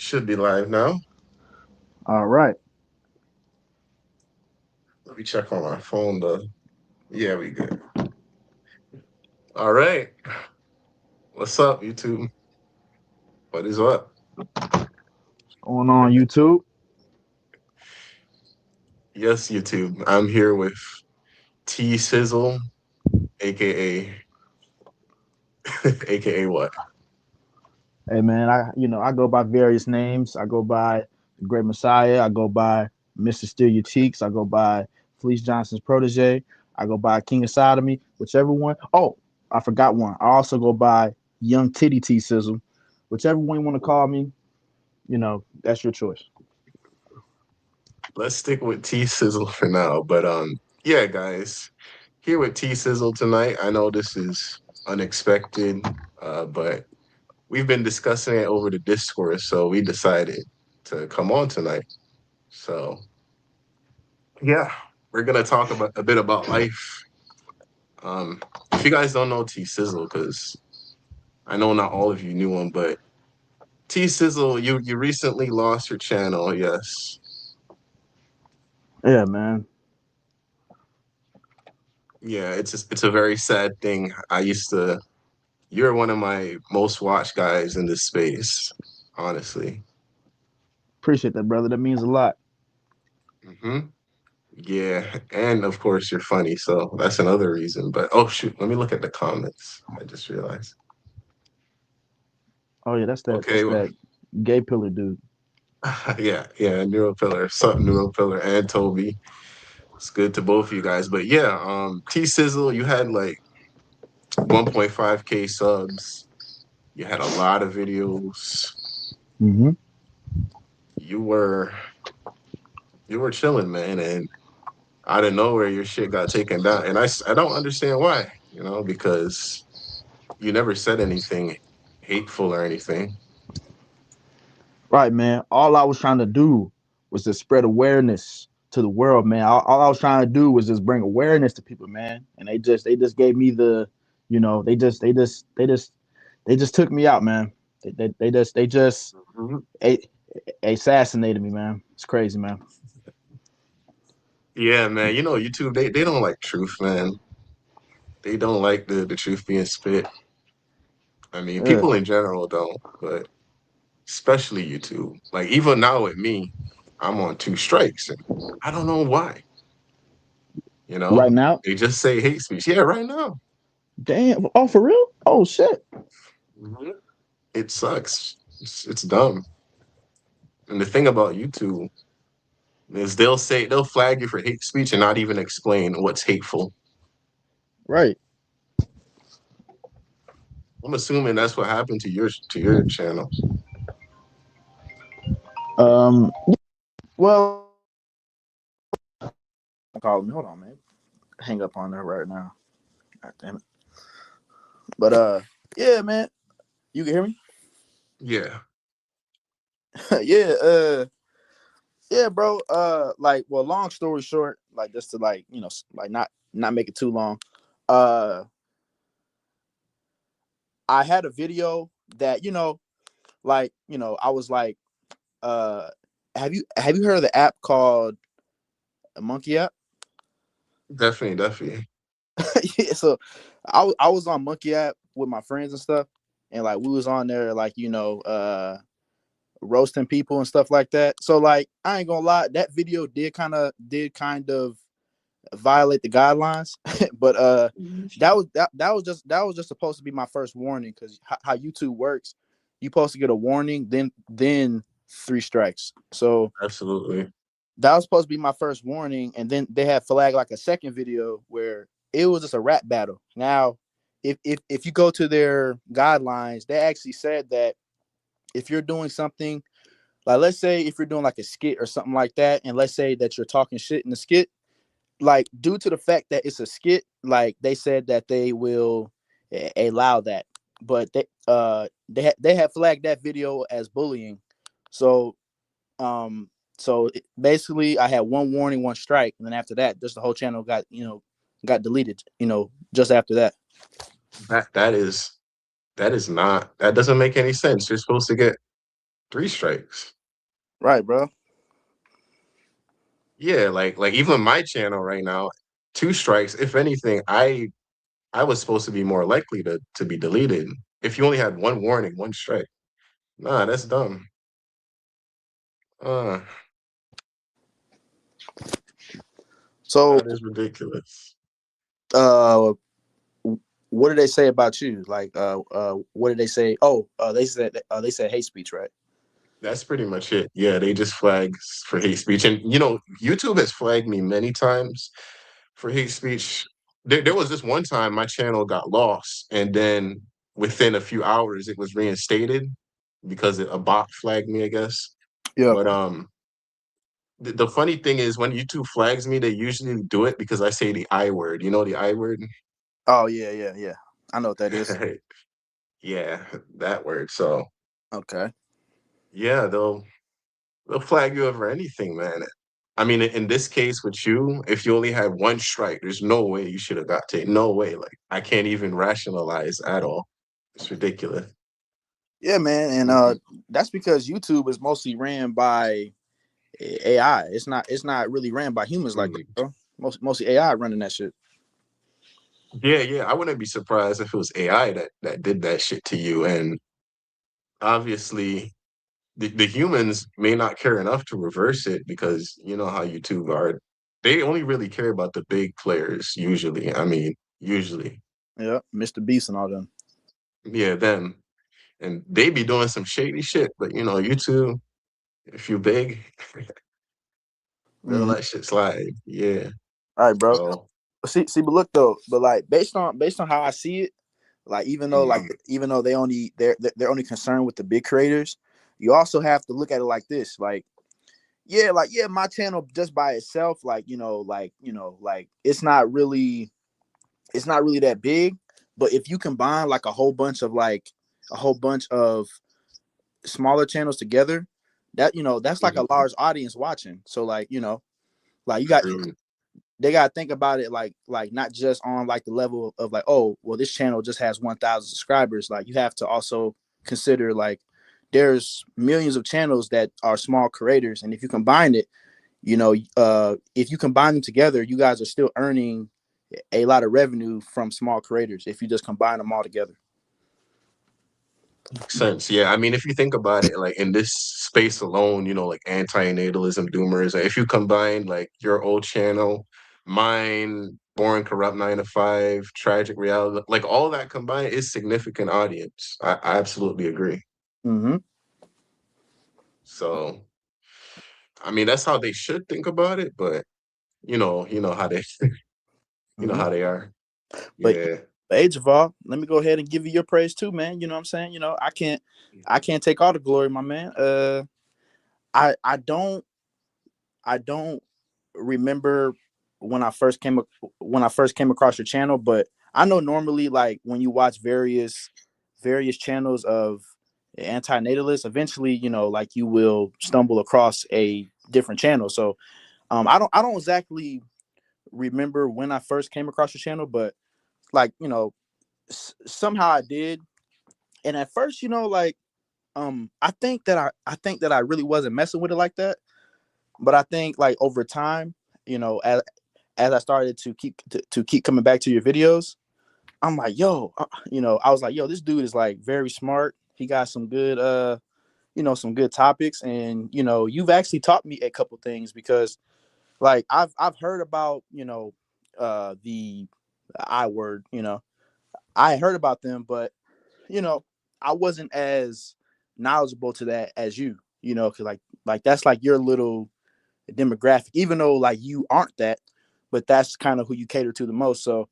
Should be live now. All right. Let me check on my phone though. Yeah, we good. All right. What's up, YouTube? What is up? What's going on, YouTube? Yes, YouTube. I'm here with T.Sizzle, aka aka what? Hey man, I go by various names. I go by the Great Messiah. I go by Mr. Steal Your Cheeks. I go by Fleece Johnson's protege. I go by King of Sodomy, whichever one. Oh, I forgot one. I also go by Young Titty T Sizzle. Whichever one you want to call me, that's your choice. Let's stick with T.Sizzle for now. But yeah, guys, here with T.Sizzle tonight. I know this is unexpected, but we've been discussing it over the Discord, so we decided to come on tonight. So yeah, we're gonna talk about a bit about life. If you guys don't know T Sizzle, because I know not all of you knew him, but T Sizzle, you recently lost your channel. Yes, Yeah, man. yeah, it's a very sad thing. I used to. You're one of my most watched guys in this space, honestly. Appreciate that, brother. That means a lot. hmm Yeah, and of course you're funny, so that's another reason. But oh shoot, let me look at the comments. I just realized. Oh yeah, that's that. Okay, That's that gay pillar dude. yeah, Neural Pillar, sup Neural Pillar, and Toby. It's good to both of you guys. But yeah, T Sizzle, you had like 1.5K subs. You had a lot of videos. Mm-hmm. You were you were chilling, man, and out of nowhere your shit got taken down. And I don't understand why, because you never said anything hateful or anything. Right, man. All I was trying to do was to spread awareness to the world, man. All I was trying to do was just bring awareness to people, man. And they just gave me the, they just took me out, man. They just Mhm. a- assassinated me, man. It's crazy, man. Yeah, man. YouTube, they don't like truth, man. They don't like the truth being spit. I mean, Yeah, people in general don't, but especially YouTube. Like even now with me, I'm on two strikes and I don't know why, you right know? now. They just say hate speech. Yeah, right now. Damn. Oh, for real? Oh shit. Mhm. It sucks. It's dumb. And the thing about YouTube is they'll flag you for hate speech and not even explain what's hateful. Right. I'm assuming that's what happened to your channel. Um. Well, call me. Hold on, man. Hang up on her right now. God damn it. But yeah, man. You can hear me? Yeah, Yeah. Yeah, bro. Well, long story short, like just to like not make it too long. Uh, I had a video that I was like, uh, have you heard of the app called a Monkey app? definitely, definitely. Yeah, so I was on Monkey app with my friends and stuff, and like we was on there like roasting people and stuff like that. So like I ain't gonna lie, that video did kind of violate the guidelines. But that was just supposed to be my first warning, because how YouTube works, you supposed to get a warning, then three strikes. So Absolutely. that was supposed to be my first warning, and then they had flagged like a second video where it was just a rap battle. Now, if you go to their guidelines, they actually said that if you're doing something, like let's say if you're doing like a skit or something like that, and let's say that you're talking shit in the skit, like due to the fact that it's a skit, like they said that they will allow that, but they had flagged that video as bullying. So basically I had one warning, one strike, and then after that, just the whole channel got deleted. Just after that. That is not that doesn't make any sense. You're supposed to get Three strikes. Right, bro. Yeah, like even my channel right now, two strikes. If anything, I was supposed to be more likely to be deleted. If you only had one warning, one strike. Nah, that's dumb. Uh, So, that is ridiculous. uh, what did they say about you? Like, what did they say? Oh, they said hate speech, right? That's pretty much it. Yeah, they just flags for hate speech. And YouTube has flagged me many times for hate speech. There was this one time my channel got lost, and then within a few hours it was reinstated because a bot flagged me, I guess. Yeah. But the funny thing is when YouTube flags me, they usually do it because I say the I word. You know the I word? Oh yeah, yeah, yeah. I know what that is. Yeah, that word. So Okay. yeah, they'll flag you over anything, man. I mean, in this case with you, if you only had one strike, there's no way you should have got taken. No way. Like I can't even rationalize at all. It's ridiculous. Yeah, man, and Mm-mm. that's because YouTube is mostly ran by AI. It's not really ran by humans like that, Mm. bro. Mostly AI running that shit. Yeah, yeah. I wouldn't be surprised if it was AI that did that shit to you. And obviously, the humans may not care enough to reverse it because you know how YouTube are. They only really care about the big players usually. I mean, usually. Yeah, Mr. Beast and all them. Yeah, them. And they be doing some shady shit, but YouTube, if you big, they'll Mm-hmm. let shit slide. Yeah. All right, bro. So See, but look though, but like based on how I see it, like mhm, even though they're only concerned with the big creators, you also have to look at it like this, like yeah, my channel just by itself, like it's not really that big, but if you combine like a whole bunch of smaller channels together, that's like a mhm, large audience watching. So like you got true. they got to think about it like not just on like the level of like, oh well, this channel just has 1,000 subscribers. Like you have to also consider like there's millions of channels that are small creators, and if you combine it, if you combine them together, you guys are still earning a lot of revenue from small creators if you just combine them all together. Makes sense. Yeah. I mean, if you think about it, like in this space alone, like anti-natalism, doomerism, if you combine like your old channel, mine, Born Corrupt 9 to 5, Tragic Reality, like all that combined is significant audience. I absolutely agree. Mm-hmm. So, I mean, that's how they should think about it, but you know how they you know Mm-hmm. how they are. But Yeah. hey, Javal, let me go ahead and give you your praise too, man. You know what I'm saying? I can't take all the glory, my man. I don't remember when I first came across your channel, but I know normally like when you watch various channels of anti-natalists, eventually like you will stumble across a different channel. So I don't exactly remember when I first came across your channel, but like somehow I did. And at first, I think that I really wasn't messing with it like that. But I think like over time, as I started to keep coming back to your videos, I'm like, yo, I was like, yo, this dude is like very smart. He got some good topics, and you've actually taught me a couple things because like I've heard about the I word, I heard about them, but you know, I wasn't as knowledgeable to that as because like that's like your little demographic, even though like you aren't that, but that's kind of who you cater to the most. So,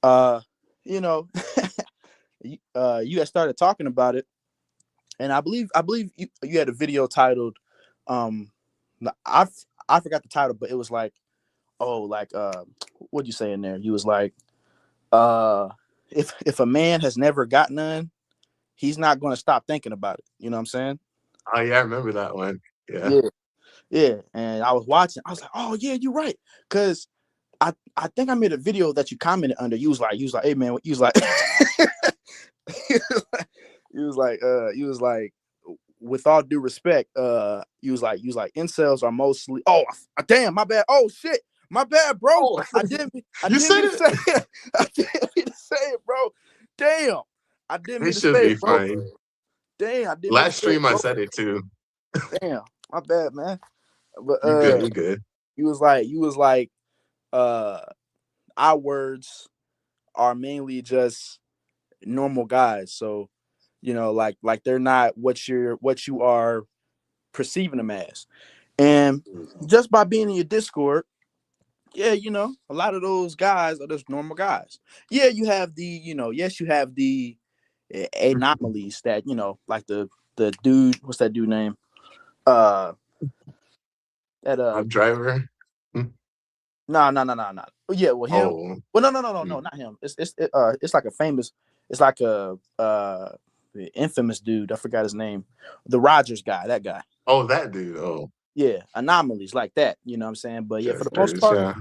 uh, you know, you had started talking about it, and I believe you had a video titled, um, I I forgot the title, but it was like, oh, like what'd you say in there? You was like, uh, if a man has never got none, he's not going to stop thinking about it. You know what I'm saying? Oh yeah, I remember that one. Yeah. Yeah, yeah. And I was watching. I was like, oh yeah, you're right. Cause I think I made a video that you commented under. You was like, hey man, you was like, you was like, with all due respect, you was like incels are mostly. Oh, damn, my bad. Oh shit, my bad, bro. Oh, I you didn't said mean to it. say it. I didn't mean to say it, bro. Damn, I didn't It mean to should say be it, bro. fine. Damn, I didn't mean to Last say it, stream I bro. said it too. Damn, my bad, man. But You good? You good? you was like, uh, our words are mainly just normal guys. So, like they're not what you are perceiving them as. And just by being in your Discord, yeah, a lot of those guys are just normal guys. Yeah, you have yes, you have the anomalies that, like the dude, what's that dude name? Uh that Driver. Hmm. No, no, no, no, no. Yeah, well him. Oh, Well, no, no, no, no, hmm. no, not him. It's like a famous, it's like a infamous dude. I forgot his name. The Rogers guy, that guy. Oh, that dude. Oh, Yeah, anomalies like that. You know what I'm saying? But yeah, for the most Chester's. part,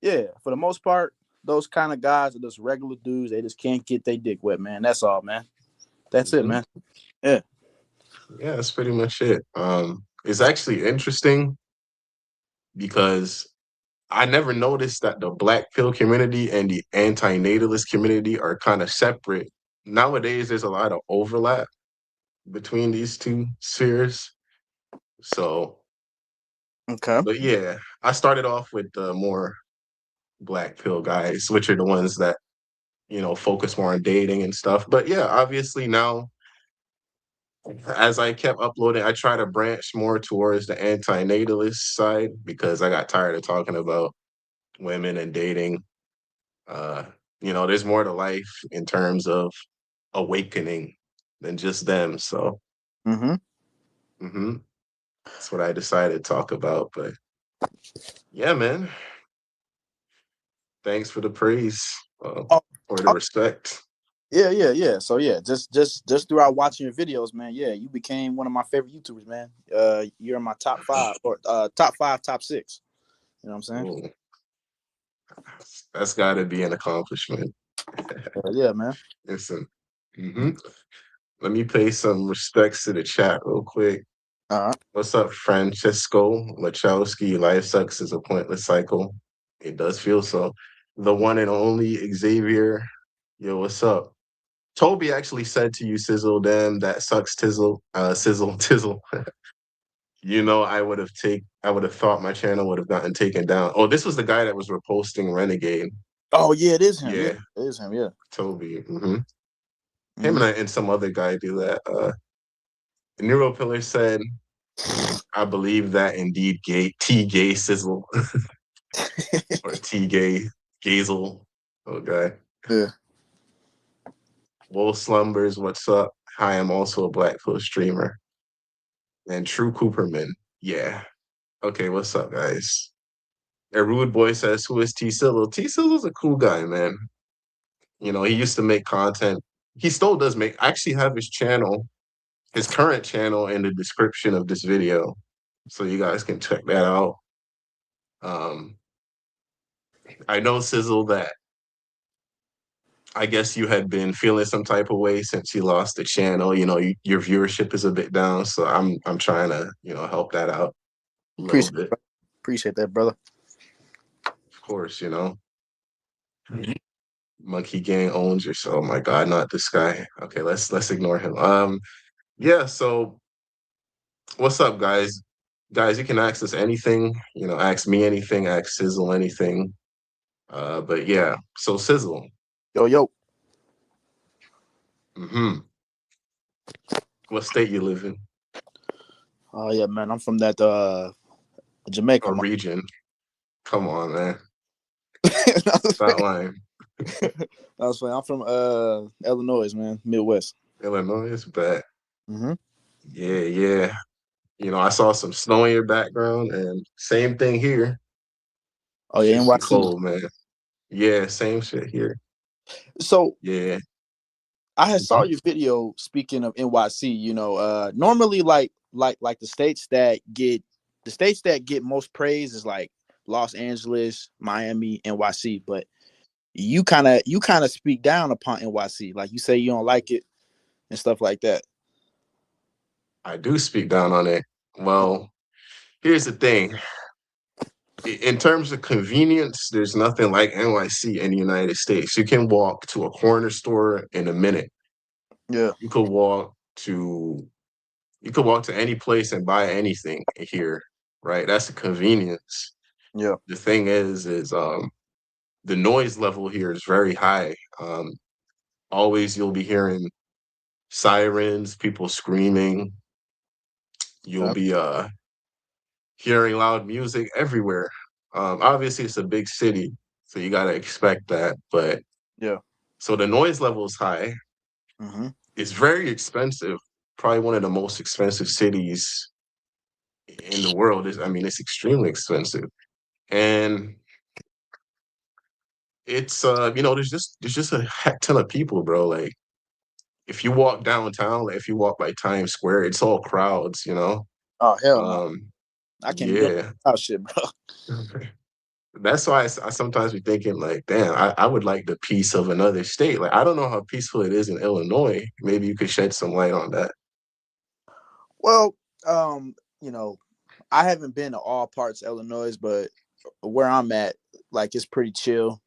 Yeah. yeah, for the most part, those kind of guys are just regular dudes. They just can't get their dick wet, man. That's all, man. That's it, Hmm. man. Yeah. Yeah, that's pretty much it. It's actually interesting because I never noticed that the black pill community and the anti-natalist community are kind of separate. Nowadays, there's a lot of overlap between these two spheres. So, Okay. but yeah, I started off with the more black pill guys, which are the ones that, focus more on dating and stuff. But yeah, obviously now, as I kept uploading, I try to branch more towards the anti-natalist side because I got tired of talking about women and dating. Uh, there's more to life in terms of awakening than just them. So, Mm-hmm. hmm that's what I decided to talk about. But yeah, man, thanks for the praise, Oh, or the oh, respect. yeah, yeah, yeah. So yeah, just throughout watching your videos, man. Yeah, you became one of my favorite YouTubers, man. You're in my top five or top five, top six. You know what I'm saying? Oh, that's got to be an accomplishment. Yeah, man. Listen, hmm let me pay some respects to the chat real quick. All right. What's up, Francesco Wachowski? Life sucks is a pointless cycle. It does feel so. The one and only Xavier. Yo, what's up? Toby actually said to you, Sizzle, damn, that sucks, Tizzle, Sizzle, Tizzle. I would have thought my channel would have gotten taken down. Oh, this was the guy that was reposting Renegade. Oh yeah, it is him. Yeah, Yeah, it is him. Yeah. Toby. Him Mm-hmm. and some other guy do that. Neuropillar said, I believe that indeed gay sizzle or T gay gazel. Okay. Yeah. Wolf Slumbers, what's up? Hi, I'm also a Blackpool streamer. And True Cooperman. Yeah. Okay, what's up, guys? A rude boy says, who is T-Sizzle? T-Sizzle's a cool guy, man. He used to make content. He still does make, I actually have his channel, his current channel in the description of this video. So you guys can check that out. Um, I know, Sizzle, that I guess you had been feeling some type of way since you lost the channel. Your viewership is a bit down, so I'm trying to help that out a little Appreciate bit. appreciate that, brother. Of course, Monkey Gang owns you. So, oh my God, not this guy. Okay, let's ignore him. Yeah. So, what's up, guys? Guys, you can ask us anything. Ask me anything. Ask Sizzle anything. But yeah. So, Sizzle. Yo, yo. Hmm. What state you live in? Oh yeah, man. I'm from that Jamaica. Or Man. region? Come on, man. That's Stop lying. funny. I'm from Illinois, man, Midwest. Illinois is bad. Mm-hmm. Yeah, yeah. I saw some snow in your background, and same thing here. Oh yeah, Shit's been NYC. cold, man. Yeah, same shit here. So Yeah. I had saw Mhm. your video speaking of NYC. Normally like the states that get most praise is like Los Angeles, Miami, NYC. But you kind of speak down upon NYC. Like you say you don't like it and stuff like that. I do speak down on it. Well, here's the thing. In terms of convenience, there's nothing like NYC in the United States. You can walk to a corner store in a minute. Yeah, You could walk to any place and buy anything here, right? That's the convenience. yeah, The thing is the noise level here is very high. Always you'll be hearing sirens, people screaming. You'll yeah, be hearing loud music everywhere. Obviously it's a big city, so you gotta expect that. But yeah. so the noise level is high. Mm-hmm. It's very expensive. Probably one of the most expensive cities in the world. Is I mean, it's extremely expensive. And it's there's just a heck ton of people, bro. Like if you walk downtown, like if you walk by Times Square, it's all crowds. Oh hell no, I can't be doing Yeah. that shit, bro. That's why I sometimes be thinking like, damn, I would like the peace of another state. Like I don't know how peaceful it is in Illinois. Maybe you could shed some light on that. Well, you know, I haven't been to all parts of Illinois, but where I'm at, like it's pretty chill.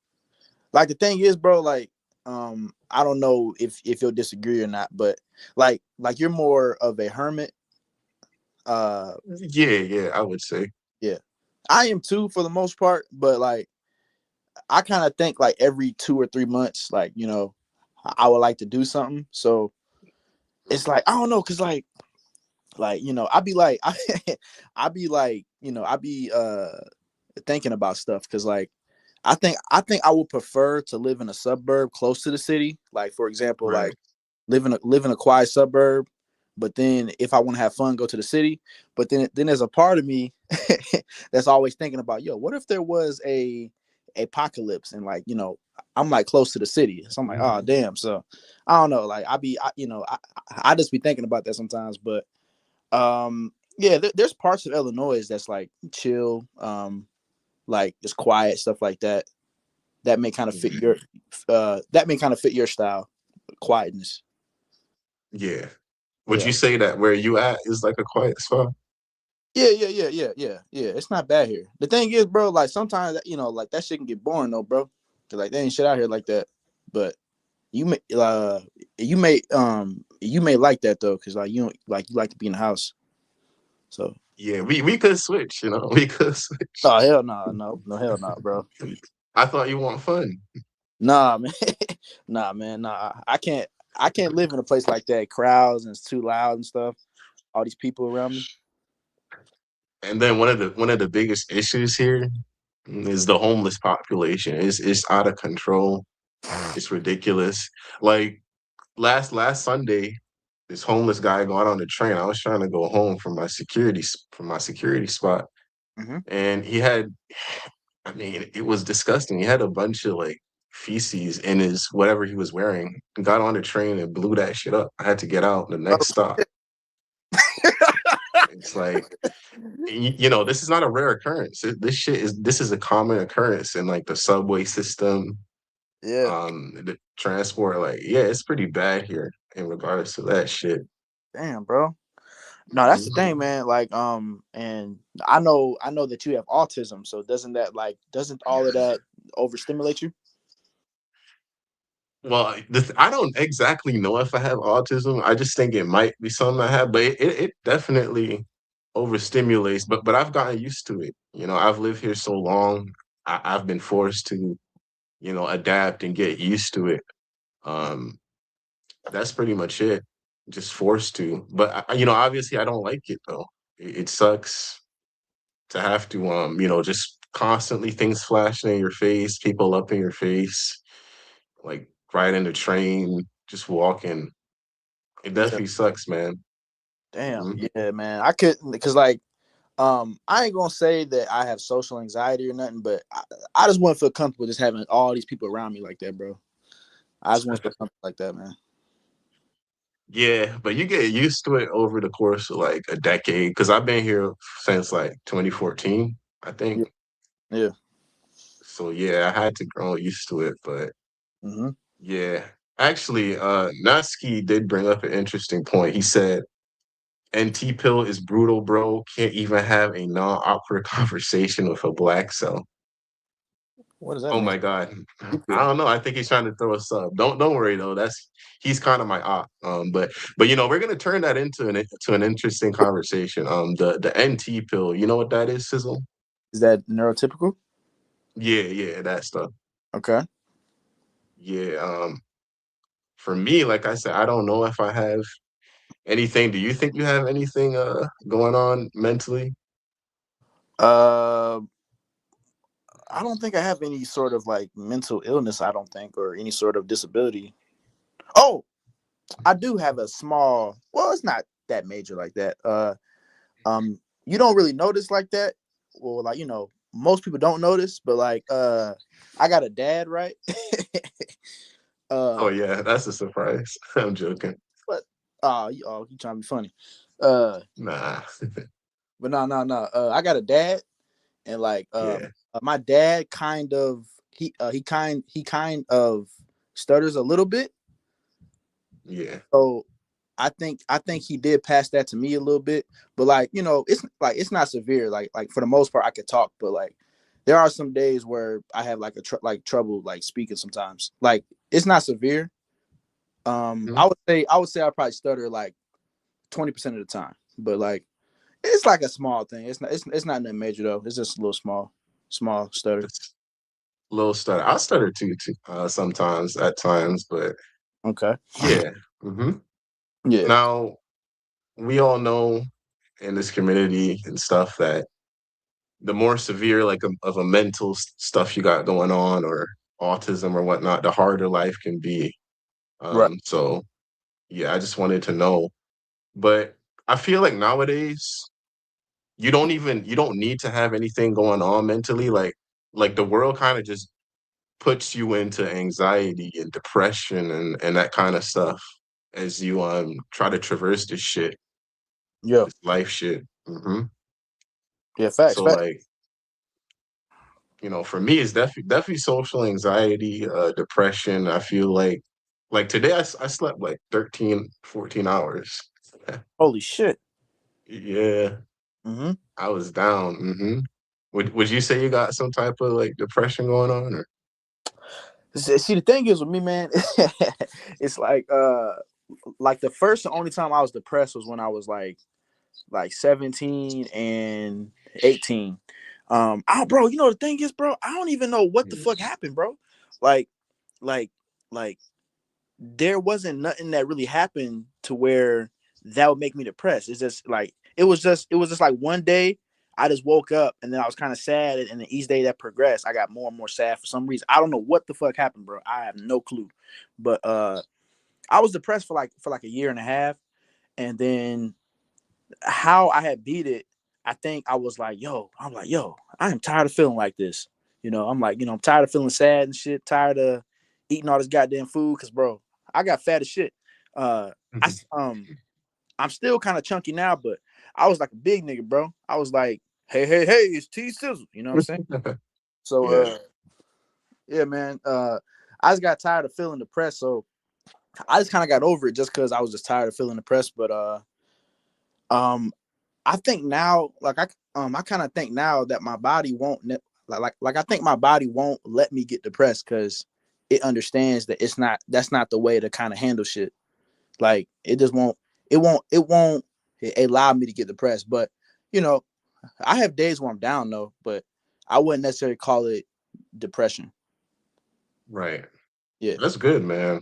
Like the thing is, bro, like I don't know if you'll disagree or not, but like you're more of a hermit. Uh Yeah, yeah, I would say. yeah. I am too for the most part, but like I kind of think like every 2 or 3 months, like, I would like to do something. So it's like I don't know, cause like I be like I be like I be thinking about stuff because like I think I would prefer to live in a suburb close to the city. Like for example, Right. like live in a quiet suburb, but then if I want to have fun, go to the city. But then there's a part of me that's always thinking about, yo, what if there was a apocalypse and like I'm like close to the city, so I'm like, oh damn. So I don't know, like I just be thinking about that sometimes, but yeah, there's parts of Illinois that's like chill, like just quiet stuff like that. That may kind of fit Mhm. your style, quietness. Yeah. Would Yeah. you say that where you at is like a quiet spot? Yeah. It's not bad here. The thing is, bro, like sometimes like that shit can get boring though, bro. 'Cause like there ain't shit out here like that. But you may like that though, cause like you like to be in the house. So Yeah, we could switch. We could switch. oh hell no, no hell no, bro. I thought you want fun. Nah, man. Nah, man. Nah. I can't live in a place like that. Crowds and it's too loud and stuff. All these people around me. And then one of the biggest issues here is the homeless population. It's out of control. It's ridiculous. Like last Sunday, this homeless guy got on the train. I was trying to go home from my security spot, Hmm. and I mean, it was disgusting. He had a bunch of like feces in his whatever he was wearing. Got on the train and blew that shit up. I had to get out the Oh next stop. shit. It's like this is not a rare occurrence. This is a common occurrence in like the subway system, Yeah. the transport. Like, yeah, it's pretty bad here in regards to that shit. Damn, bro. No, that's the thing, Mhm. man. Like, and I know that you have autism, so doesn't all of that overstimulate you? Well, I don't exactly know if I have autism. I just think it might be something I have, but it definitely overstimulates. But I've gotten used to it. I've lived here so long. I've been forced to adapt and get used to it. Um, that's pretty much it. Just forced to. But obviously, I don't like it though. It sucks to have to just constantly things flashing in your face, people up in your face, like riding the train, just walking. It Yeah. definitely sucks, man. Damn. Mhm. Yeah, man. I couldn't because like I ain't gonna say that I have social anxiety or nothing, but I just wouldn't feel comfortable just having all these people around me like that, bro. I just want to feel comfortable like that, man. Yeah, but you get used to it over the course of like a decade. Because I've been here since like 2014, I Yeah. think. Yeah. So yeah, I had to grow used to it. But Mm-hmm. yeah, actually, Natsuki did bring up an interesting point. He said NT pill is brutal, bro. Can't even have a non-awkward conversation with a black cell. What does that Oh mean? my God. I T-pill. don't know. I think he's trying to throw us up. Don't worry though. That's he's kind of my op. But we're gonna turn that into an interesting conversation. The NT pill, you know what that is, Sizzle? Is that neurotypical? Yeah, that stuff. Okay. Yeah. For me, like I said, I don't know if I have anything. Do you think you have anything going on mentally? Uh, I don't think I have any sort of like mental illness. I don't think, or any sort of disability. Oh, I do have a small. Well, it's not that major like that. You don't really notice like that. Well, like most people don't notice, but like, I got a dad, right? Oh uh, yeah, that's a surprise. I'm joking. but you trying to be funny? Uh, Nah. but no, no, no. I got a dad, and like, Yeah, my dad kind of he kind of stutters a little bit. yeah. So I think he did pass that to me a little bit, but like it's not severe. Like for the most part, I could talk, but like there are some days where I have like trouble like speaking sometimes. Like it's not severe. Mhm. I would say I probably stutter like 20% of the time, but like it's like a small thing. It's not nothing major though. It's just a little small stutter. Just a little stutter. I stutter too, sometimes at times, but Okay. yeah. hmm Yeah. Now we all know in this community and stuff that the more severe like of a mental stuff you got going on or autism or whatnot, the harder life can be. Right. So yeah, I just wanted to know. But I feel like nowadays you don't need to have anything going on mentally. Like the world kind of just puts you into anxiety and depression and that kind of stuff as you try to traverse this shit, Yeah. this life shit. Yeah. Facts. So Facts. like, for me it's definitely social anxiety, depression. I feel like today I slept like 13, 14 hours. Holy shit. Yeah, Mm-hmm. I was down. Would you say you got some type of like depression going on or See, the thing is with me, man, it's like the first and only time I was depressed was when I was like 17 and 18. Bro, the thing is, bro, I don't even know what the fuck happened, bro. Like, like, like, there wasn't nothing that really happened to where that would make me depressed. It's just like it was just like one day I just woke up and then I was kind of sad, and then each day that progressed, I got more and more sad for some reason. I don't know what the fuck happened, bro. I have no clue. But I was depressed for like a year and a half, and then how I had beat it, I think I was like, yo, I am tired of feeling like this. I'm like, I'm tired of feeling sad and shit, tired of eating all this goddamn food. Cause bro, I got fat as shit. I I'm still kind of chunky now, but I was like a big nigga, bro. I was like, hey, it's T-Sizzle. You know what I'm saying? So yeah. yeah, man. I just got tired of feeling depressed. So I just kind of got over it just because I was just tired of feeling depressed. But um I think now, like I kind of think now that my body won't like I think my body won't let me get depressed because it understands that that's not the way to kind of handle shit. Like it just won't allow me to get depressed. But you know, I have days where I'm down though, but I wouldn't necessarily call it depression. Right. Yeah, That's good, man.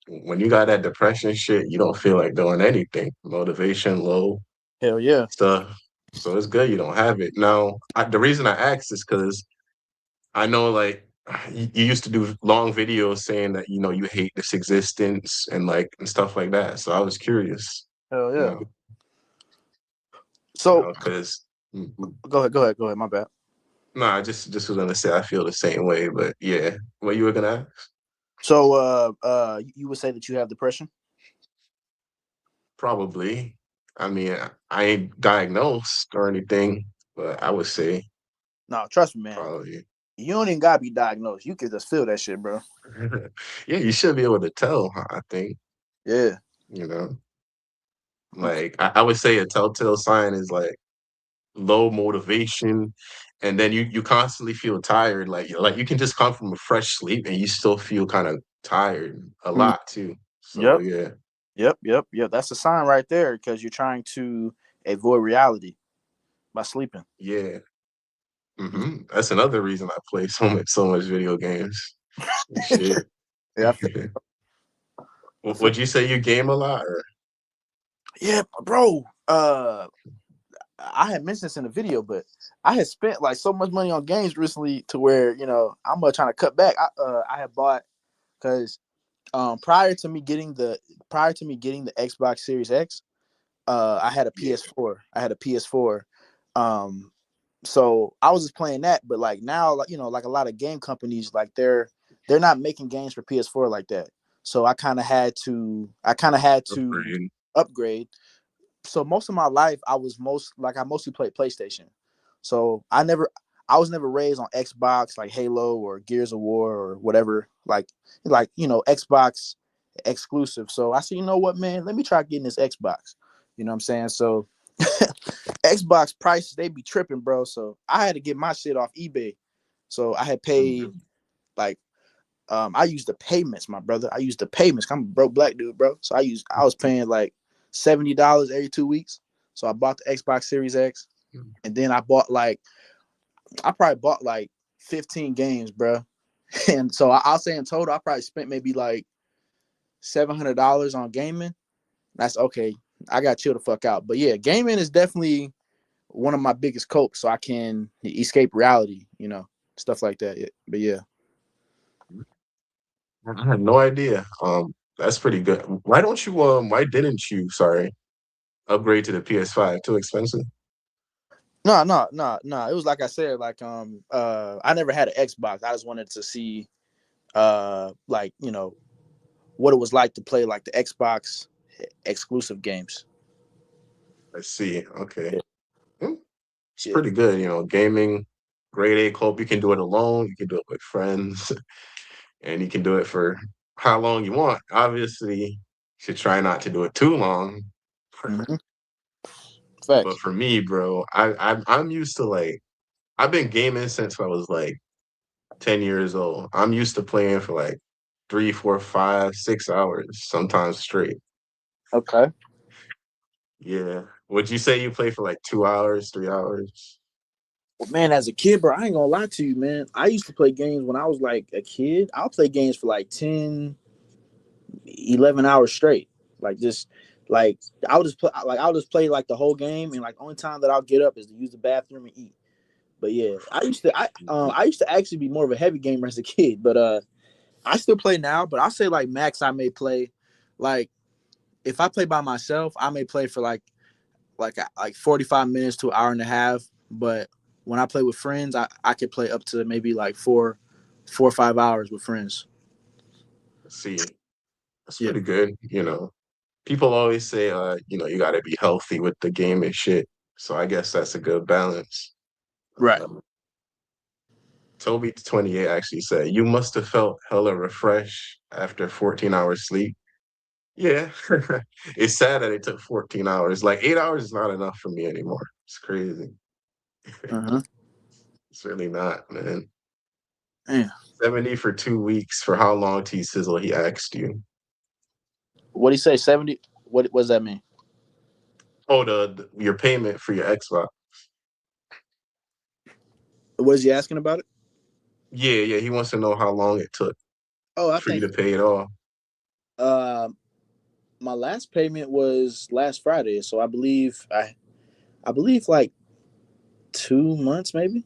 When you got that depression shit, you don't feel like doing anything. Motivation low, hell yeah, stuff. So it's good you don't have it. Now, the reason I asked is because I know like you used to do long videos saying that you hate this existence and like and stuff like that. So I was curious, hell you yeah. know, So because go ahead. My bad. no, I just was gonna say I feel the same way, but yeah, what you were gonna ask? So you would say that you have depression? Probably. I mean, I ain't diagnosed or anything, but I would say No, trust me, man. probably. You don't even gotta be diagnosed. You can just feel that shit, bro. Yeah, you should be able to tell, I think, Yeah. you know. Okay. Like I would say a telltale sign is like low motivation, and then you constantly feel tired. Like you can just come from a fresh sleep and you still feel kind of tired a Mm, lot too. So yep. yeah, Yep. That's a sign right there because you're trying to avoid reality by sleeping. yeah. That's another reason I play so much video games. Shit. Yeah. I feel, Would you say you game a lot? Or? yeah, bro. I had mentioned this in the video, but I had spent like so much money on games recently to where I'm trying to cut back. I had bought because prior to me getting the Xbox Series X, I had a Yeah, PS4. I had a PS4. Um, so I was just playing that, but like now, like like a lot of game companies, like they're not making games for PS4 like that. So I kind of had to upgrade. upgrade. So most of my life I mostly played PlayStation. So I was never raised on Xbox like Halo or Gears of War or whatever Xbox exclusive. So I said, you know what, man, let me try getting this Xbox. You know what I'm saying? So Xbox prices they be tripping, bro. So I had to get my shit off eBay. So I had paid Mhm. like I used the payments, my brother. I used the payments. I'm a broke black dude, bro. So I was paying like $70 every 2 weeks. So I bought the Xbox Series X, and then I probably bought like 15 games, bro. And so I'll say in total, I probably spent maybe like $700 on gaming. That's okay. I got to chill the fuck out. But yeah, gaming is definitely one of my biggest copes, so I can escape reality, stuff like that. Yeah. But yeah, I had no idea. That's pretty good. Why didn't you, sorry, upgrade to the PS5? Too expensive? no. It was like I said, like I never had an Xbox. I just wanted to see like what it was like to play like the Xbox exclusive games. I see. Okay. Yeah, Hmm, It's yeah. pretty good, gaming, grade A cope. You can do it alone, you can do it with friends, and you can do it for how long you want. Obviously, you should try not to do it too long. Mm-hmm. But Facts. for me, bro, I'm used to like I've been gaming since I was like 10 years old. I'm used to playing for like 3, 4, 5, 6 hours, sometimes straight. Okay. Yeah. Would you say you play for like 2 hours, 3 hours? Well, man, as a kid, bro, I ain't gonna lie to you, man. I used to play games when I was like a kid. I'll play games for like 10, 11 hours straight. Like just like I'll just play like the whole game, and like the only time that I'll get up is to use the bathroom and eat. But yeah, I used to actually be more of a heavy gamer as a kid, but I still play now. But I'll say like max I may play like if I play by myself, I may play for like 45 minutes to an hour and a half. But when I play with friends, I could play up to maybe like 4 or 5 hours with friends. See, that's Yeah. pretty good. People always say, you got to be healthy with the game and shit. So I guess that's a good balance. Right. Toby 28 actually said, you must have felt hella refreshed after 14 hours sleep. Yeah. It's sad that it took 14 hours. Like 8 hours is not enough for me anymore. It's crazy. Uh-huh. It's really not, man. Yeah. 70 for 2 weeks for how long T-Sizzle, he asked you. What do you say? 70? What does that mean? Oh, your payment for your Xbox. What is he asking about it? Yeah, yeah. He wants to know how long it took Oh, I for you think to pay it off. uh my last payment was last Friday, so I believe like 2 months maybe.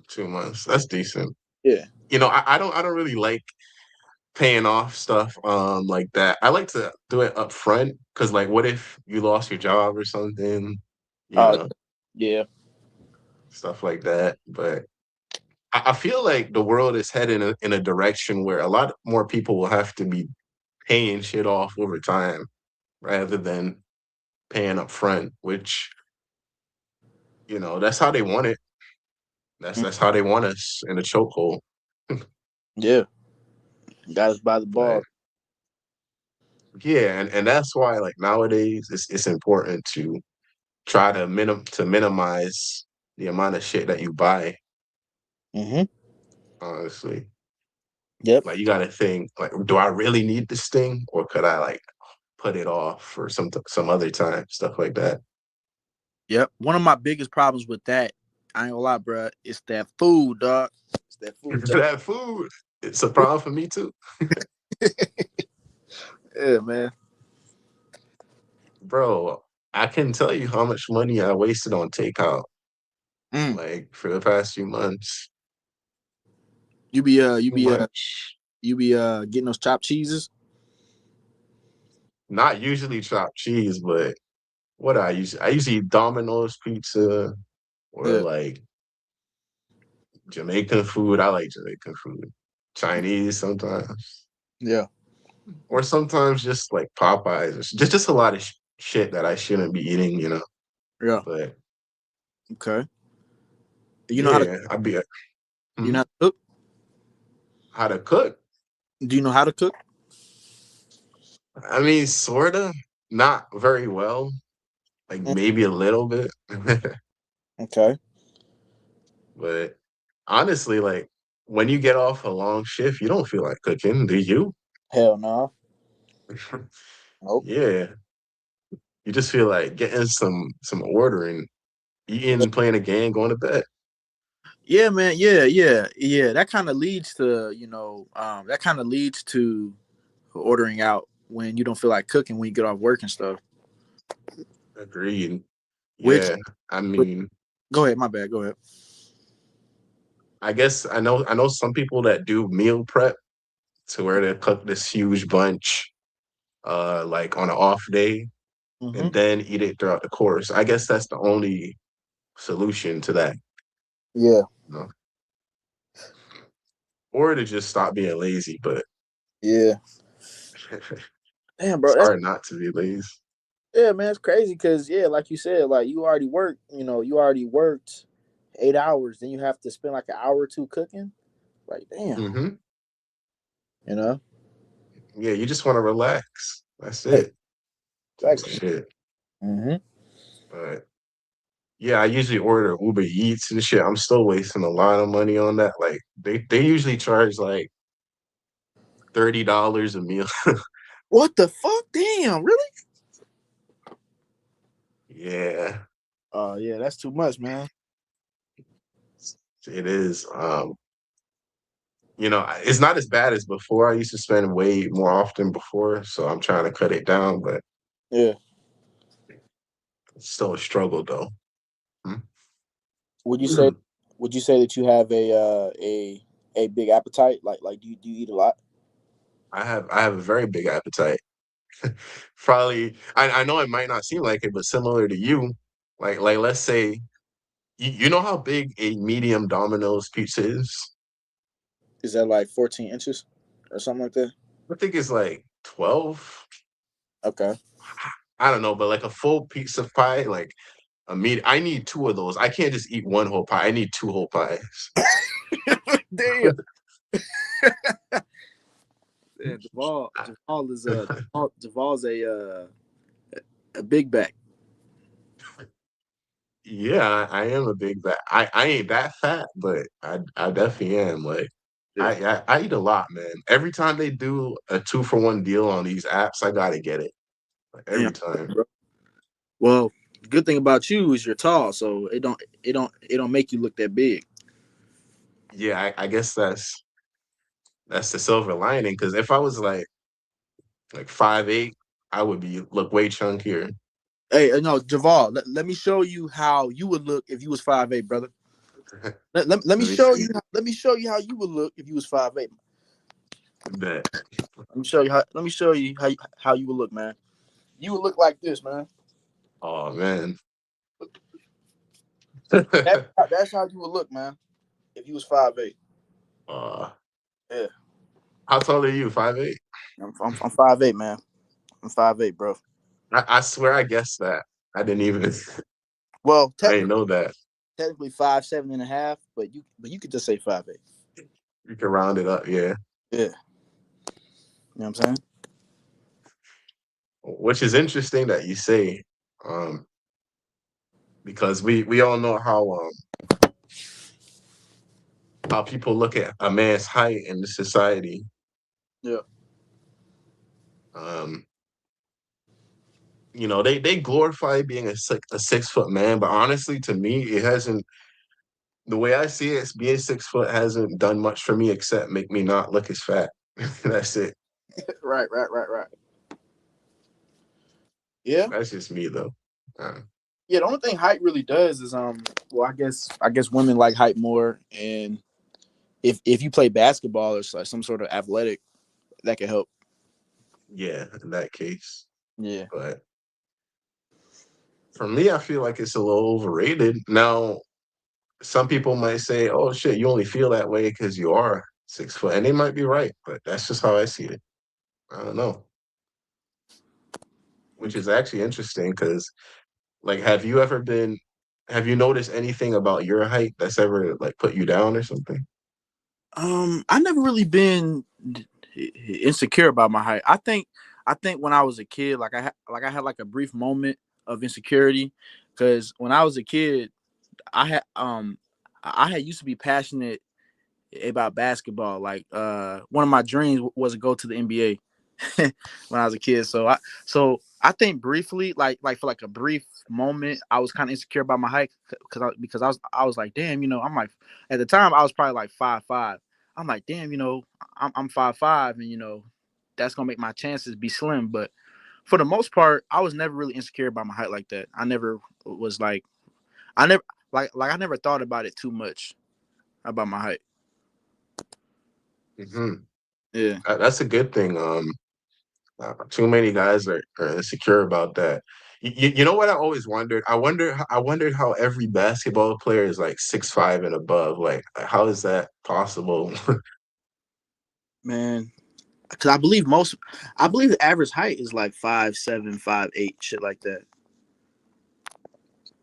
2 months. That's decent. Yeah. I don't really like paying off stuff like that. I like to do it up front because like what if you lost your job or something, you Uh know, yeah. stuff like that. But I feel like the world is heading in a direction where a lot more people will have to be paying shit off over time rather than paying up front, which, that's how they want it. That's how they want us in a chokehold. Yeah. Got us by the But ball. Yeah, and that's why like nowadays it's important to try to minimize the amount of shit that you buy, Mm-hmm. honestly. Yep. Like you gotta think, like, do I really need this thing? Or could I like put it off for some other time, stuff like that. Yep. One of my biggest problems with that, I ain't gonna lie, bro, it's that food, dog. It's that food. That food, it's a problem for me too. Yeah, man. Bro, I can tell you how much money I wasted on takeout, Mm. like for the past few months. You be uh, you Too be uh, much. you be getting those chopped cheeses. Not usually chopped cheese, but what I usually eat Domino's pizza or Yeah. like Jamaican food. I like Jamaican food. Chinese sometimes. Yeah. Or sometimes just like Popeyes. Just a lot of shit that I shouldn't be eating, you know. Yeah. But Okay. You know how to yeah, I'd be you hmm? know how to cook? How to cook. Do you know how to cook? I mean, sorta, not very well. Like Mm. maybe a little bit. Okay. But honestly, like when you get off a long shift, you don't feel like cooking, do you? Hell no. Nope. Yeah, you just feel like getting some ordering, Yeah. eating, playing a game, going to bed. Yeah, man. Yeah. That kind of leads to, that kind of leads to ordering out when you don't feel like cooking when you get off work and stuff. Agreed. Which, Yeah, I which mean, go ahead, my bad. Go ahead. I guess I know some people that do meal prep to where they cook this huge bunch, like on an off day, Mm-hmm. and then eat it throughout the course. I guess that's the only solution to that, Yeah. you know? Or to just stop being lazy. But Yeah. Damn, bro. it's That's hard not to be lazy. yeah, man. It's crazy because yeah, like you said, like you already worked. You already worked 8 hours. Then you have to spend like an hour or two cooking. Like damn. Hmm. You know. Yeah, you just want to relax. That's Hey, it. Type exactly. shit. Mm-hmm. But yeah, I usually order Uber Eats and shit. I'm still wasting a lot of money on that. Like they usually charge like $30 a meal. What the fuck? Damn. Really? Yeah, Oh yeah, that's too much, man. it is. It's not as bad as before. I used to spend way more often before, so I'm trying to cut it down, but Yeah. it's still a struggle though. Hmm? Would you say? Would you say that you have a big appetite? Like do you eat a lot? I have a very big appetite. Probably I know it might not seem like it, but similar to you, like let's say you know how big a medium Domino's pizza is? Is that like 14 inches or something like that? I think it's like 12. Okay. I don't know, but like a full pizza pie, like I need two of those. I can't just eat one whole pie. I need two whole pies. Damn. Yeah, Javal is Javal's a big back. Yeah, I am a big fat. I ain't that fat, but I definitely am. Like Yeah. I eat a lot, man. Every time they do a 2-for-1 deal on these apps, I gotta get it. Like Damn. every time. Bro. Well, the good thing about you is you're tall, so it don't make you look that big. Yeah, I guess that's the silver lining. Because if I was like 5'8", I would be look way chunkier. Hey, no, Javal, let me show you how you would look if you was 5'8", brother. Let me Let me show see. you. Let me show you how you would look if you was 5'8". Bet. Let me show you how. Let me show you how you would look, man. You would look like this, man. Oh man. That's how you would look, man, if you was 5'8". uh, Yeah, how tall are you? 5'8"? I'm 5'8", man. I'm 5'8", bro. I swear I guessed that. I didn't even. Well, I didn't know that. technically 5'7.5", but you could just say 5'8". You can round it up, yeah. Yeah, you know what I'm saying. which is interesting that you say, um, because we all know how people look at a man's height in the society. Yeah. Um, they glorify being a 6 foot man, but honestly, to me, it hasn't. The way I see it, being 6 foot hasn't done much for me except make me not look as fat. That's it. Right, right, right, right. Yeah. That's just me though. Yeah, the only thing height really does is well, I guess women like height more, and if you play basketball or like some sort of athletic, that could help. Yeah, in that case. Yeah. But for me, I feel like it's a little overrated. Now, some people might say, "Oh shit, you only feel that way because you are 6 foot," and they might be right, but that's just how I see it. I don't know, which Okay. is actually interesting because, like, have you noticed anything about your height that's ever like put you down or something? I never really been insecure about my height. I think when I was a kid, like I had like a brief moment of insecurity, because when I was a kid, I had I had used to be passionate about basketball. Like one of my dreams was to go to the NBA when I was a kid. So I think briefly, like for like a brief moment, I was kind of insecure about my height because I was like, damn, I'm like, at the time I was probably like 5'5". I'm like, damn, I'm 5'5", and that's gonna make my chances be slim. But for the most part, I was never really insecure about my height like that. I never was like, I never I never thought about it too much about my height. Hmm. Yeah. That's a good thing. Too many guys are insecure about that. You know what I always wondered? I wondered how every basketball player is like 6'5" and above. Like, how is that possible? Man, because I believe the average height is like 5'7", 5'8", shit like that.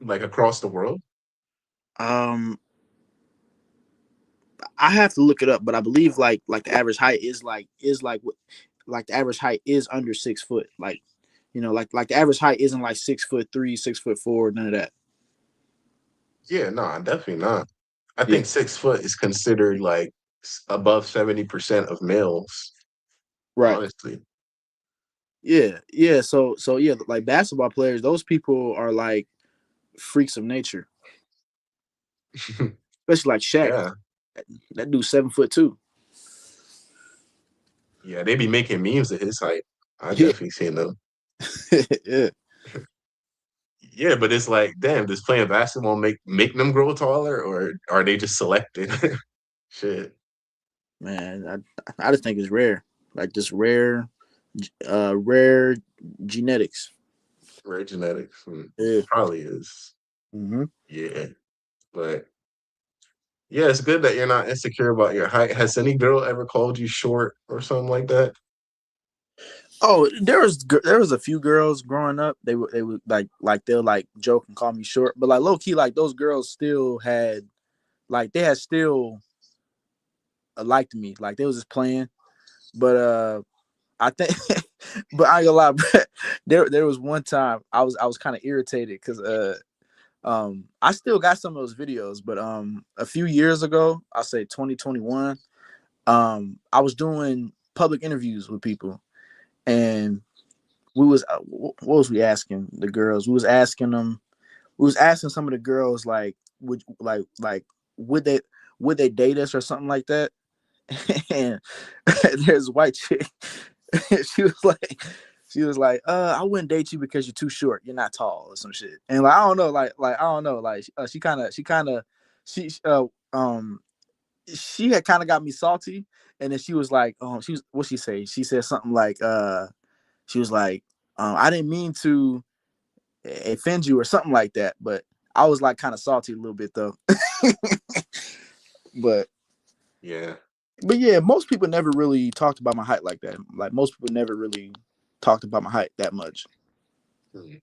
Like across the world? Um, I have to look it up, but I believe like the average height is like the average height is under 6 foot. Like, like the average height isn't like 6'3", 6'4", none of that. Yeah, no, definitely not. I Yeah. think 6 foot is considered like above 70% of males, Right. honestly. Yeah. Yeah. So yeah, like basketball players, those people are like freaks of nature, especially like Shaq. Yeah. That dude's 7'2". Yeah, they be making memes at his height. I Yeah. definitely seen them. Yeah. Yeah, but it's like, damn, does playing basketball make them grow taller, or are they just selected? Shit, Man, I just think it's rare, like just rare genetics. rare genetics. Yeah. Probably is. Hmm. Yeah, but yeah, it's good that you're not insecure about your height. Has any girl ever called you short or something like that? Oh, there was a few girls growing up. They would like they'll like joke and call me short, but like low key, like those girls still had like they had still liked me. Like they was just playing, but I think, but I ain't gonna lie, but there was one time I was kind of irritated because I still got some of those videos, but a few years ago, I'll say 2021, I was doing public interviews with people, and we was what was we asking the girls? We was asking some of the girls like would they would they date us or something like that? And there's a white chick. she was like I wouldn't date you because you're too short. You're not tall or some shit. And like I don't know, I don't know, like she she had kind of got me salty, and then she was like, she was what she say? She said something like, she was like, I didn't mean to offend you or something like that, but I was like kind of salty a little bit though. but Yeah, but yeah, most people never really talked about my height like that. Like most people never really talked about my height that much. mm,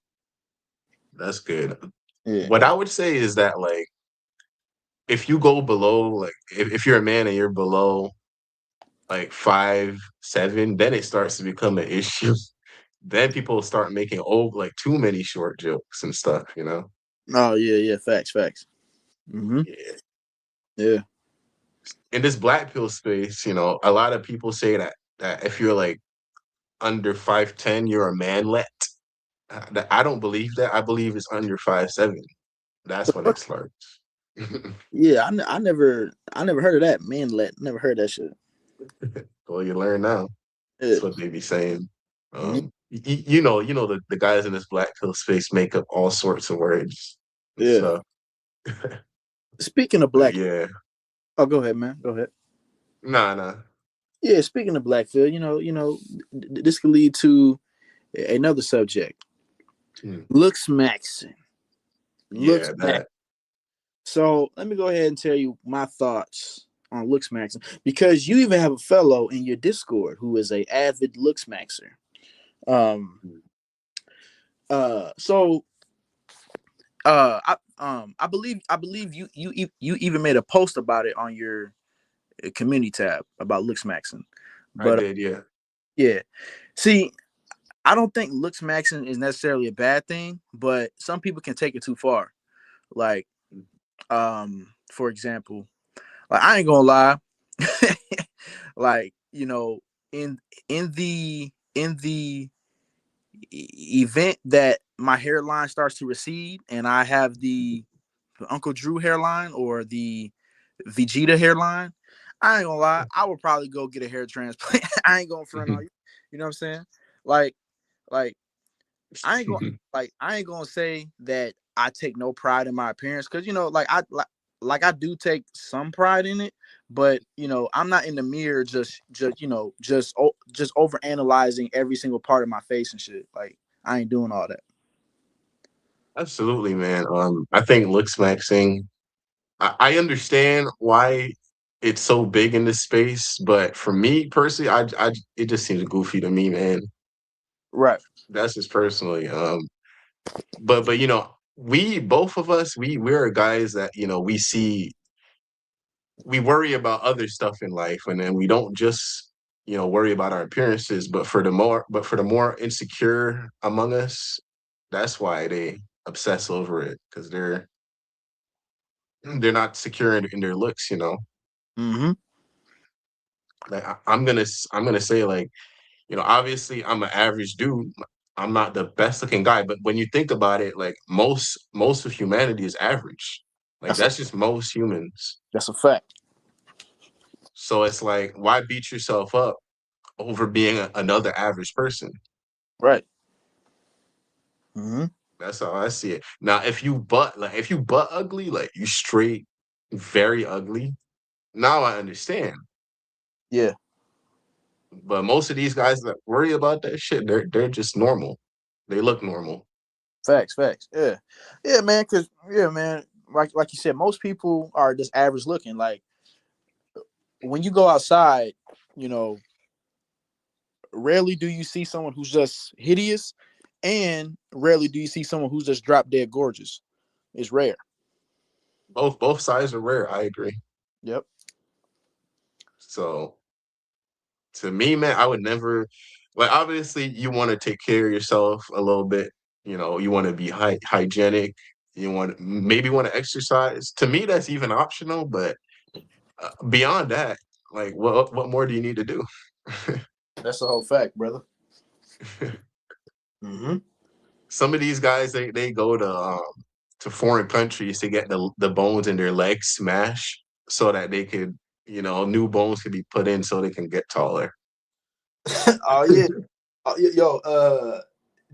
that's good. Yeah. What I would say is that like if you go below, like if you're a man and you're below like 5'7", then it starts to become an issue. then people start making like too many short jokes and stuff, you know? Oh yeah, yeah, facts, facts. Mm-hmm. Yeah. Yeah. In this black pill space, you know, a lot of people say that if you're like under 5'10", you're a manlet. I don't believe that. I believe it's under 5'7". That's when it starts. Yeah, I never heard of that. Manlet, never heard that shit. Well, you learn now. Yeah, That's what they be saying. yeah, You know the guys in this black pill space make up all sorts of words and yeah. stuff. Speaking of But black, yeah, oh, go ahead, man. Go ahead. nah, nah. Yeah, speaking of Blackfield, this could lead to another subject. Hmm. Looks maxing. Looks Yeah, max. that. So let me go ahead and tell you my thoughts on looks maxing because you even have a fellow in your Discord who is a avid looks maxer. Um. So. I believe you even made a post about it on your community tab about looks maxing, I but did, yeah. yeah. See, I don't think looks maxing is necessarily a bad thing, but some people can take it too far. Like, for example, like I ain't gonna lie, like in in the event that my hairline starts to recede and I have the Uncle Drew hairline or the Vegeta hairline, I ain't gonna lie, I would probably go get a hair transplant. I ain't gonna front on you. You know what I'm saying? Like, like I ain't gonna I ain't gonna say that I take no pride in my appearance because like I do take some pride in it, but I'm not in the mirror just over analyzing every single part of my face and shit. Like I ain't doing all that. Absolutely, man. I think looks maxing. I understand why it's so big in this space, but for me personally, it just seems goofy to me, man. Right. That's just personally. But we both of us, we're guys that we worry about other stuff in life, and then we don't just worry about our appearances. But for the more insecure among us, that's why they obsess over it because they're not secure in their looks, you know. Mm-hmm. Like I'm gonna say, like, obviously I'm an average dude. I'm not the best looking guy, but when you think about it, like most of humanity is average. Like That's a that's just most humans. that's a fact. So it's like, why beat yourself up over being another average person? Right. Mm-hmm. That's how I see it. Now, if you butt ugly, like you straight, very ugly. Now I understand. Yeah. But most of these guys that worry about that shit, they're just normal. They look normal. Facts. Facts. Yeah. Yeah, man. Cause yeah, man. Like you said, most people are just average looking. Like when you go outside, you know, rarely do you see someone who's just hideous, and rarely do you see someone who's just drop dead gorgeous. It's rare. Both sides are rare. I agree. Yep. So to me, man, I would never like. Obviously, you want to take care of yourself a little bit. You want to be hygienic. You maybe want to exercise. To me, that's even optional. But beyond that, like, what more do you need to do? That's the whole fact, brother. Mm-hmm. Some of these guys, they go to foreign countries to get the bones in their legs smashed so that they could, new bones could be put in so they can get taller. Oh yeah. Oh, yo,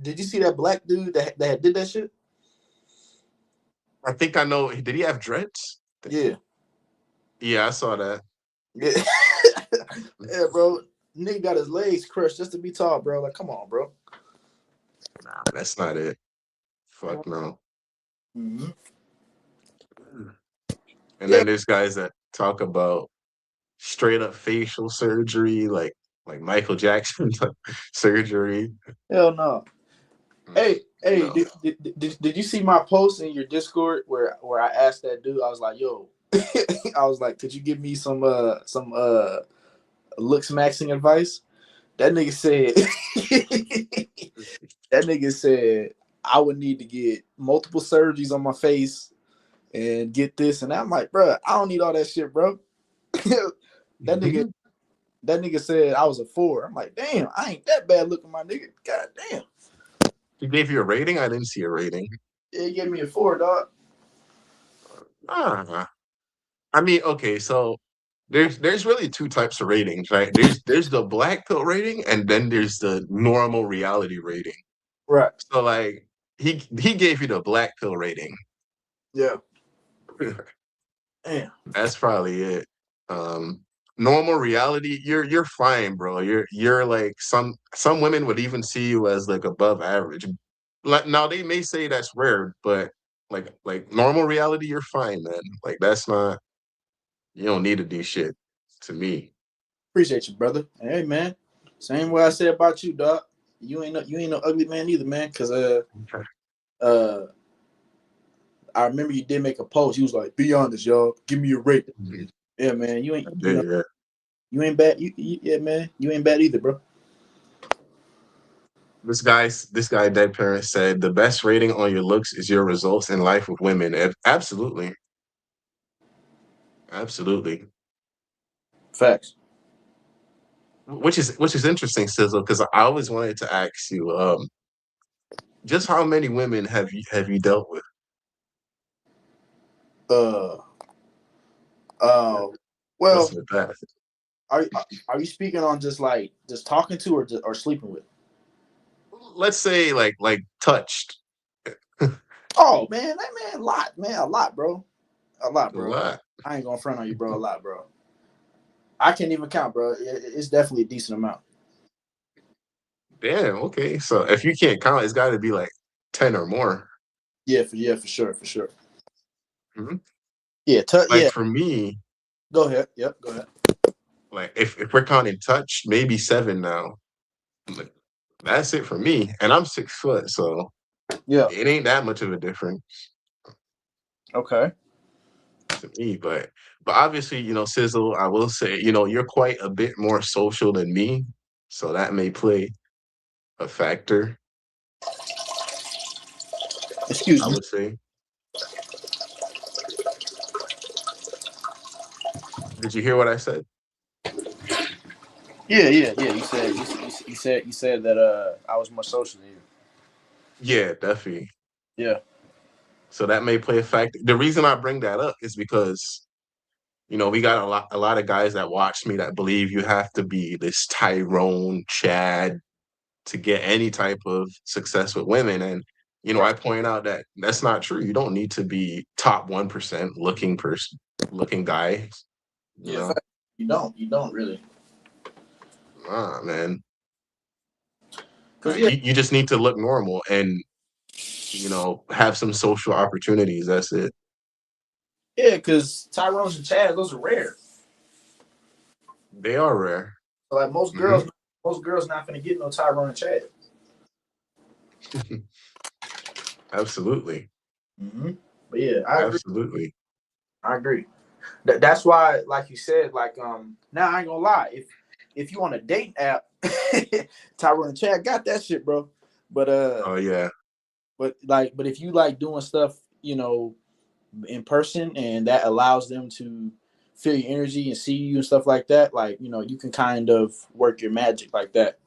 did you see that black dude that did that shit? I think I know. Did he have dreads? Yeah. Yeah, I saw that. Yeah. Yeah, bro. Nigga got his legs crushed just to be tall, bro. Like, come on, bro. Nah, that's not it. Fuck no. Mm-hmm. And Yeah. then there's guys that talk about straight up facial surgery, like Michael Jackson surgery. Hell no. Mm, Hey, no, did you see my post in your Discord where I asked that dude? I was like, yo, I was like, could you give me some looks maxing advice? That nigga said that nigga said I would need to get multiple surgeries on my face and get this and that. I'm like, bro, I don't need all that shit, bro. that nigga Mhm. that nigga said I was a 4. I'm like, damn, I ain't that bad looking, my nigga. God damn. He gave you a rating? I didn't see a rating. Yeah, he gave me a 4, dog. Ah, I mean, okay, so there's really two types of ratings, right? There's the black pill rating, and then there's the normal reality rating. Right. So like he gave you the black pill rating. Yeah. Damn. That's probably it. Um, Normal reality, you're fine, bro. You're like some women would even see you as like above average. Like now they may say that's rare, but like normal reality, you're fine, man. Like that's not you don't need to do shit to me. Appreciate you, brother. Hey, man. Same way I said about you, dog. You ain't no ugly man either, man. Cause Okay. uh I remember you did make a post. You was like, "Be honest, y'all. Give me a rate." Mhm. Yeah, man. You I ain't did, yeah. you ain't bad. Yeah, man. You ain't bad either, bro. This guy dead parent said the best rating on your looks is your results in life with women. Absolutely, absolutely. Facts. Which is interesting, Sizzle, because I always wanted to ask you, just how many women have you dealt with? Uh, Yeah. uh. What's Well, with that? are are you speaking on just like just talking to or sleeping with? Let's say like touched Oh man, that man, a lot, man, a lot, a bro. lot. I ain't gonna front on you, bro. A lot, bro. I can't even count, bro. It's definitely a decent amount. Damn. Okay. So if you can't count, it's got to be like 10 or more. Yeah, for sure, for sure. Mhm. Yeah, Like yeah. for me, Go ahead. Yep, go ahead. like if we're counting touch, maybe seven now. Like, that's it for me, and I'm 6 foot, so Yeah. it ain't that much of a difference Okay. to me. But obviously, Sizzle, I will say, you're quite a bit more social than me, so that may play a factor. Excuse I me. would say. Did you hear what I said? Yeah. You said that I was more social than you. Yeah, definitely. Yeah. So that may play a factor. The reason I bring that up is because we got a lot of guys that watch me that believe you have to be this Tyrone, Chad to get any type of success with women. And Right. I point out that that's not true. You don't need to be top 1% looking person, looking guy. You Yeah. know, Fact. You don't. You don't really. nah, man. Cause yeah, You just need to look normal and have some social opportunities. That's it. yeah. Cause Tyrone's and Chad, those are rare. They are rare. So like Hmm. most girls not gonna get no Tyrone and Chad. Absolutely, Mm-hmm. But yeah, I agree. absolutely. I agree. That's why, like you said, like now I ain't gonna lie. If you on a dating app, Tyrone and Chad got that shit, bro. But Oh yeah, but if you like doing stuff, in person, and that allows them to feel your energy and see you and stuff like that, like you can kind of work your magic like that.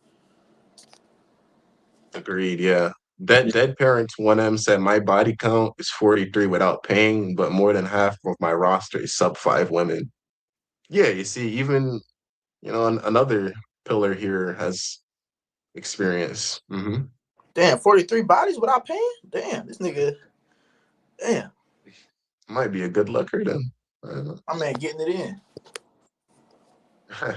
agreed. Yeah. Dead Parents 1M said my body count is 43 without paying, but more than half of my roster is sub five women. Yeah, you see, even another pillar here has experience. Damn, 43 bodies without paying. Damn, this nigga. Damn, Might be a good looker then. I don't my man getting it in. know.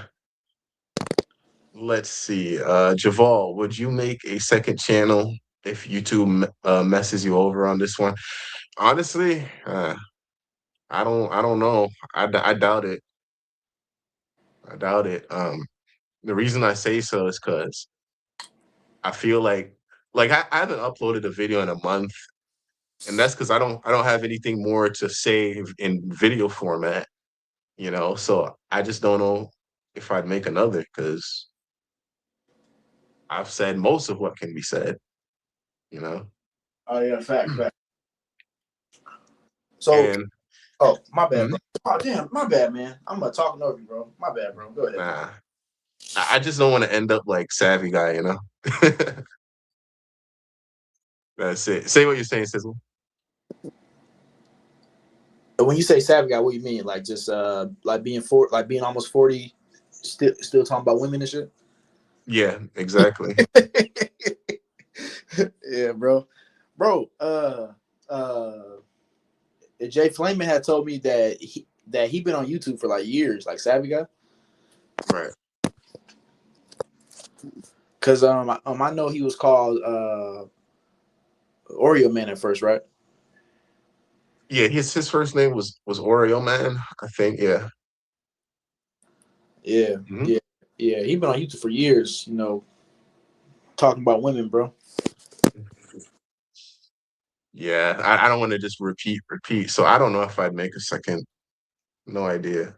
Let's see. Javal, would you make a second channel if YouTube messes you over on this one? Honestly, I don't know. I doubt it. I doubt it. The reason I say so is because I feel like I haven't uploaded a video in a month, and that's because I don't have anything more to save in video format. So I just don't know if I'd make another because I've said most of what can be said, you know. Oh yeah, fact, fact. So, And oh my bad, bro. mhm, Oh damn, my bad, man. I'm talking over you, bro. My bad, bro. Go ahead. nah, I just don't want to end up like savvy guy, you know. That's it. Say what you're saying, Sizzle. When you say savvy guy, what do you mean? Like just like like being almost 40, still talking about women and shit. Yeah, exactly. Yeah, bro. Bro, uh Jay Flamin had told me that he been on YouTube for like years, like savvy guy. Right. Cause I know he was called Oreo Man at first, right? Yeah, his first name was Oreo Man, I think. Yeah. Yeah, Hmm. yeah, yeah. He been on YouTube for years, talking about women, bro. Yeah, I don't want to just repeat. So I don't know if I'd make a second. No idea.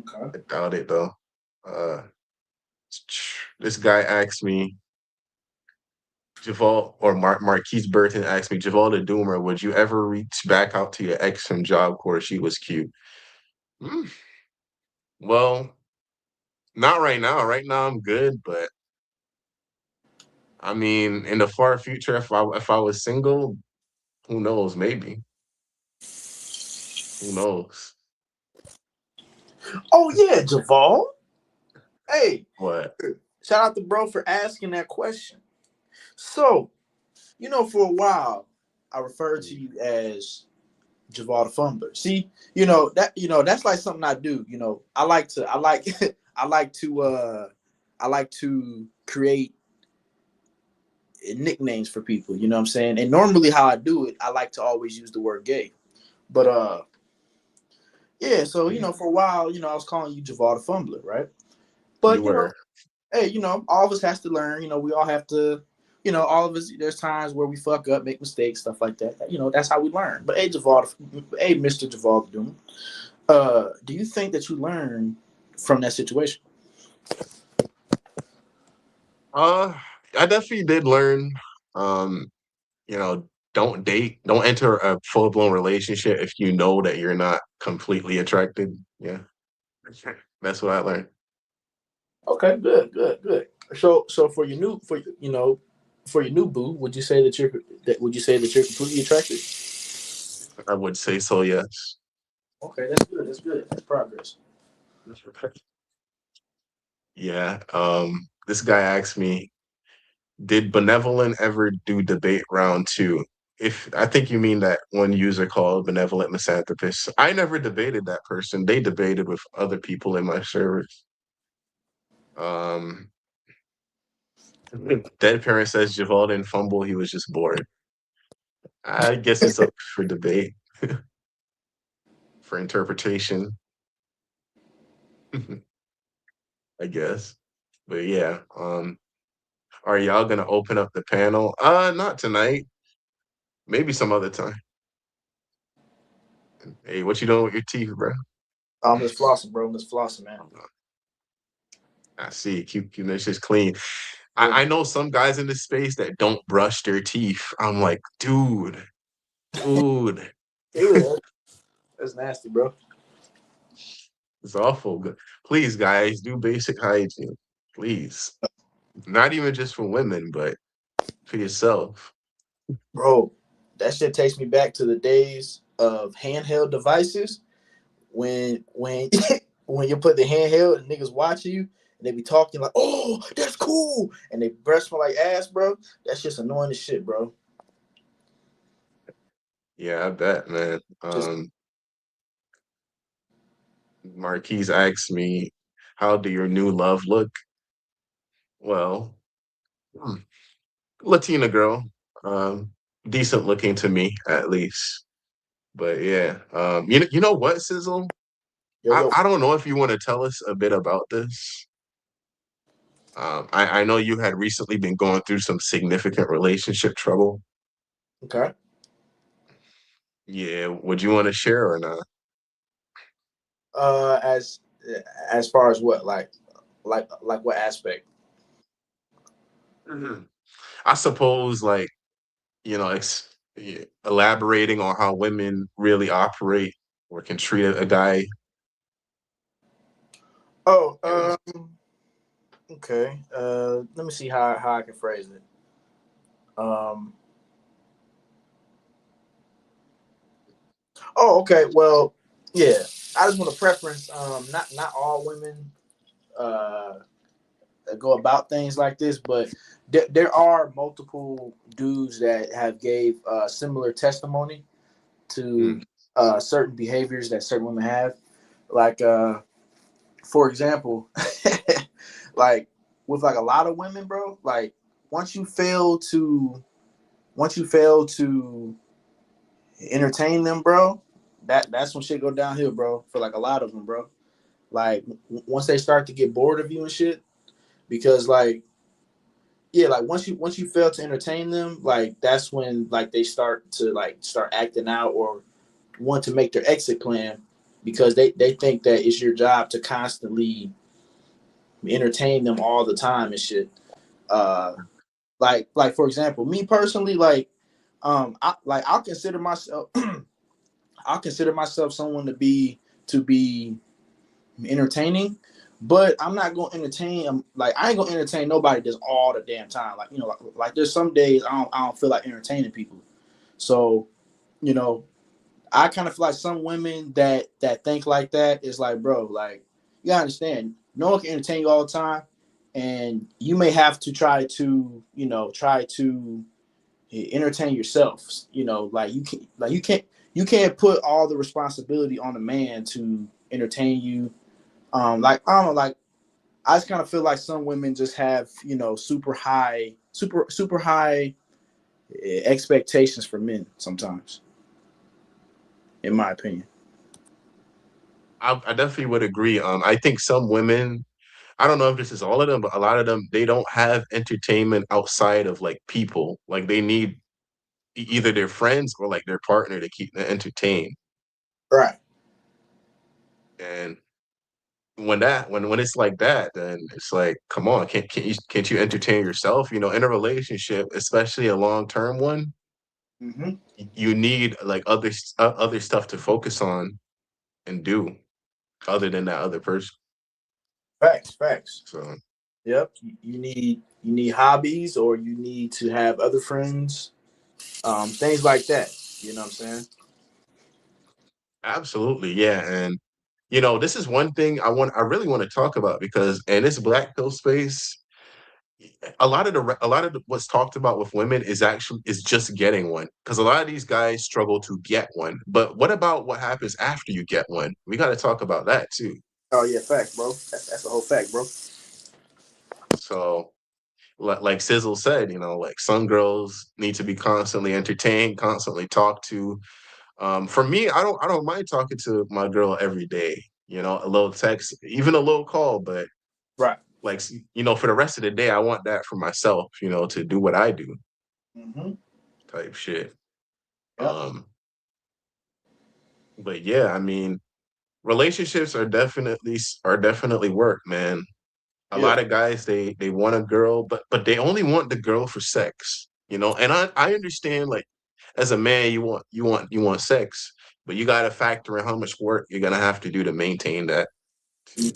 Okay. I doubt it though. Uh, this guy asked me, Javal or Marquise Burton asked me, Javal the Doomer, would you ever reach back out to your ex from Job Corps? She was cute. Hmm, well, not right now. Right now I'm good, but I mean, in the far future, if I was single, who knows? Maybe. Who knows? Oh yeah, Javal. Hey, What? shout out to bro for asking that question. So, for a while, I referred to you as Javal the Fumbler. See, that's like something I do. I like I like to create nicknames for people. You know what I'm saying? And normally, how I do it, I like to always use the word gay. But yeah. So Mhm. for a while, I was calling you Javal the Fumbler, right? You But were. hey, all of us has to learn. We all have to. All of us. There's times where we fuck up, make mistakes, stuff like that. That's how we learn. But hey, hey, Mr. Javal Doom, do you think that you learn from that situation? Uh, I definitely did learn. Um, you know, don't enter a full blown relationship if you know that you're not completely attracted. Yeah, that's what I learned. Okay, good, good, good. So for your new boo, would you say that you're completely attracted? I would say so. Yes. Okay, that's good. That's good. That's progress. Yeah. This guy asked me, did Benevolent ever do debate round two? If I think you mean that one user called Benevolent Misanthropist. I never debated that person. They debated with other people in my service. Um, Dead Parent says Javal didn't fumble. He was just bored. I guess it's up for debate, for interpretation, I guess. But yeah, are y'all gonna open up the panel? Not tonight. Maybe some other time. Hey, what you doing with your teeth, bro? I'm just flossing, bro. I'm just flossing, man. I see. Keep that shit clean. Yeah, I know some guys in this space that don't brush their teeth. I'm like, dude, ew, that's nasty, bro. it's awful. Please, guys, do basic hygiene. Please. Not even just for women, but for yourself. Bro, that shit takes me back to the days of handheld devices when when you put the handheld and niggas watching you and they be talking like, "Oh, that's cool," and they breath smell like ass, bro. That's just annoying as shit, bro. Yeah, I bet, man. Just Marquise asked me, how do your new love look? Well, hmm, Latina girl, decent looking to me at least. But yeah, you know what, Sizzle? yo yo. I don't know if you want to tell us a bit about this. I know you had recently been going through some significant relationship trouble. Okay. Yeah, would you want to share or not? Uh, as as far as what like what aspect? Mhm. I suppose, like, elaborating on how women really operate or can treat a guy, Oh, you know. okay. Let me see how I can phrase it. Um, oh, okay. Well, yeah. I just want to preference. Not all women uh go about things like this, but there are multiple dudes that have gave similar testimony Mm, to certain behaviors that certain women have. Like, for example, like with like a lot of women, bro. Like once you fail to once you fail to entertain them, bro, that's when shit go downhill, bro. For like a lot of them, bro. Like once they start to get bored of you and shit, because like yeah, like once you fail to entertain them, like that's when like they start to like start acting out or want to make their exit plan because they think that it's your job to constantly entertain them all the time and shit. Uh, like for example, me personally, like I'll consider myself I'll consider myself someone to be entertaining, but I'm not gonna entertain. Like I ain't gonna entertain nobody just all the damn time. Like like there's some days I don't feel like entertaining people. So you know, I kind of feel like some women that think like that is like, bro, like you gotta understand, no one can entertain you all the time, and you may have to try to entertain yourself. Like you can't put all the responsibility on a man to entertain you. Like I don't know, like I just kind of feel like some women just have super high expectations for men sometimes, in my opinion. I definitely would agree. I think some women, I don't know if this is all of them, but a lot of them, they don't have entertainment outside of like people. Like they need either their friends or like their partner to keep them entertained. Right. And when it's like that, then it's like, come on, can't you entertain yourself? In a relationship, especially a long term one, Mm-hmm. you need like other stuff to focus on and do other than that other person. Facts. Facts. So Yep. You need hobbies, or you need to have other friends, things like that. You know what I'm saying? absolutely, yeah. And this is one thing I really want to talk about because in this black pill space, what's talked about with women is just getting one, because a lot of these guys struggle to get one. But what about what happens after you get one? We got to talk about that too. Oh yeah, facts, bro. That's a whole fact, bro. So like Sizzle said, like some girls need to be constantly entertained, constantly talked to. For me, I don't mind talking to my girl every day. A little text, even a little call, but Right. like for the rest of the day, I want that for myself. To do what I do, Mm-hmm. type shit. Yep. Um, but yeah, I mean, relationships are definitely work, man. A Yeah. lot of guys they want a girl, but they only want the girl for sex. And I understand, like, as a man, you want sex, but you got to factor in how much work you're gonna have to do to maintain that too.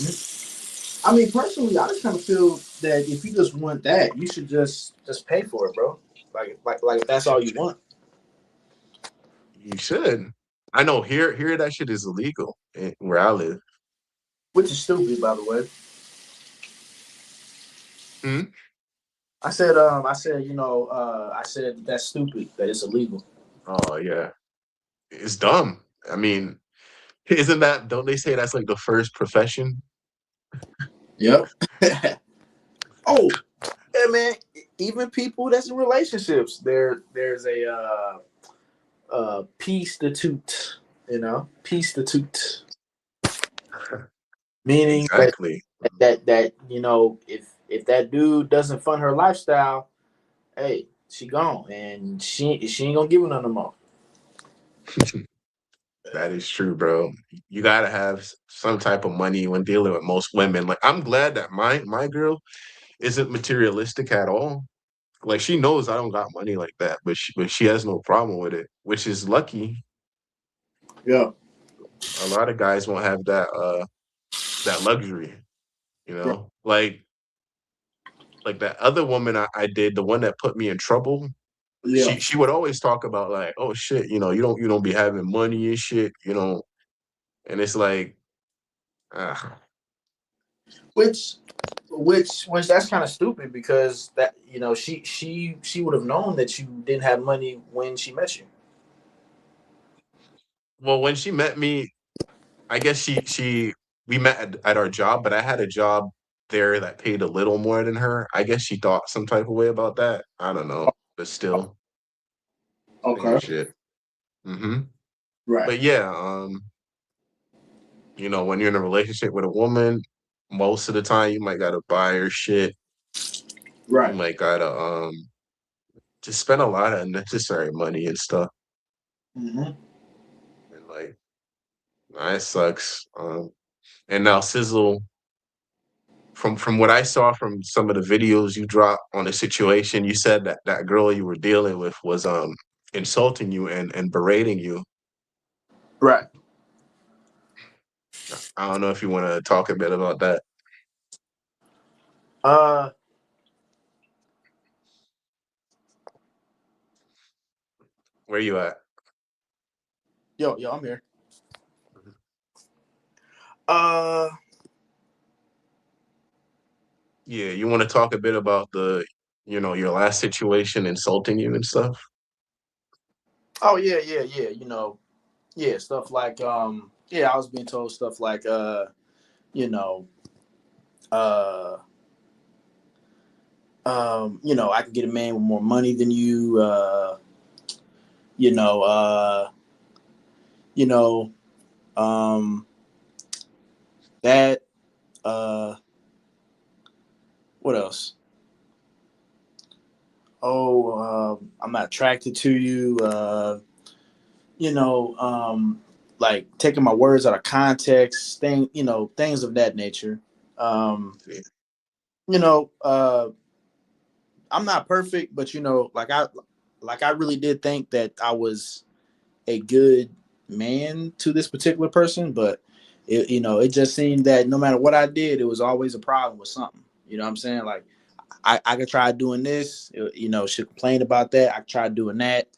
I mean, personally, I just kind of feel that if you just want that, you should just pay for it, bro. Like if that's all you want, You should. I know here that shit is illegal where I live. which is stupid, by the way. Hmm? I said that's stupid that it's illegal. Oh yeah, it's dumb. I mean, don't they say that's like the first profession? Yep. Oh, yeah, man. Even people that's in relationships, there's a peace statute. Peace statute, meaning that Exactly. that if that dude doesn't fund her lifestyle, hey, she gone, and she ain't gonna give it none no more. That is true, bro. You gotta have some type of money when dealing with most women. Like, I'm glad that my girl isn't materialistic at all. like she knows I don't got money like that, but she has no problem with it, which is lucky. Yeah. A lot of guys won't have that luxury, you Right. know? Like that other woman I did, the one that put me in trouble, Yeah. she would always talk about like, oh shit, you don't be having money and shit, and it's like, ah, Which which that's kind of stupid because that she would have known that you didn't have money when she met you. well, when she met me, I guess she we met at our job, but I had a job there that paid a little more than her. I guess she thought some type of way about that. I don't know, but still, same Okay. shit. Hmm. Right. But yeah, when you're in a relationship with a woman, most of the time you might gotta buy her shit. You Right. might gotta just spend a lot of unnecessary money and stuff. Hmm. And like, nah, it sucks. And now Sizzle, from what I saw from some of the videos you dropped on the situation, you said that that girl you were dealing with was insulting you and berating you. Right. I don't know if you want to talk a bit about that. Uh. Where you at? Yo, I'm here. Uh. Yeah, you want to talk a bit about your last situation insulting you and stuff? Oh yeah, yeah, yeah. Yeah, stuff like yeah, I was being told stuff like you know, uh I can get a man with more money than you, you know, you know, um that uh what else? Oh, I'm not attracted to you, you know, like taking my words out of context, things of that nature. Um, Yeah. you know, I'm not perfect, but like I really did think that I was a good man to this particular person, but it just seemed that no matter what I did, it was always a problem with something. You know what I'm saying? Like I could try doing this, she'll complain about that. I tried doing that,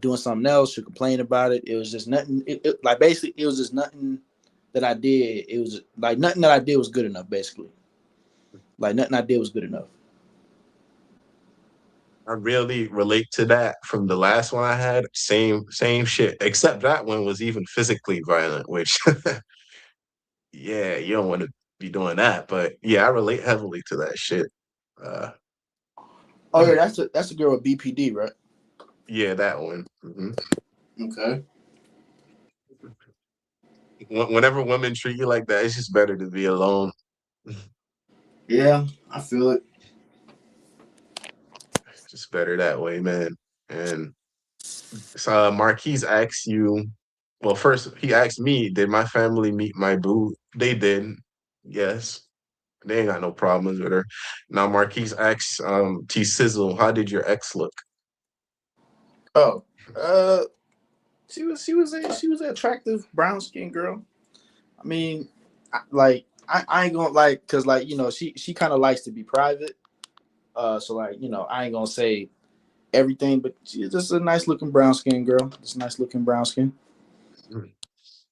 doing something else, she'll complain about it. It was just nothing. Like basically, it was just nothing that I did. It was like nothing that I did was good enough. Basically, like nothing I did was good enough. I really relate to that from the last one I had. Same shit. Except that one was even physically violent, which yeah, you don't want to be doing that. But yeah, I relate heavily to that shit. Uh Oh yeah, that's a girl with BPD, right? yeah, that one. Hmm. Okay. Whenever women treat you like that, it's just better to be alone. Yeah, I feel it. Just better that way, man. And so Marquise asked you, well, first he asked me, did my family meet my boo? They did. Yes. They ain't got no problems with her. Now Marquise asks T Sizzle, how did your ex look? Oh, uh, she was an attractive brown skinned girl. I mean, I ain't gonna like because like she kind of likes to be private. So like I ain't gonna say everything, but she's just a nice looking brown skin girl. Just a nice looking brown skin. Mm.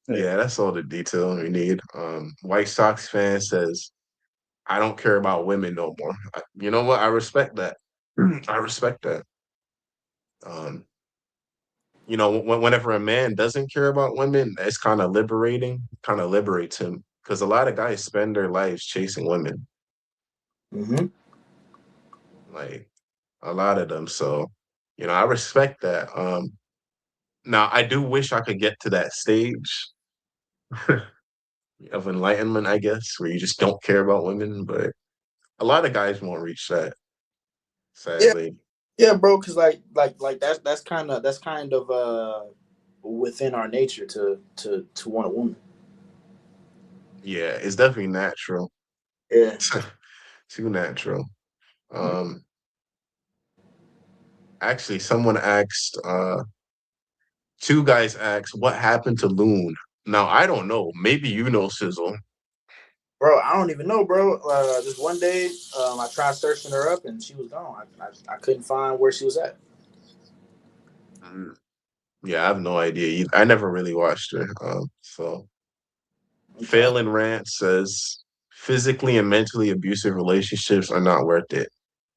Yeah. Yeah, that's all the detail we need. White Sox fan says, I don't care about women no more. You know what? I respect that. I respect that. Um, whenever a man doesn't care about women, it's kind of liberating, kind of liberates him. Because a lot of guys spend their lives chasing women, Mm-hmm. like a lot of them. So, I respect that. Now I do wish I could get to that stage of enlightenment, I guess, where you just don't care about women, but a lot of guys won't reach that, Yeah, sadly. yeah, bro. Cause like that's kind of within our nature to want a woman. Yeah, it's definitely natural. Yeah. Too natural. Um, Actually, someone asked, two guys asked, what happened to Loon? Now, I don't know. Maybe you know, Sizzle. Bro, I don't even know, bro. Just one day, I tried searching her up and she was gone. I couldn't find where she was at. Mm, yeah, I have no idea either. I never really watched her. So Okay. Phelan Rant says physically and mentally abusive relationships are not worth it.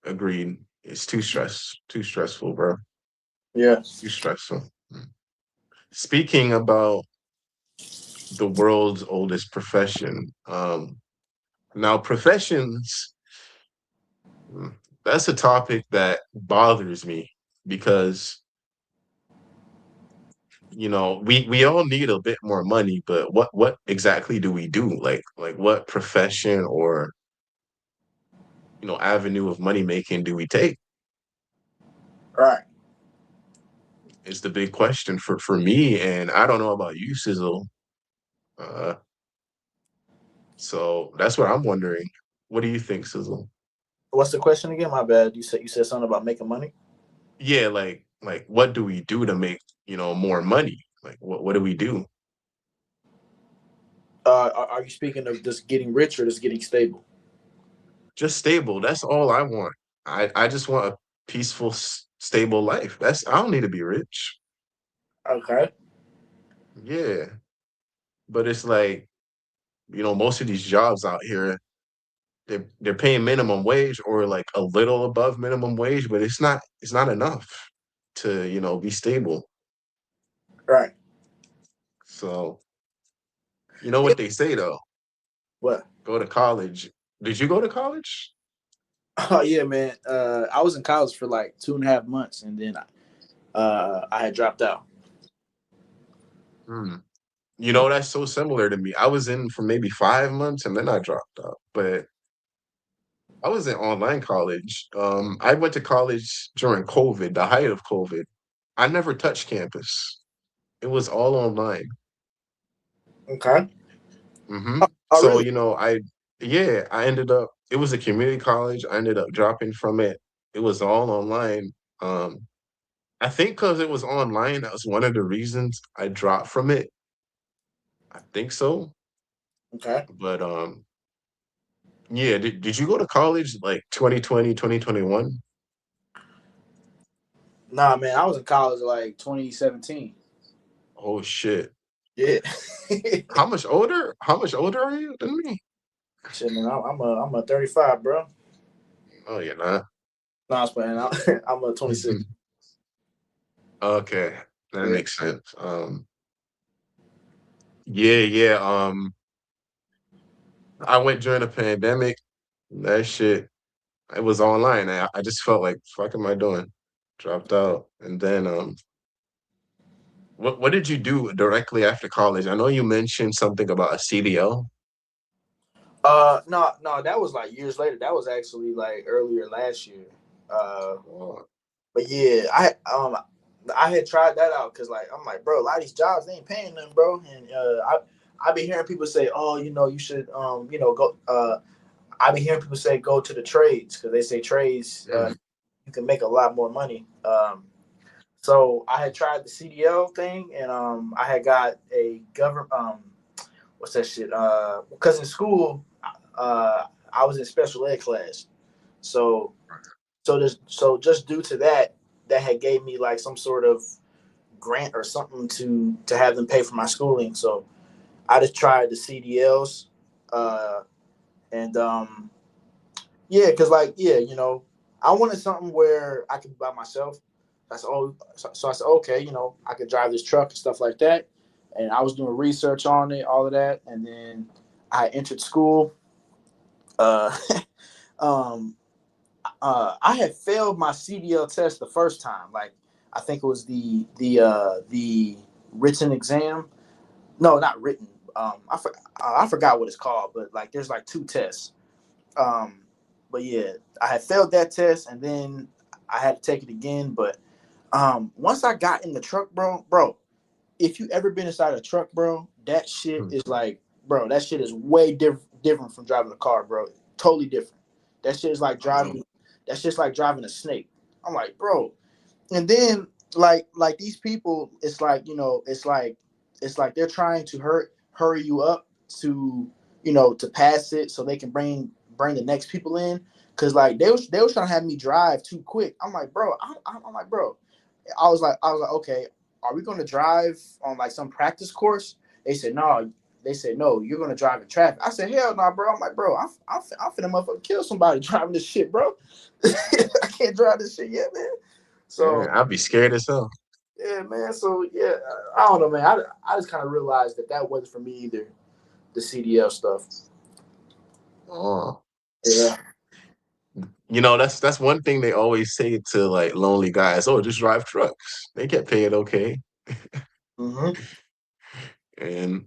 Agreed. It's too stressful, bro. Yeah. Too stressful. Mm. Speaking about the world's oldest profession, now professions, mm, that's a topic that bothers me because we all need a bit more money, but what exactly do we do? Like what profession or avenue of money making do we take? Right. Is the big question for me, and I don't know about you, Sizzle. Uh, so that's what I'm wondering. What do you think, Sizzle? What's the question again? My bad. You said something about making money. Yeah, like what do we do to make more money? Like what do we do? Are you speaking of just getting rich or just getting stable? Just stable. That's all I want. I just want a peaceful, stable life. I don't need to be rich. Okay. Yeah, but it's like most of these jobs out here, they're paying minimum wage or like a little above minimum wage, but it's not enough to be stable. Right. So you know what they say though, What? go to college. Did you go to college? Oh yeah, man. I was in college for like 2.5 months, and then I had dropped out. Hmm. That's so similar to me. I was in for maybe 5 months and then I dropped out. But I was in online college. I went to college during COVID, the height of COVID. I never touched campus. It was all online. Okay. Hmm. Oh So, really? I ended up, it was a community college. I ended up dropping from it. It was all online. Um, I think because it was online, that was one of the reasons I dropped from it. I think so. Okay. But yeah, did you go to college like 2020, 2021? Nah, man. I was in college like 2017. Oh shit. Yeah. How much older are you than me? Shit, man. I'm a 35, bro. Oh, you're not. No, I was playing. I'm a 26. Okay, that Yeah. makes sense. Yeah, yeah. I went during the pandemic. That shit, it was online. I just felt like, fuck am I doing? Dropped out. And then what did you do directly after college? I know you mentioned something about a CDL. No, no, that was like years later. That was actually like earlier last year. Uh, Oh, but yeah, I had tried that out because like I'm like, bro, a lot of these jobs they ain't paying them, bro. And I be hearing people say, oh, you should go. I be hearing people say go to the trades because they say trades mm, you can make a lot more money. So I had tried the CDL thing, and I had got a government what's that shit? Because in school, I was in special ed class, so just due to that, that had gave me like some sort of grant or something to have them pay for my schooling. So I just tried the CDLs, and yeah, because like yeah, I wanted something where I could be by myself. That's all. So I said, okay, I could drive this truck and stuff like that. And I was doing research on it, all of that, and then I entered school. Uh, um, I had failed my CDL test the first time. Like I think it was the written exam. No, not written. I forgot what it's called, but like there's like two tests. Um, but yeah, I had failed that test, and then I had to take it again. But once I got in the truck, bro, if you ever been inside a truck, bro, that shit mm. is like, bro, that shit is way different from driving a car, bro. Totally different. That shit is like Um, driving. That's just like driving a snake. I'm like, bro. and then like these people, it's like, it's like they're trying to hurry you up to, to pass it so they can bring the next people in, because like they was trying to have me drive too quick. I'm like, bro, I'm like, bro, I was like, okay, are we going to drive on like some practice course? They said no. They said no, you're going to drive in traffic. I said hell no, bro. I'm like, bro, I'm finna motherfucker kill somebody driving this shit, bro. I can't drive this shit yet, man. Yeah, So I'd be scared as hell. yeah, man. So yeah, I don't know, man. I just kind of realized that wasn't for me either. The CDL stuff. Oh. Yeah. That's one thing they always say to like lonely guys. Oh, just drive trucks. They get paid okay. Mm-hmm. And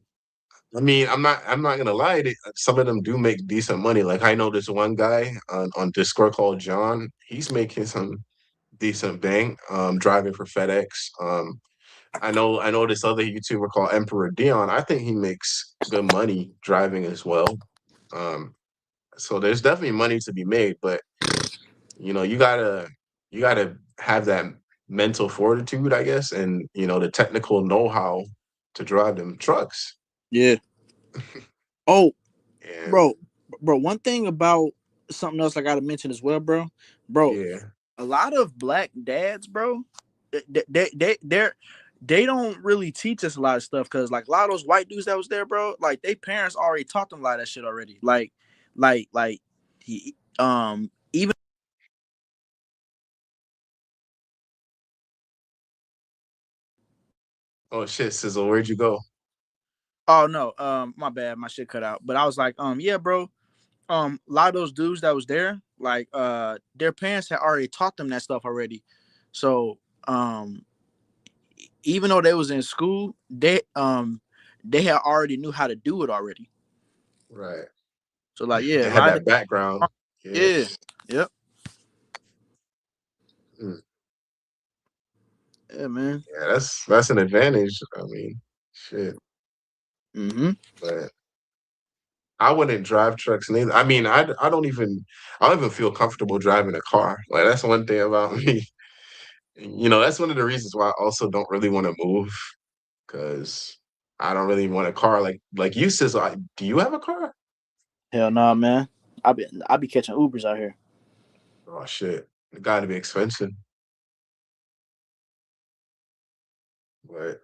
I mean, I'm not gonna lie. Some of them do make decent money. Like I know this one guy on Discord called John. He's making some decent bang driving for FedEx. I know this other YouTuber called Emperor Dion. I think he makes good money driving as well. Um, so there's definitely money to be made, but you gotta have that mental fortitude, I guess, and the technical know-how to drive them trucks. Yeah. Oh, And bro, bro. One thing about something else I gotta mention as well, bro. yeah, A lot of black dads, bro, they don't really teach us a lot of stuff, because like a lot of those white dudes that was there, bro, like they parents already taught them a lot of that shit already. Like even. oh shit, Sizzle, where'd you go? Oh no, my bad, my shit cut out. But I was like, yeah, bro, a lot of those dudes that was there, like, their parents had already taught them that stuff already. So, even though they was in school, they had already knew how to do it already. Right. So like, yeah, They a had lot of that background. Yeah. yeah, yep, Mm. yeah, man. Yeah, that's an advantage. I mean, shit. Mm-hmm. But I wouldn't drive trucks neither. I mean, I don't even feel comfortable driving a car. Like that's one thing about me. That's one of the reasons why I also don't really want to move because I don't really want a car like you, Sizzle. Do you have a car? Hell no, nah, man. I be catching Ubers out here. Oh shit, it got to be expensive. But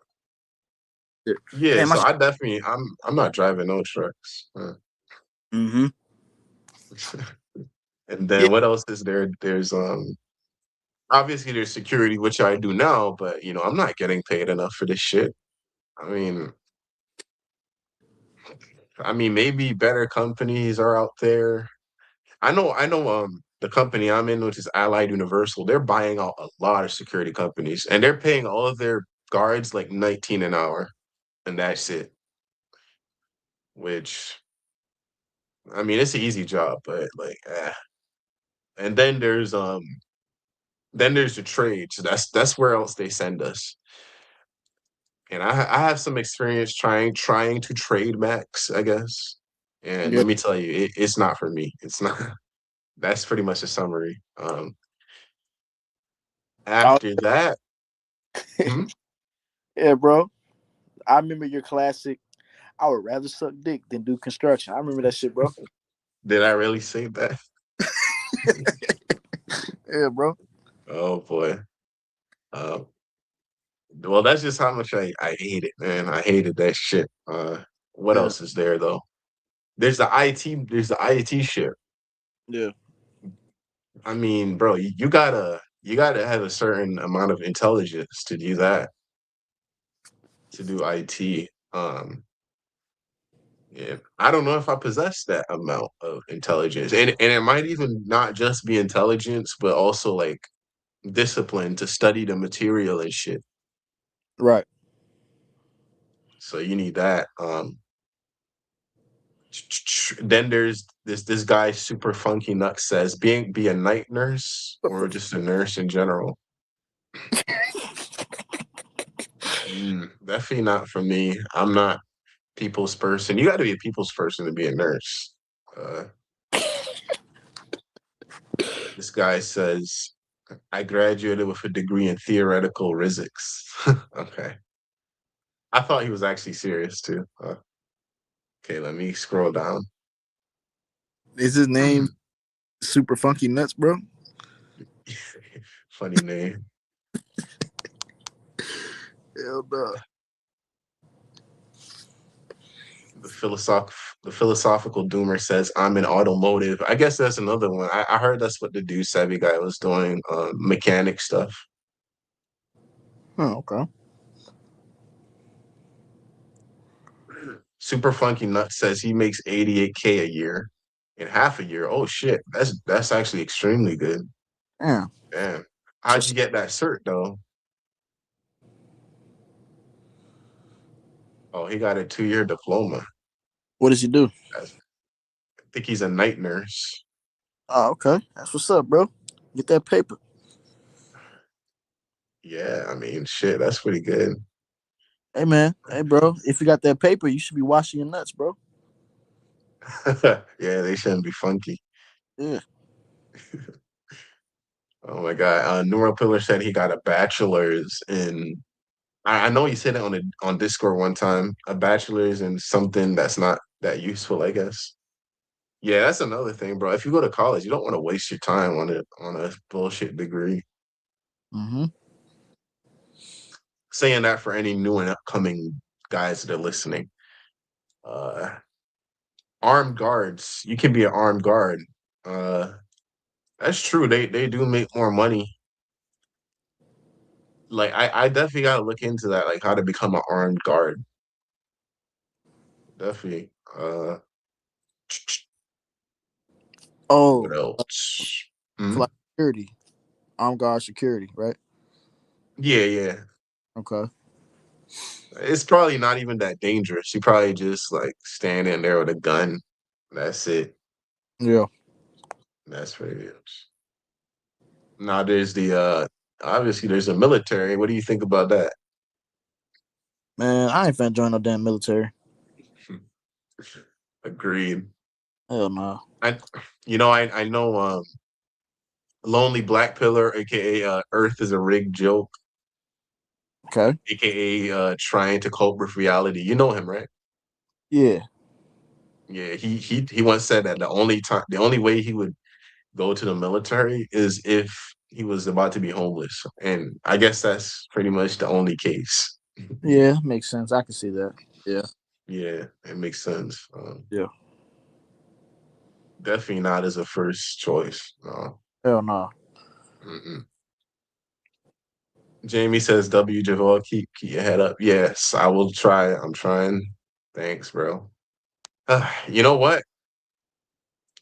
yeah, Man, my so shit. I'm not driving no trucks. Mm-hmm. And Yeah. then what else is there? There's obviously there's security, which I do now, but I'm not getting paid enough for this shit. I mean, maybe better companies are out there. I know the company I'm in, which is Allied Universal, they're buying out a lot of security companies and they're paying all of their guards like 19 an hour and that's it. Which it's an easy job, but like and then there's the trades. That's where else they send us. And I have some experience trying to trade Max, I guess. And Yeah. let me tell you, it's not for me. It's not. That's pretty much a summary. Oh, After that, hmm? yeah, bro. I remember your classic. I would rather suck dick than do construction. I remember that shit, bro. Did I really say that? Yeah, bro. Oh boy. Um, well, that's just how much I hate it, man. I hated that shit. What Yeah. else is there though? There's the IT shit. Yeah. I mean, bro, you gotta have a certain amount of intelligence to do that, to do IT. Yeah, I don't know if I possess that amount of intelligence, and it might even not just be intelligence, but also like discipline to study the material and shit. Right. So you need that. Then there's this guy, super funky nut says, be a night nurse or just a nurse in general. Definitely not for me. I'm not people's person. You got to be a people's person to be a nurse. Uh, this guy says. I graduated with a degree in theoretical physics. Okay. I thought he was actually serious too. Okay, let me scroll down. Is his name Super Funky Nuts, bro? Funny name. Hell no. The philosophical doomer says I'm in automotive. I guess that's another one. I heard that's what the dude savvy guy was doing, mechanic stuff. Oh, okay. Super Funky Nut says he makes 88K a year in half a year. Oh shit, that's actually extremely good. Yeah. Damn. So, How'd you get that cert though? Oh, he got a 2 year diploma. what does he do? I think he's a night nurse. Oh, okay. That's what's up, bro. Get that paper. Yeah, I mean, shit, that's pretty good. Hey, man. Hey, bro. If you got that paper, you should be washing your nuts, bro. Yeah, they shouldn't be funky. Yeah. Oh my God. Neural Pillar said he got a bachelor's in. I know he said it on Discord one time. A bachelor's in something that's not that useful, I guess. Yeah, that's another thing, bro. If you go to college, you don't want to waste your time on a bullshit degree. Mm-hmm. Saying that for any new and upcoming guys that are listening. Uh, Armed guards, you can be an armed guard. Uh, that's true. They do make more money. Like I definitely gotta look into that, like how to become an armed guard. Definitely. What Oh, else? Hmm? for like security, armed guard security, right? Yeah, yeah. Okay. It's probably not even that dangerous. You probably just like standing there with a gun. That's it. Yeah. That's pretty much. Now there's the obviously there's a military. What do you think about that? Man, I ain't finna join no damn military. Agreed. Hell no. I I know Lonely Black Pillar, aka Earth is a rigged joke, Okay. aka trying to cope with reality. You know him, right? Yeah. Yeah, he once said that the only way he would go to the military is if he was about to be homeless. And I guess that's pretty much the only case. Yeah. Makes sense. I can see that. Yeah. Yeah, it makes sense. Yeah. Definitely not as a first choice. No. Hell no. Mm-mm. Jamie says, "W Javal, keep your head up." Yes, I will try. I'm trying. Thanks, bro. You know what?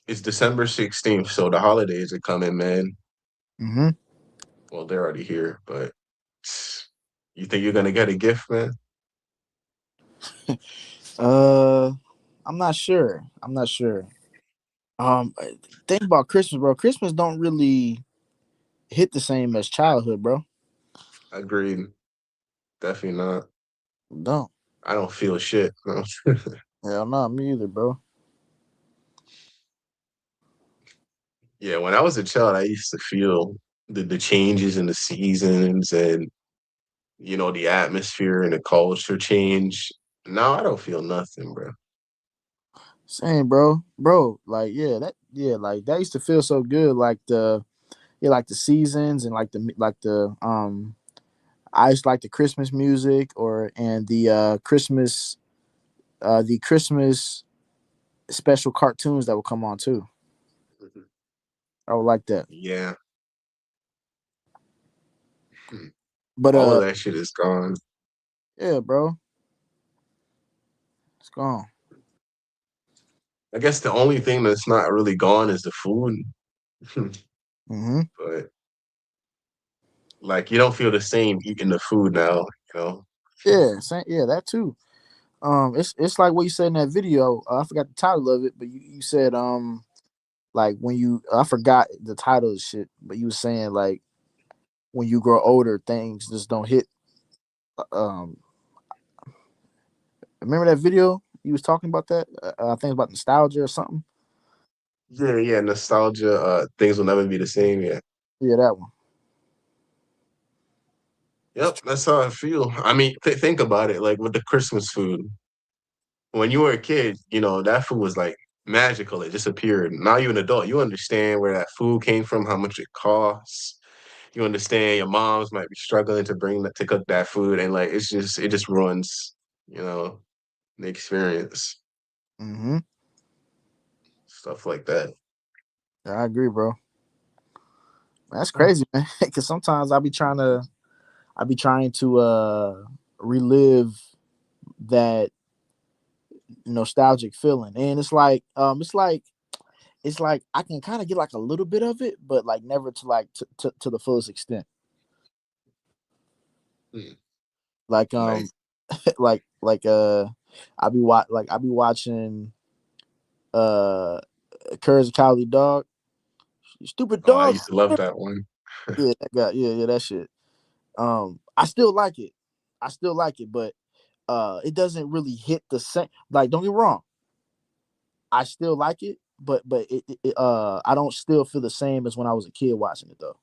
It's December 16th, so the holidays are coming, man. Mm-hmm. Well, they're already here, but you think you're gonna get a gift, man? Uh, I'm not sure. I'm not sure. Think about Christmas, bro. Christmas don't really hit the same as childhood, bro. Agreed. Definitely not. Don't. I don't feel shit. No. Hell no, me either, bro. Yeah, when I was a child, I used to feel the changes in the seasons and the atmosphere and the culture change. Now I don't feel nothing, bro. Same, bro. Bro, like like that used to feel so good. Like the seasons and like the I used to like the Christmas music or and the Christmas special cartoons that would come on too. Mhm. I would like that. Yeah. But All of that shit is gone. yeah, bro, it's gone. I guess the only thing that's not really gone is the food. Mm-hmm. But like you don't feel the same eating the food now, you know? Yeah, yeah, that too. It's like what you said in that video. I forgot the title of it, but you said like when you I forgot the title of the shit, but you were saying like when you grow older, things just don't hit. Um, remember that video you was talking about that? I think about nostalgia or something. Yeah, yeah, nostalgia, things will never be the same, yeah. Yeah, that one. Yep, that's how I feel. I mean, think about it. Like with the Christmas food, when you were a kid, that food was like magical. It just appeared. Now you're an adult. You understand where that food came from, how much it costs. You understand your moms might be struggling to cook that food, and like it just ruins, you know, the experience. Mm-hmm. Stuff like that. Yeah, I agree, bro. That's crazy, man. Because sometimes I be trying to relive that nostalgic feeling, and it's like I can kind of get like a little bit of it, but like never to like to the fullest extent. Mm. Like Like, like I be watching uh Courage the Cowardly Dog. You stupid oh, I dog. used to love that one. Yeah, yeah, that shit. I still like it. I still like it, but it doesn't really hit the same. Like, don't get me wrong, I still like it, but I don't still feel the same as when I was a kid watching it though.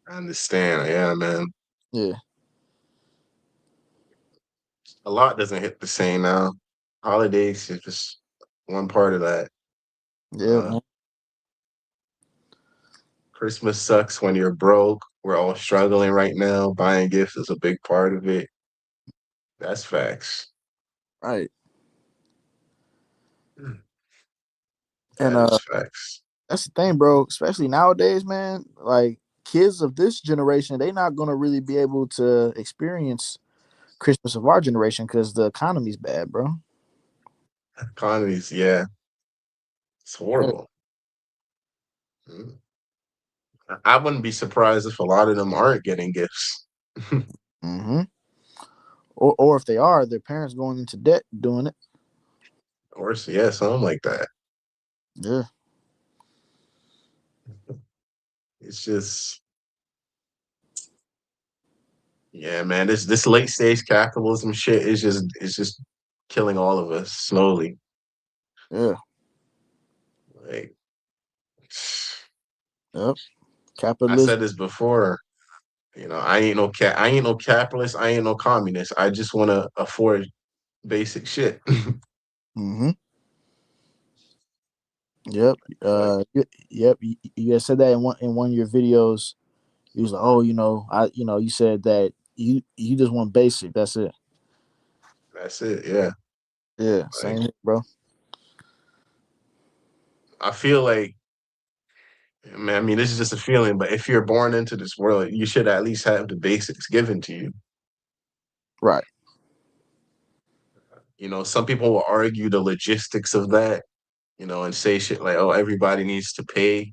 I understand. Yeah, man. Yeah, A lot doesn't hit the same now. Holidays is just one part of that. yeah, Uh, man. Christmas sucks when you're broke. We're all struggling right now. Buying gifts is a big part of it. That's facts. Right. Mm. And That is facts. that's the thing, bro. Especially nowadays, man. Like kids of this generation, they not gonna really be able to experience Christmas of our generation because the economy's bad, bro. Economies, yeah, it's Yeah. horrible. Mm. I wouldn't be surprised if a lot of them aren't getting gifts. Mm-hmm. Or if they are, their parents going into debt doing it. Or yeah, something like that. Yeah. It's just yeah, man. This late stage capitalism shit is just killing all of us slowly. Yeah. Like Yep. I Capitalism. said this before, I ain't no capitalist, I ain't no communist. I just want to afford basic shit. Mm-hmm. Yep. Like Yep. You had said that in one of your videos. You was like, oh, you said that you just want basic. That's it. that's it. Yeah. Yeah. Like Same here, bro. I feel like man, I mean, this is just a feeling, but if you're born into this world, you should at least have the basics given to you. Right. Some people will argue the logistics of that, and say shit like, "Oh, everybody needs to pay."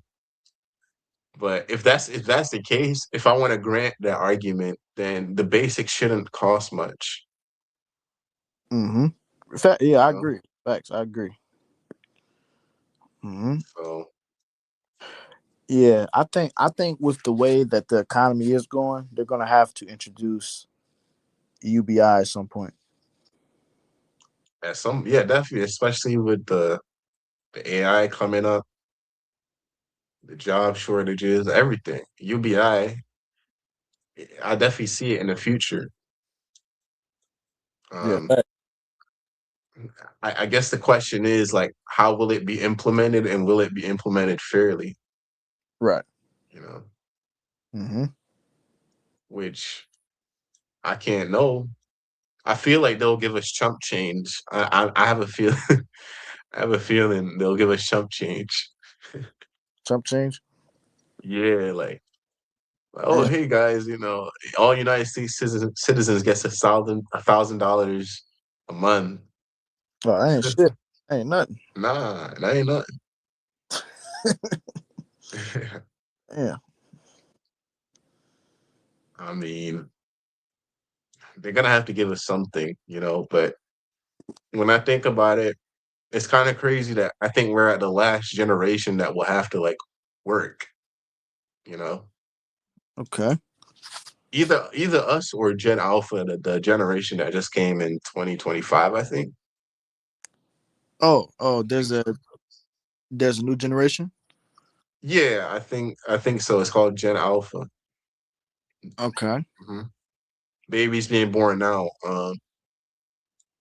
But if that's the case, if I want to grant that argument, then the basics shouldn't cost much. Mm-hmm. Yeah, You I know, agree. Facts. I agree. Mm-hmm. so Yeah, I think with the way that the economy is going, they're gonna have to introduce UBI at some point. yeah, definitely, especially with the AI coming up, the job shortages, everything. I definitely see it in the future. Yeah. Um, I guess the question is like, how will it be implemented, and will it be implemented fairly? Right. You know, Mm-hmm. which I can't know. I feel like they'll give us chump change. I have a feel. I have a feeling they'll give us chump change. Chump change. Yeah, oh And hey guys, all United States citizens gets $1,000 a month. oh, that ain't shit. Ain't nothing. Nah, that ain't nothing. Yeah. I mean, they're gonna have to give us something, but when I think about it, it's kind of crazy that I think we're at the last generation that will have to like work, you know. Okay. Either us or Gen Alpha, the generation that just came in 2025, I think. Oh, there's a new generation. Yeah, I think so. It's called Gen Alpha. Okay. Hmm. Babies being born now.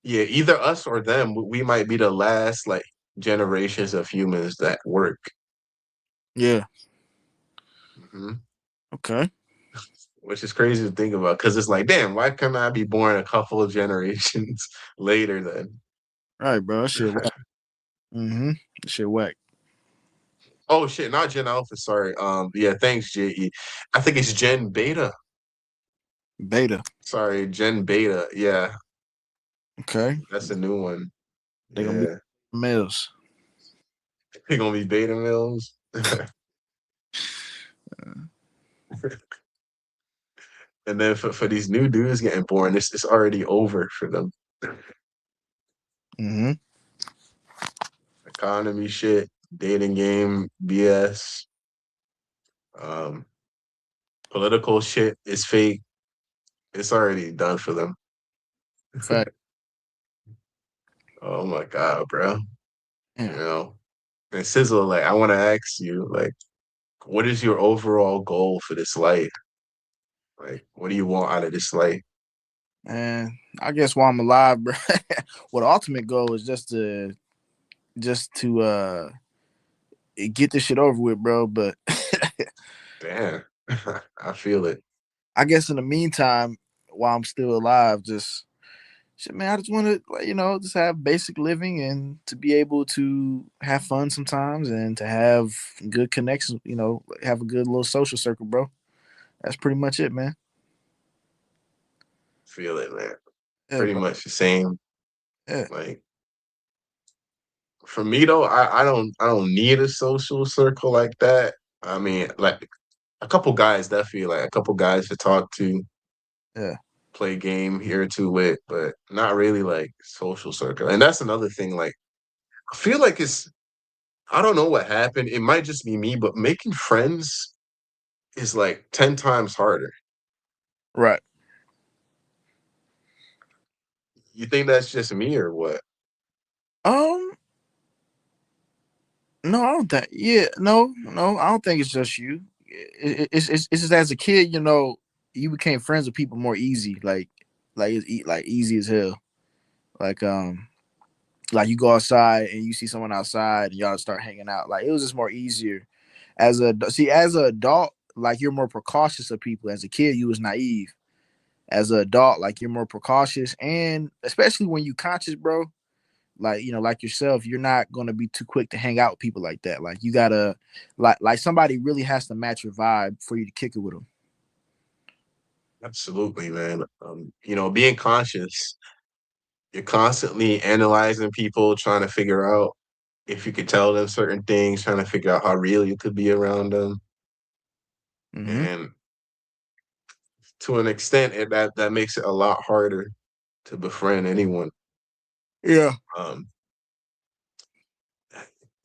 Yeah, either us or them. We might be the last like generations of humans that work. Yeah. Hmm. Okay. Which is crazy to think about because it's like, damn, why couldn't I be born a couple of generations later then? Right, bro. That shit whack. Mm-hmm. That shit whack. Oh shit, not Gen Alpha, sorry. Yeah, thanks, JE. I think it's Gen Beta. Beta. Sorry, Gen Beta. Yeah, Okay. that's a new one. They gonna be Yeah. males. They're gonna be beta males. And then for these new dudes getting born, it's already over for them. Mm-hmm. Economy shit, dating game, BS, um, political shit is fake. It's already done for them. Fact. Oh my God, bro. You Yeah. know, and Sizzle, like, I want to ask you, like, what is your overall goal for this life? Like, what do you want out of this life? And I guess while I'm alive, bro, well, the ultimate goal is just to get this shit over with, bro. But Damn, I feel it. I guess in the meantime, while I'm still alive, just shit, man, I just want to, just have basic living and to be able to have fun sometimes and to have good connections, have a good little social circle, bro. That's pretty much it, man. Feel it, man. Yeah, Pretty bro. much the same. Yeah, Like for me though, I don't need a social circle like that. I mean, like a couple guys definitely, like a couple guys to talk to, yeah, play game here or two with, but not really like social circle. And that's another thing. Like I feel like I don't know what happened. It might just be me, but making friends is like 10 times harder. right. You think that's just me or what? Um, no, I don't think. Yeah, no, no, I don't think it's just you. It's just as a kid, you became friends with people more easy, like like easy as hell. Like like you go outside and you see someone outside and y'all start hanging out. Like it was just more easier. As an adult, like you're more precautious of people. As a kid, you was naive. As an adult, like you're more precautious, and especially when you conscious, bro. Like like yourself, you're not gonna be too quick to hang out with people like that. Like you gotta, like somebody really has to match your vibe for you to kick it with them. Absolutely, man. Being conscious, you're constantly analyzing people, trying to figure out if you could tell them certain things, trying to figure out how real you could be around them. Mm-hmm. And to an extent, that makes it a lot harder to befriend anyone. Yeah. Um,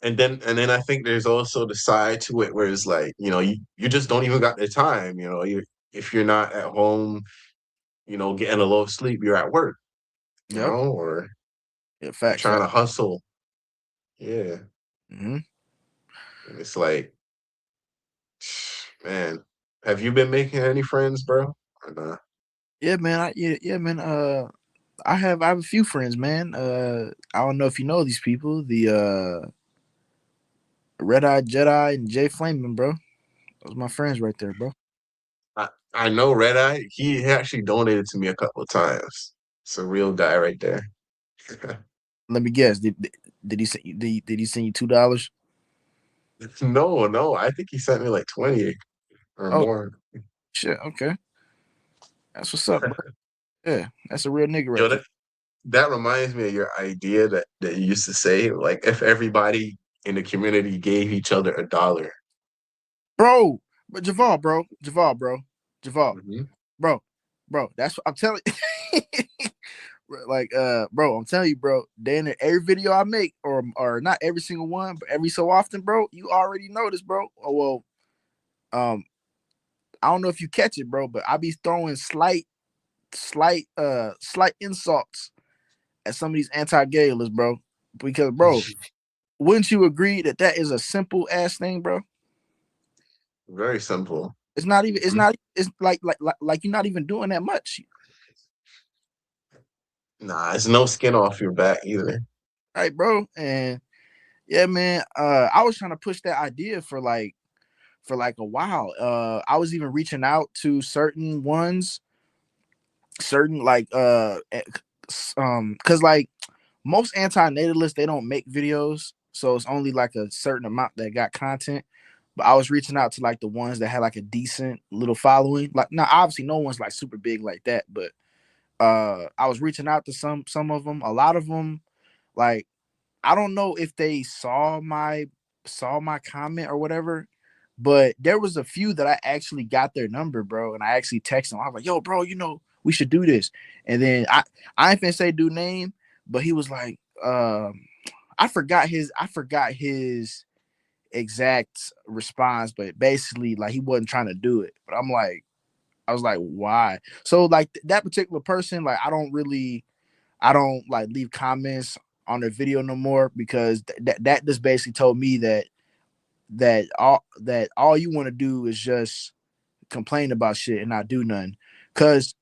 and then I think there's also the side to it where it's like, you just don't even got the time, if you're not at home, getting a little sleep, you're at work, Yep. or Yeah. you're Facts. trying Facts. to hustle. Yeah. Mm-hmm. And it's like, man, have you been making any friends, bro? Or nah? Yeah, man. Yeah, man. I have a few friends, man. I don't know if you know these people. The Red Eye Jedi and Jay Flamin', bro. Those are my friends right there, bro. I know Red Eye. He actually donated to me a couple of times. It's a real guy right there. Let me guess. Did he send you? Did he send you $2? No, no. I think he sent me like 20 or Oh more. shit. Okay, that's what's up, bro. Yeah, that's a real nigga Yo, right there, that reminds me of your idea that you used to say, like if everybody in the community gave each other $1. bro. But Javal, Hmm. bro. That's what I'm telling. Like, bro, I'm telling you, bro. Then in every video I make, or not every single one, but every so often, bro, you already know this, bro. Oh well, um, I don't know if you catch it, bro, but I be throwing slight insults at some of these anti-gay lists, bro. Because, bro, wouldn't you agree that that is a simple ass thing, bro? Very simple. It's not even. It's Hmm? not. It's like you're not even doing that much, Nah, it's no skin off your back either. right, bro? And yeah, man. I was trying to push that idea for like a while. I was even reaching out to certain ones, certain because like most anti-natalists, they don't make videos, so it's only like a certain amount that got content. But I was reaching out to like the ones that had like a decent little following. Like now, obviously, no one's like super big like that, but I was reaching out to some of them. A lot of them, like I don't know if they saw my comment or whatever, but there was a few that I actually got their number, bro, and I actually texted him. I was like, "Yo, bro, we should do this." And then I ain't finna say dude name, but he was like, I forgot his exact response, but basically like he wasn't trying to do it. But I was like, why? So like that particular person, like I don't like leave comments on their video no more because that just basically told me that all you want to do is just complain about shit and not do nothing. Cause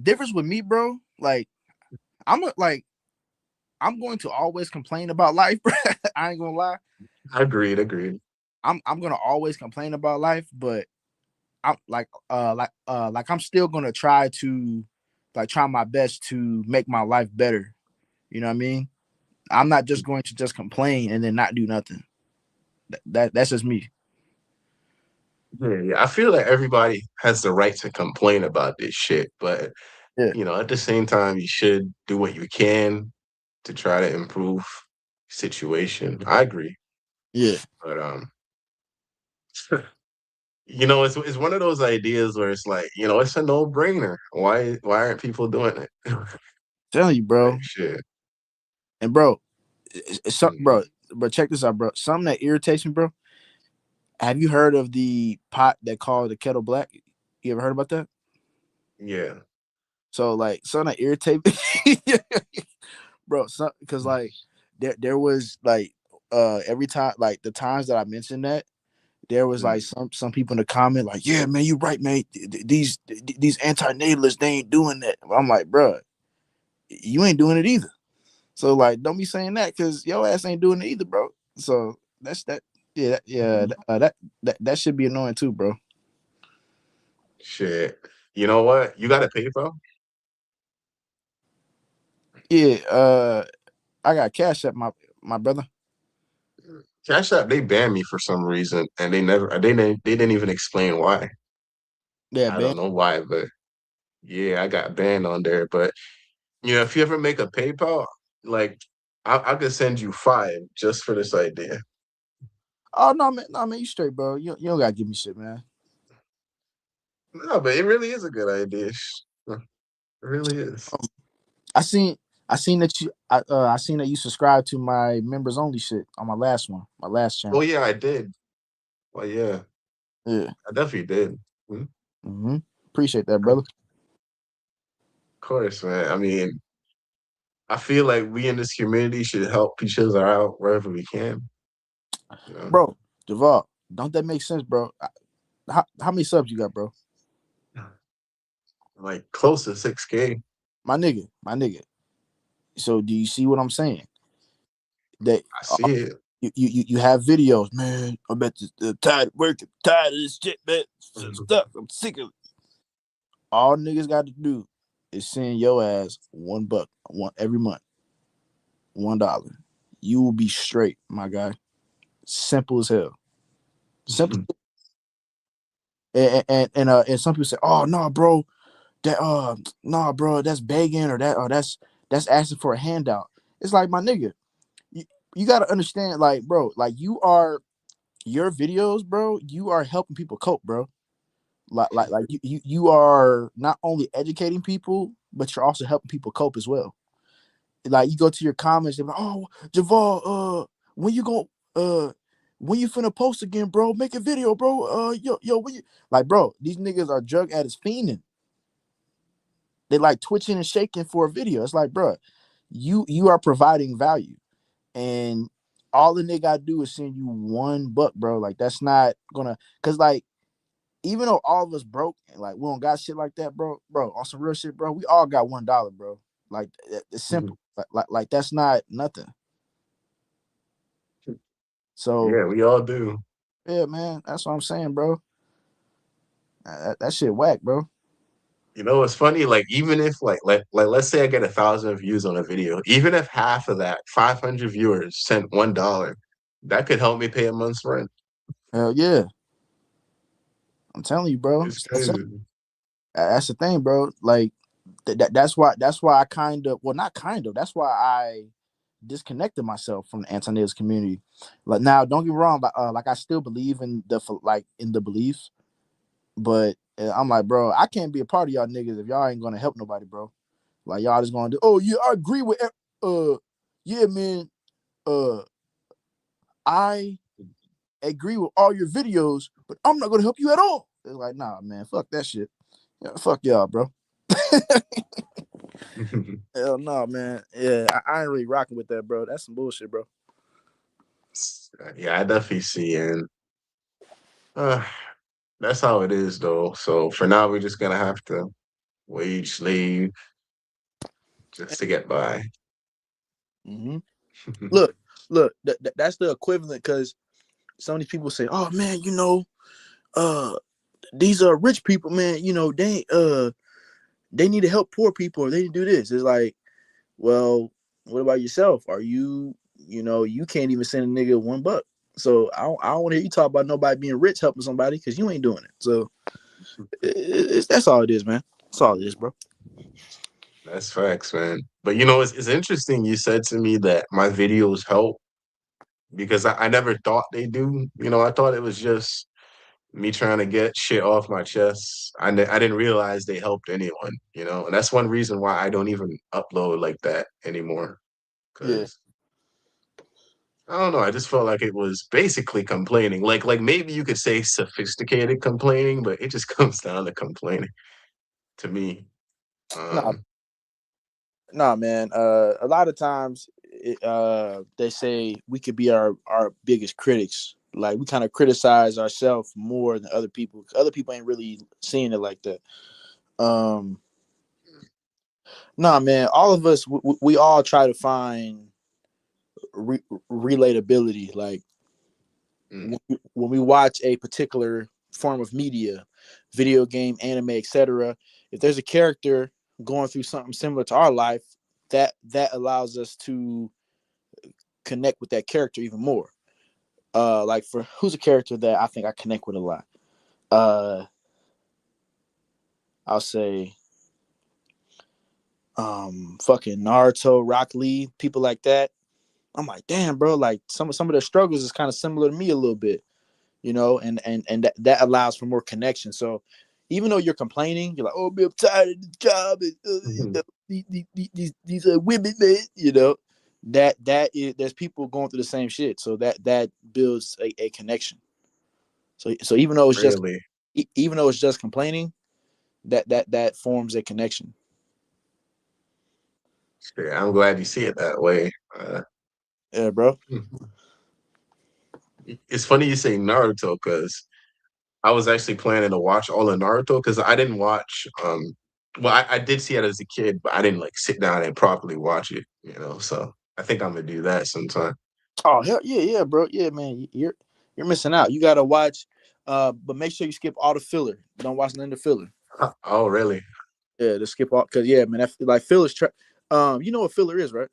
difference with me, bro, like like I'm going to always complain about life, bro. I ain't gonna lie. Agreed, agreed. I'm gonna always complain about life, but I'm like I'm still gonna try my best to make my life better. You know what I mean? I'm not just going to just complain and then not do nothing. That's just me. Yeah, yeah. I feel like everybody has the right to complain about this shit, but Yeah, at the same time, you should do what you can to try to improve situation. I agree, yeah. but it's one of those ideas where it's like, it's a no-brainer. Why aren't people doing it? Telling you, bro. Like shit. And bro, it's something, Mhm. bro. Check this out, bro. Something that irritates me, bro. Have you heard of the pot that called the kettle black? You ever heard about that? Yeah. So like something that irritates me, bro. Because like there was like every time like the times that I mentioned that there was like Mhm. some people in the comment like, yeah, man, you right, man. These anti-natalists, they ain't doing that. I'm like, bro, you ain't doing it either. So like, don't be saying that because your ass ain't doing it either, bro. So that's that. Yeah, that should be annoying too, bro. Shit. You know what? You got a PayPal? Yeah, I got cash at my brother. Cash App, they banned me for some reason, and they didn't even explain why. Yeah, I man. don't know why, but yeah, I got banned on there. But if you ever make a PayPal, like I could send you five just for this idea. Oh no, man, you straight, bro. You don't gotta give me shit, man. No, but it really is a good idea. It really is. Um, I seen I seen that you subscribed to my members only shit on my last one, my last Oh channel. yeah, I did. Well, yeah, Yeah. I definitely did. Of Appreciate that, brother. course, man. I mean, I feel like we in this community should help each other out wherever we can. You know, Bro, Javal, don't that make sense, bro? How many subs you got, bro? like close to 6K. My nigga. So do you see what I'm saying? That I see it. you have videos, man. I'm at the tired of working, tired of this shit, man. I'm stuck. I'm sick of it. All niggas got to do is send your ass $1, one every month, $1. You will be straight, my guy. Simple as hell. Simple. And some people say, "Oh no, bro, nah, bro, that's begging or that's asking for a handout." It's like my nigga, you, you got to understand, like, bro, like your videos, bro, you are helping people cope, bro. Like you are not only educating people, but you're also helping people cope as well. Like you go to your comments, they're like, "Oh, Javal, when you going when you finna post again, bro? Make a video, bro. Yo, when you like, bro? These niggas are drug addicts fiending. They like twitching and shaking for a video. It's like, bro, you are providing value, and all the nigga gotta do is send you $1, bro. Like that's not gonna, cause like even though all of us broke and like we don't got shit like that, bro. Bro, on some real shit, bro. We all got $1, bro. Like it's simple. Like that's not nothing. So Yeah, we all do. yeah, man, that's what I'm saying, bro. That shit whack, bro. You know what's funny? Like even if like let's say I get 1,000 views on a video, even if half of that 500 viewers sent $1, that could help me pay a month's rent. Hell yeah, I'm telling you, bro. It's crazy. That's the thing, bro. Like that's why I kind of, well, not kind of. That's why I disconnected myself from the anti-nails community. Like now, don't get me wrong. Like I still believe in the beliefs, but I'm like, bro, I can't be a part of y'all niggas if y'all ain't gonna help nobody, bro. Like y'all just gonna do. Oh yeah, I agree with. Yeah, man. Uh, I agree with all your videos, but I'm not gonna help you at all. It's like, nah, man, fuck that shit. Yeah, fuck y'all, bro. Hell no, man. Yeah, I ain't really rocking with that, bro. That's some bullshit, bro. Yeah, I definitely see, and uh, that's how it is, though. So for now, we're just gonna have to wage slave just to get by. Hmm. Look, look, that's the equivalent because some of these people say, "Oh man, uh, these are rich people, man. They need to help poor people, or they need to do this." It's like, well, what about yourself? Are you, you can't even send a nigga $1. So I don't want to hear you talk about nobody being rich helping somebody because you ain't doing it. So that's all it is, man. That's all it is, bro. That's facts, man. But it's interesting you said to me that my videos help because I never thought they do. I thought it was just me trying to get shit off my chest. I didn't realize they helped anyone. And that's one reason why I don't even upload like that anymore. Yeah. Because I don't know, I just felt like it was basically complaining. Like maybe you could say sophisticated complaining, but it just comes down to complaining to me. Nah, Um, nah, man. A lot of times, they say we could be our biggest critics. Like we kind of criticize ourselves more than other people. Other people ain't really seeing it like that. Um, nah, man. All of us, we all try to find relatability. Like mm, when we watch a particular form of media, video game, anime, etc., if there's a character going through something similar to our life, that allows us to connect with that character even more. Like for who's a character that I think I connect with a lot. Uh, I'll say fucking Naruto, Rock Lee, people like that. I'm like, damn, bro, like some of their struggles is kind of similar to me a little bit, and that allows for more connection. So even though you're complaining, you're like, oh, man, I'm tired of the job, and mhm. these women, man, that is, there's people going through the same shit, so that builds a connection. So Really. even though it's just complaining, that forms a connection. Yeah, I'm glad you see it that way. Yeah, bro. It's funny you say Naruto because I was actually planning to watch all of Naruto because I didn't watch well I did see it as a kid, but I didn't like sit down and properly watch it. So I think I'm gonna do that sometime. Oh hell yeah, yeah, bro. Yeah, man. You're missing out. You gotta watch, but make sure you skip all the filler. Don't watch none of the filler. Oh, really? Yeah, to skip all, because yeah, man, that like filler's you know what filler is, right?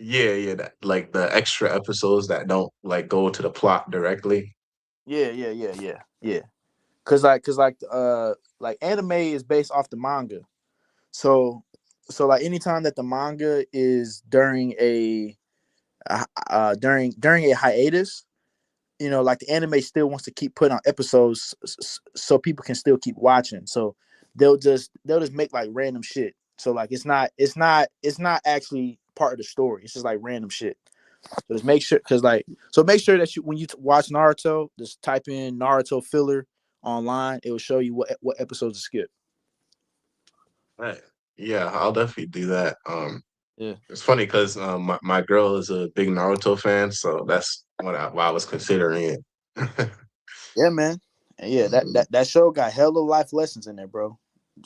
Yeah, yeah, that like the extra episodes that don't like go to the plot directly. Yeah, yeah, yeah, yeah, yeah. Cause like anime is based off the manga. So like anytime that the manga is during a hiatus, like the anime still wants to keep putting on episodes so people can still keep watching. So they'll just make like random shit. So like it's not actually part of the story. It's just like random shit. So just make sure, make sure that you when you watch Naruto, just type in Naruto filler online. It will show you what episodes to skip. Right. Yeah, I'll definitely do that. Yeah. It's funny because my girl is a big Naruto fan, so that's why I was considering it. Yeah, man. And yeah, that show got hella life lessons in there, bro.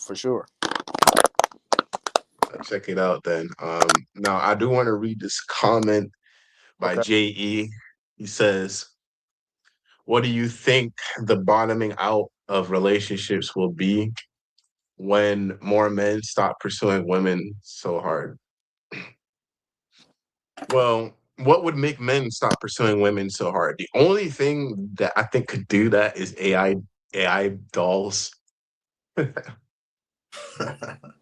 For sure. I'll check it out then. Now I do want to read this comment by Okay. JE. He says, "What do you think the bottoming out of relationships will be when more men stop pursuing women so hard?" Well, what would make men stop pursuing women so hard? The only thing that I think could do that is AI dolls.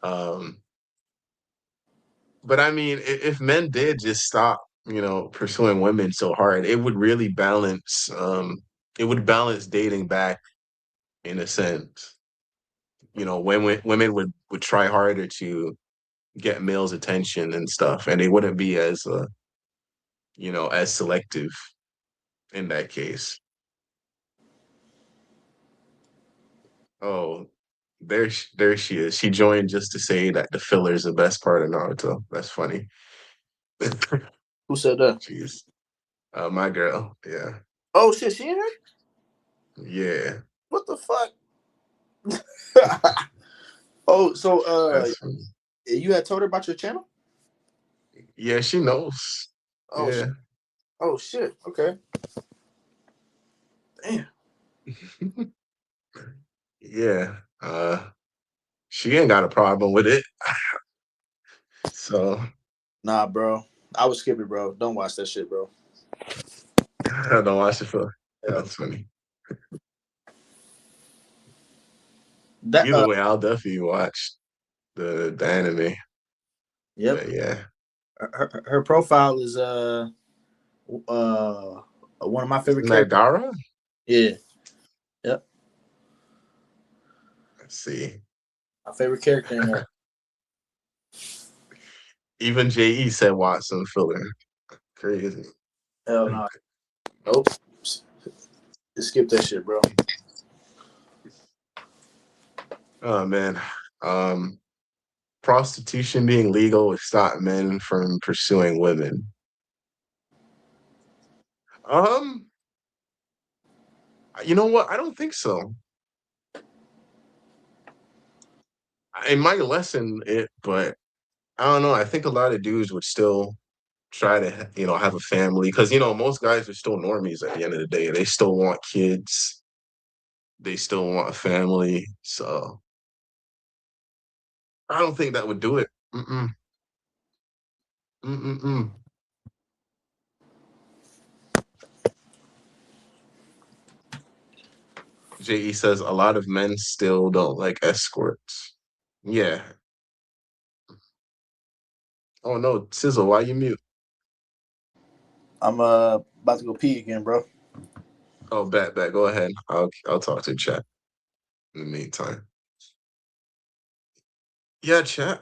Um, but I mean, if men did just stop, pursuing women so hard, it would really balance. It would balance dating back in a sense. Women would try harder to get males' attention and stuff, and they wouldn't be as selective in that case. Oh, there she is. She joined just to say that the filler is the best part of Naruto. That's funny. Who said that? Jeez. My girl. Yeah. Oh shit, she in here? Yeah. What the fuck? Oh, so That's funny. you had told her about your channel? Yeah, she knows. Oh shit. Yeah. Oh shit. Okay. Damn. Yeah. She ain't got a problem with it. So Nah, bro. I would skip it, bro. Don't watch that shit, bro. I don't watch it for. Yeah. That's funny. That Either way, I'll definitely watch the anime. yep. But yeah. Her profile is uh one of my favorite Isn't that characters. Gara? Yeah. Yep. Let's see. My favorite character in there. Even JE said Watson filler. Crazy. Hell no. Nope. Just skip that shit, bro. Oh man. Um, Prostitution being legal would stop men from pursuing women. Um, you know what? I don't think so. It might lessen it, but I don't know. I think a lot of dudes would still try to, have a family because, most guys are still normies at the end of the day. They still want kids. They still want a family. So I don't think that would do it. Mm-mm. Mm-mm-mm. JE says a lot of men still don't like escorts. Yeah. Oh no, Sizzle, why you mute? I'm about to go pee again, bro. Oh, bet. Go ahead. I'll talk to chat in the meantime. Yeah, chat.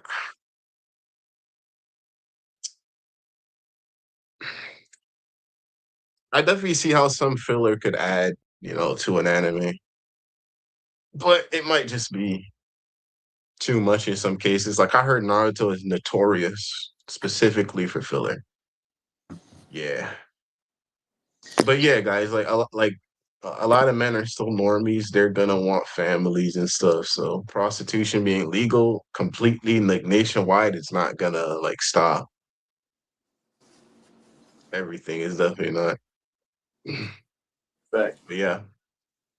I definitely see how some filler could add, to an anime, but it might just be too much in some cases. Like I heard Naruto is notorious specifically for filler. Yeah, but yeah, guys, like a lot of men are still normies. They're gonna want families and stuff. So prostitution being legal completely like nationwide, it's not gonna like stop everything. Is definitely not. Fact. But yeah.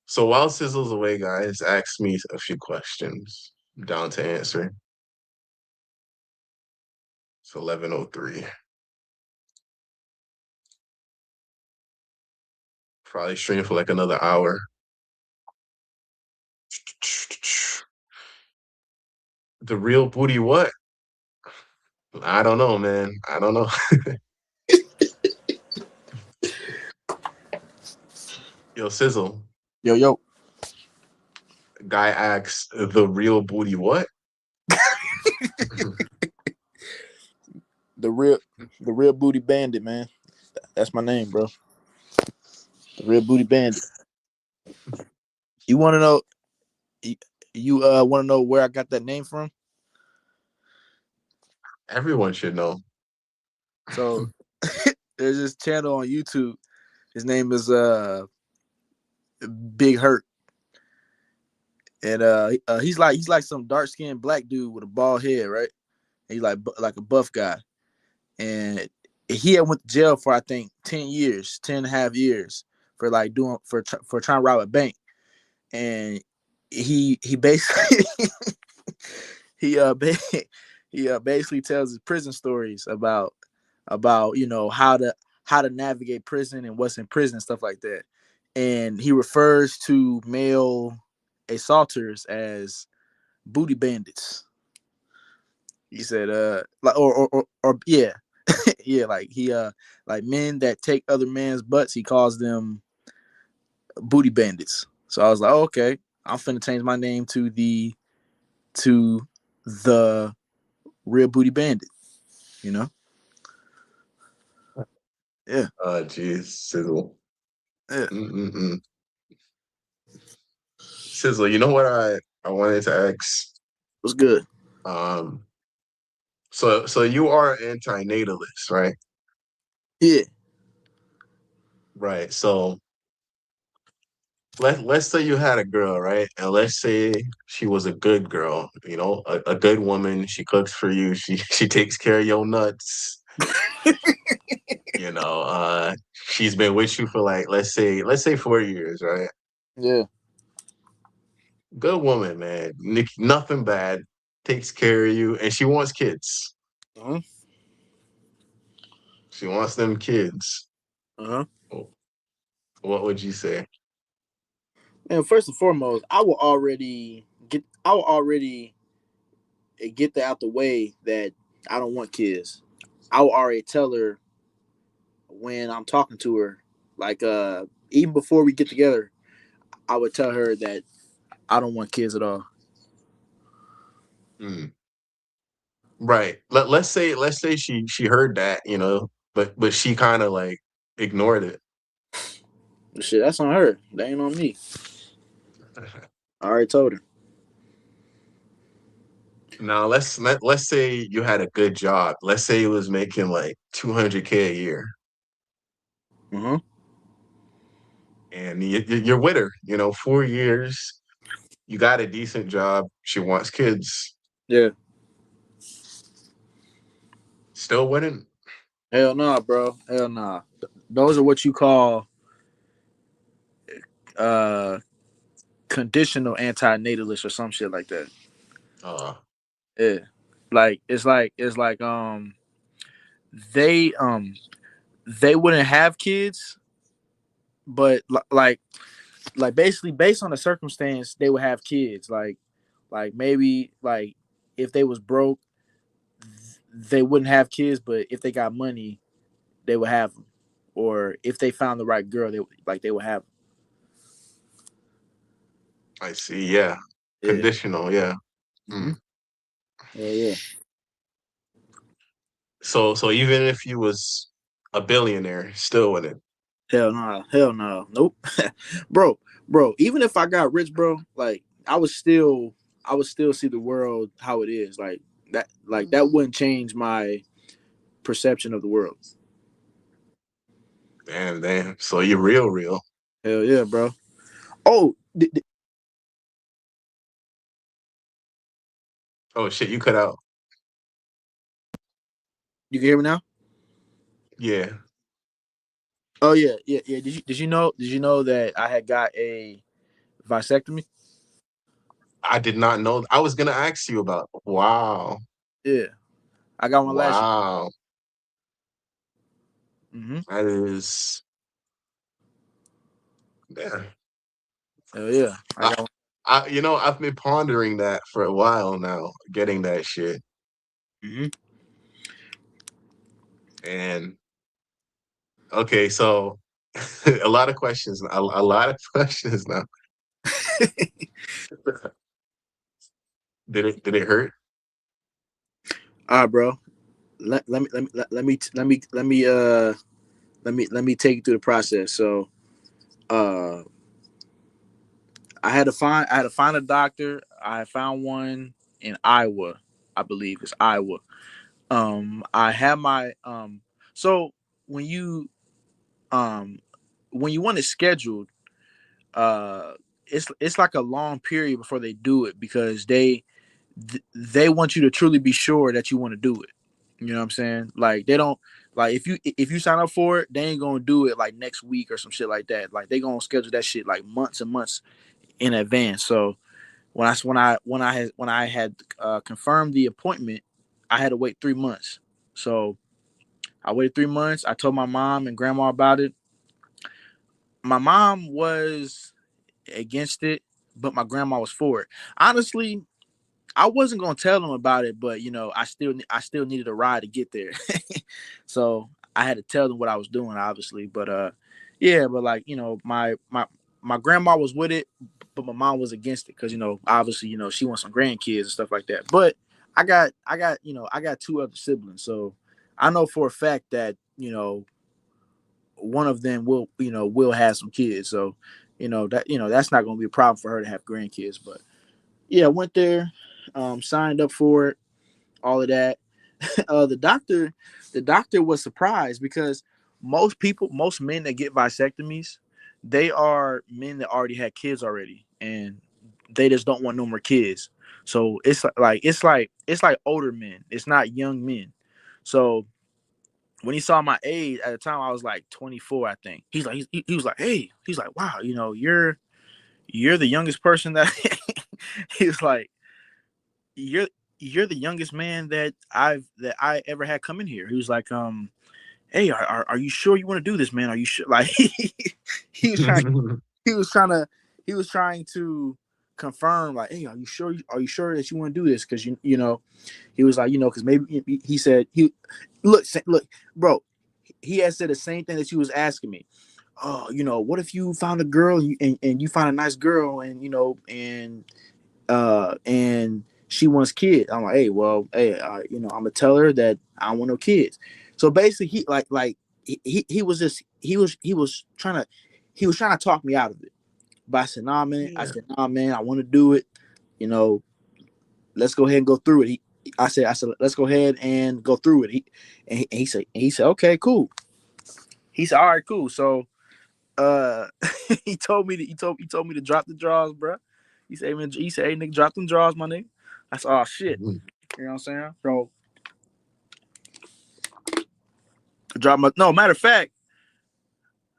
So while Sizzle's away, guys, ask me a few questions. I'm down to answer. It's 11:03. Probably stream for like another hour. The real booty what? I don't know, man. I don't know. Yo, Sizzle. Yo, yo. Guy asks the real booty what? The real the real booty bandit, man. That's my name, bro. The real booty bandit. You wanna know you wanna know where I got that name from? Everyone should know. So there's this channel on YouTube. His name is Big Hurt, and he's like some dark skinned black dude with a bald head, right? And he's like a buff guy, and he had went to jail for I think 10 years, 10.5 years for like doing for trying to rob a bank, and he basically he basically tells his prison stories about how to navigate prison and what's in prison and stuff like that, and he refers to male assaulters as booty bandits. He said like or yeah yeah, like he like men that take other men's butts, he calls them booty bandits. So I was like, oh, okay, I'm finna change my name to the real booty bandit, you know? Yeah. Jeez, Sizzle. Yeah. Mm-mm-mm. Sizzle, you know what I wanted to ask? What's good? Um, so you are anti-natalist, right? Yeah. Right. So let's say you had a girl, right? And let's say she was a good girl, a good woman. She cooks for you. She takes care of your nuts. You know, she's been with you for like let's say 4 years, right? Yeah. Good woman, man. Nothing bad. Takes care of you, and she wants kids. Uh-huh. She wants them kids. Uh-huh. Oh, what would you say? And first and foremost, I will already get that out the way that I don't want kids. I will already tell her when I'm talking to her, like even before we get together, I would tell her that I don't want kids at all. Hmm. Right. Let's say she heard that, but she kind of like ignored it. Shit, that's on her. That ain't on me. I already told her. Now let's say you had a good job. Let's say it was making like 200K a year, Uh-huh. and you're with her. 4 years. You got a decent job. She wants kids. Yeah. Still wouldn't. Hell nah, bro. Hell nah. Those are what you call uh conditional anti-natalist or some shit like that. Uh, Yeah. Like they they wouldn't have kids, but like basically based on the circumstance they would have kids. Like maybe like if they was broke, they wouldn't have kids, but if they got money, they would have them. Or if they found the right girl, they would have I see. Yeah. them. Conditional. Yeah. Yeah. Hmm. Yeah, yeah. So even if you was a billionaire, still wouldn't. Hell no, hell no, nope, bro, bro. Even if I got rich, bro, like I would still see the world how it is. Like that wouldn't change my perception of the world. Damn, damn. So you're real, real. Hell yeah, bro. Oh, Oh shit, you cut out. you can hear me now? Yeah. Oh yeah, yeah, yeah. Did you know that I had got a vasectomy? I did not know. I was gonna ask you about. Wow. Yeah, I got one last Wow. year. Mm-hmm. That is. Yeah. Hell yeah, I I, got one. I've been pondering that for a while now, getting that shit, Mm-hmm. and okay, so a lot of questions, a lot of questions now. Did it hurt? All right, bro. Let me take you through the process. So, uh, I had to find a doctor. I found one in Iowa, I believe it's Iowa. I have my so when you um when you want it scheduled, uh it's like a long period before they do it because they want you to truly be sure that you want to do it. You know what I'm saying? Like they don't like if you sign up for it, they ain't gonna do it like next week or some shit like that. Like they gonna schedule that shit like months and months in advance. So when I had confirmed the appointment, I had to wait 3 months. So I waited 3 months. I told my mom and grandma about it. My mom was against it, but my grandma was for it. Honestly, I wasn't gonna tell them about it, but I still needed a ride to get there, so I had to tell them what I was doing, obviously. But yeah, but like my grandma was with it, but my mom was against it because obviously she wants some grandkids and stuff like that. But I got two other siblings, so I know for a fact that one of them will have some kids, so that's not gonna be a problem for her to have grandkids, but yeah, I went there, signed up for it, all of that. The doctor was surprised because most men that get vasectomies, they are men that already had kids already, and they just don't want no more kids. So it's like older men. It's not young men. So when he saw my age at the time, I was like 24, I think. He was like, hey, he's like, wow, you're the youngest person that. He was like, you're you're the youngest man that I ever had come in here. He was like, hey, are you sure you want to do this, man? Are you sure? Like he was trying he was trying to he was trying to confirm, like, hey, are you sure that you want to do this? Because he was like, because maybe he said look, bro, he had said the same thing that you was asking me. Oh, what if you found a girl and you find a nice girl and she wants kids. I'm like, hey, well, hey, I'm gonna tell her that I don't want no kids. So basically, he was just he was trying to talk me out of it. But I Yeah. said, nah, man, I want to do it. You know, let's go ahead and go through it. I said, let's go ahead and go through it. He said, okay, cool. He said, all right, cool. So, uh, he told me to drop the draws, bro. He said, hey, nigga, drop them draws, my nigga. I said, oh shit. You know what I'm saying? So drop my no. Matter of fact,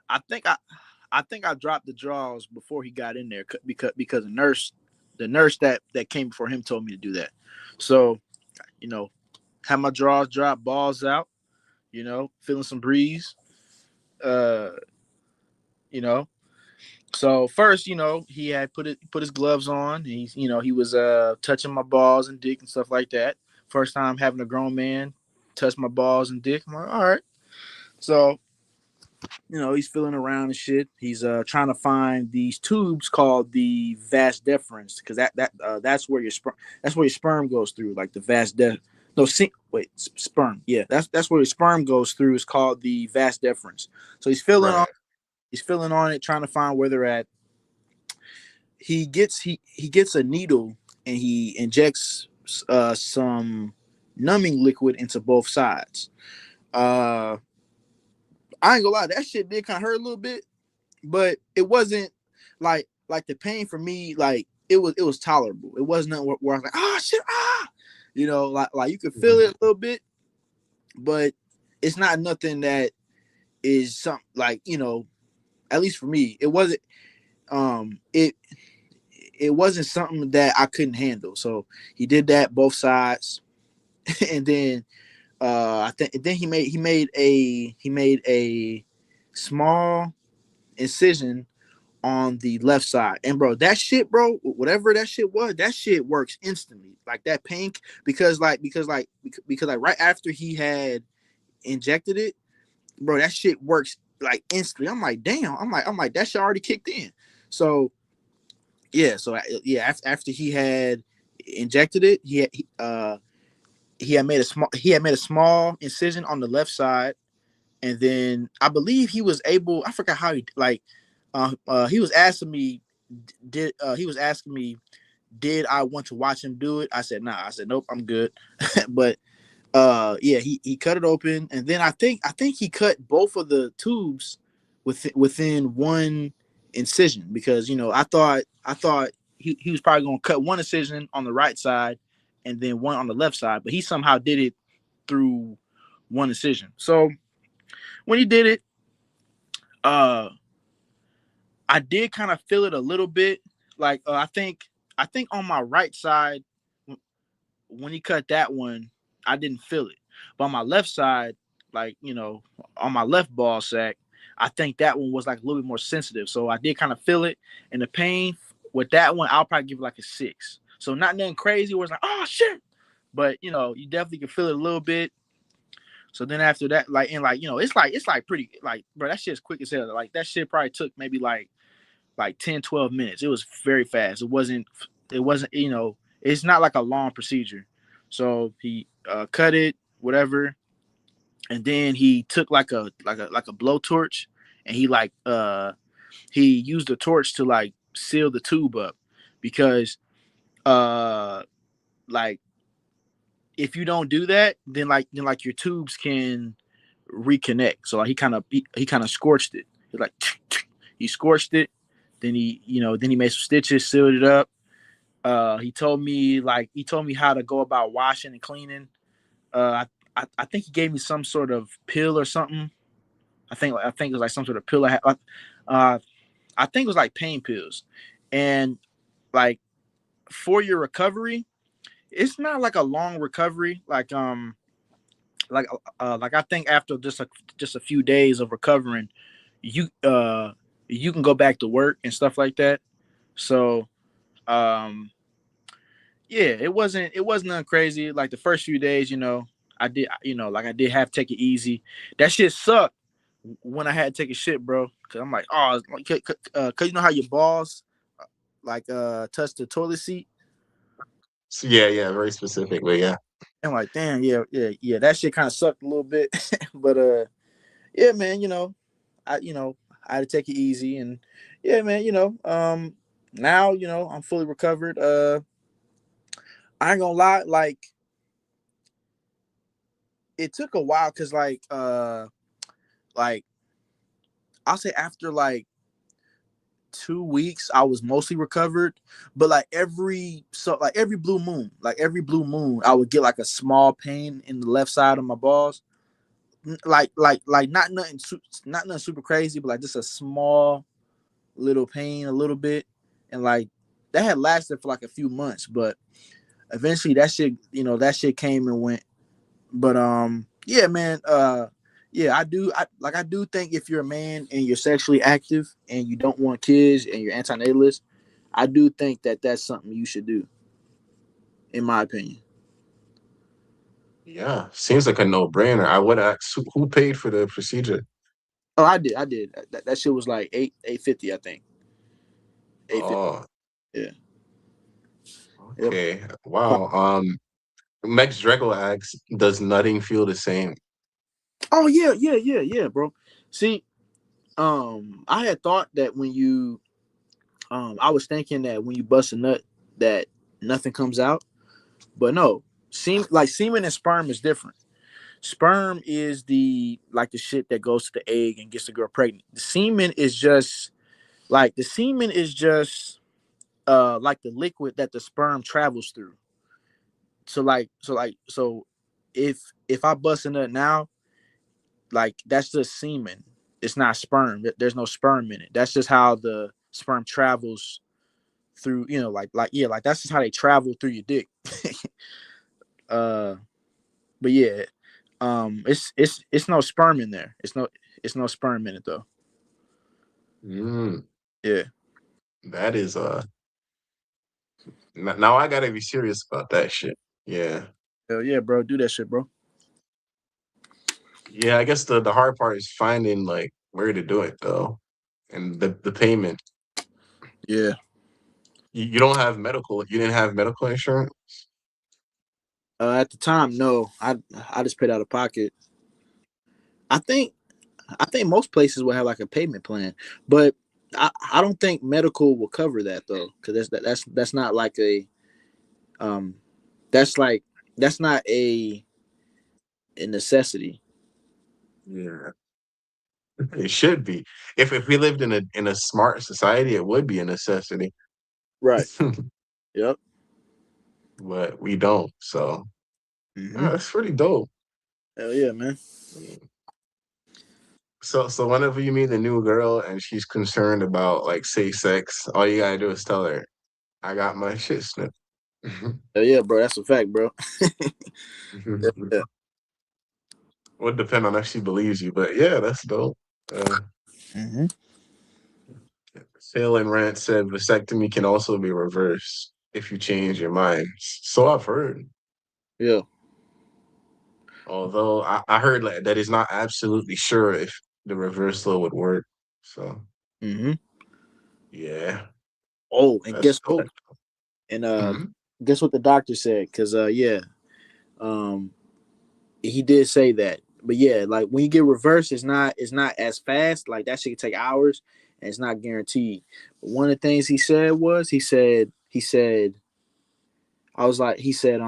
I think I dropped the draws before he got in there because the nurse that came before him told me to do that. So you know, have my draws drop, balls out. Feeling some breeze. Uh, you know. So first, he had put his gloves on. He was touching my balls and dick and stuff like that. First time having a grown man touch my balls and dick. I'm like, all right. So he's feeling around and shit. He's trying to find these tubes called the vas deferens because that's where your sperm goes through, like the vas de no wait, sperm, yeah, that's where your sperm goes through. It's called the vas deferens. So Right. he's filling on it, trying to find where they're at. He gets a needle and he injects some numbing liquid into both sides. uh I ain't gonna lie, that shit did kind of hurt a little bit, but it wasn't like the pain for me. Like it was tolerable. It wasn't where I was like, ah, shit, ah, like you could feel it a little bit, but it's not nothing that is something like at least for me, it wasn't. It wasn't something that I couldn't handle. So he did that both sides, and then I think then he made a small incision on the left side. And bro, that shit, bro, whatever that shit was, that shit works instantly. Like that pain, because right after he had injected it, bro, that shit works like instantly. I'm like, damn. I'm like that shit already kicked in. So yeah, after he had injected it, he had made a small incision on the left side, and then I believe he was able. I forgot how he was asking me did I want to watch him do it? I said nah. I said nope, I'm good. But Yeah, he cut it open, and then I think he cut both of the tubes within one incision, because I thought he was probably gonna cut one incision on the right side and then one on the left side, but he somehow did it through one incision. So when he did it, uh I did kind of feel it a little bit. Like I think on my right side, when he cut that one, I didn't feel it. But on my left side, like, on my left ball sack, I think that one was like a little bit more sensitive. So I did kind of feel it. And the pain with that one, I'll probably give it like a 6. So not nothing crazy where it's like, oh shit. But you definitely can feel it a little bit. So then after that, it's like pretty, like, bro, that shit's quick as hell. Like, that shit probably took maybe like 10, 12 minutes. It was very fast. It wasn't, it's not like a long procedure. So he cut it, whatever, and then he took like a blowtorch, and he used the torch to like seal the tube up, because uh like if you don't do that, then your tubes can reconnect. So like he kind of scorched it. He like he scorched it. Then he made some stitches, sealed it up. He told me how to go about washing and cleaning. I think he gave me some sort of pill or something. I think it was like some sort of pill. Uh, I think it was like pain pills, and like for your recovery, it's not like a long recovery. Like I think after just a few days of recovering, you you can go back to work and stuff like that. So um yeah, it wasn't nothing crazy. Like the first few days, I did have to take it easy. That shit sucked when I had to take a shit, bro. Cause I'm like, oh, cause you know how your balls touch the toilet seat. So yeah, yeah, very specifically, yeah. And I'm like, damn, yeah, yeah, yeah. That shit kind of sucked a little bit, but yeah, man. I had to take it easy, and yeah, man. Now I'm fully recovered. I ain't gonna lie, like it took a while, cause like I'll say after like 2 weeks I was mostly recovered, but like every blue moon I would get like a small pain in the left side of my balls, like not nothing super crazy, but like just a small little pain, a little bit. And like that had lasted for like a few months, but eventually that shit came and went. But yeah, man. Yeah, I do think if you're a man and you're sexually active and you don't want kids and you're antinatalist, I do think that that's something you should do, in my opinion. Yeah, seems like a no-brainer. I would ask who paid for the procedure. Oh, I did. That shit was like 850, I think. 850. Oh, Yeah. Yep. okay. Wow. Max Dregle asks, does nutting feel the same? Oh yeah, yeah, yeah, yeah, bro. See, I had thought that I was thinking that when you bust a nut, that nothing comes out, but no. Semen and sperm is different. Sperm is the shit that goes to the egg and gets the girl pregnant. The semen is just like the liquid that the sperm travels through. So if I bust a nut now, like that's just semen. It's not sperm. There's no sperm in it. That's just how the sperm travels through. Yeah, like that's just how they travel through your dick. uh, but yeah, it's no sperm in there. It's no sperm in it though. Mm, Yeah. that is now I gotta be serious about that shit. Yeah. Hell yeah, bro. Do that shit, bro. Yeah, I guess the hard part is finding like where to do it though. And the payment. Yeah. You don't have medical, you didn't have medical insurance? At the time, no. I just paid out of pocket. I think I think most places will have like a payment plan, but I don't think medical will cover that though, because that's not like a um that's like that's not a a necessity. Yeah, it should be. If we lived in a smart society, it would be a necessity. Right. Yep. But we don't. So Mm-hmm. that's pretty dope. Hell yeah, man. So whenever you meet a new girl and she's concerned about like safe sex, all you gotta do is tell her, "I got my shit snipped." Hell yeah, bro. That's a fact, bro. Yeah. Would depend on if she believes you, but yeah, that's dope. Uh, Mm-hmm. Phil and Rant said vasectomy can also be reversed if you change your mind. So I've heard. Yeah. Although I heard like, that is not absolutely sure if the reversal would work. So Mm-hmm. yeah, Oh, and that's guess dope. what? And Mhm. guess what the doctor said? Cause yeah, um, he did say that. But yeah, like when you get reversed, it's not as fast. Like that shit can take hours, and it's not guaranteed. But one of the things he said was he said I was like he said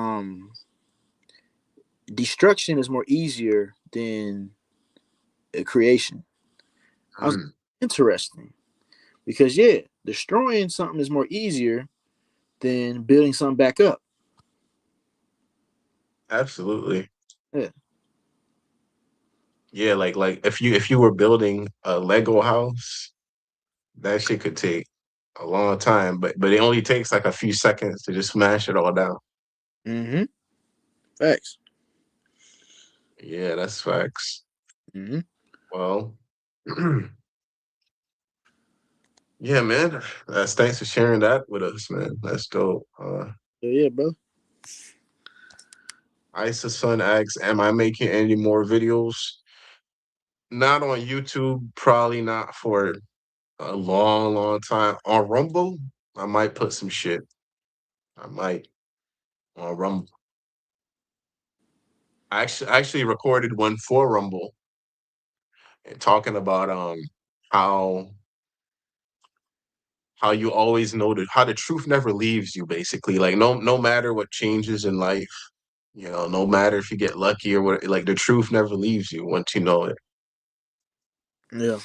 destruction is more easier than creation. I was Mhm. interesting because yeah, destroying something is more easier than building something back up. Absolutely. Yeah. Yeah, like if you were building a Lego house, that shit could take a long time, but it only takes like a few seconds to just smash it all down. Mm-hmm. Facts. Yeah, that's facts. Mm-hmm. Well, yeah, man. Thanks for sharing that with us, man. That's dope. So yeah, bro. Isa Sun asks, "Am I making any more videos?" Not on YouTube, probably not for a long, long time. On Rumble, I might put some shit. I might on Rumble. I actually recorded one for Rumble and talking about how how you always know how the truth never leaves you basically. Like no matter what changes in life, no matter if you get lucky or what, like the truth never leaves you once you know it. Yeah.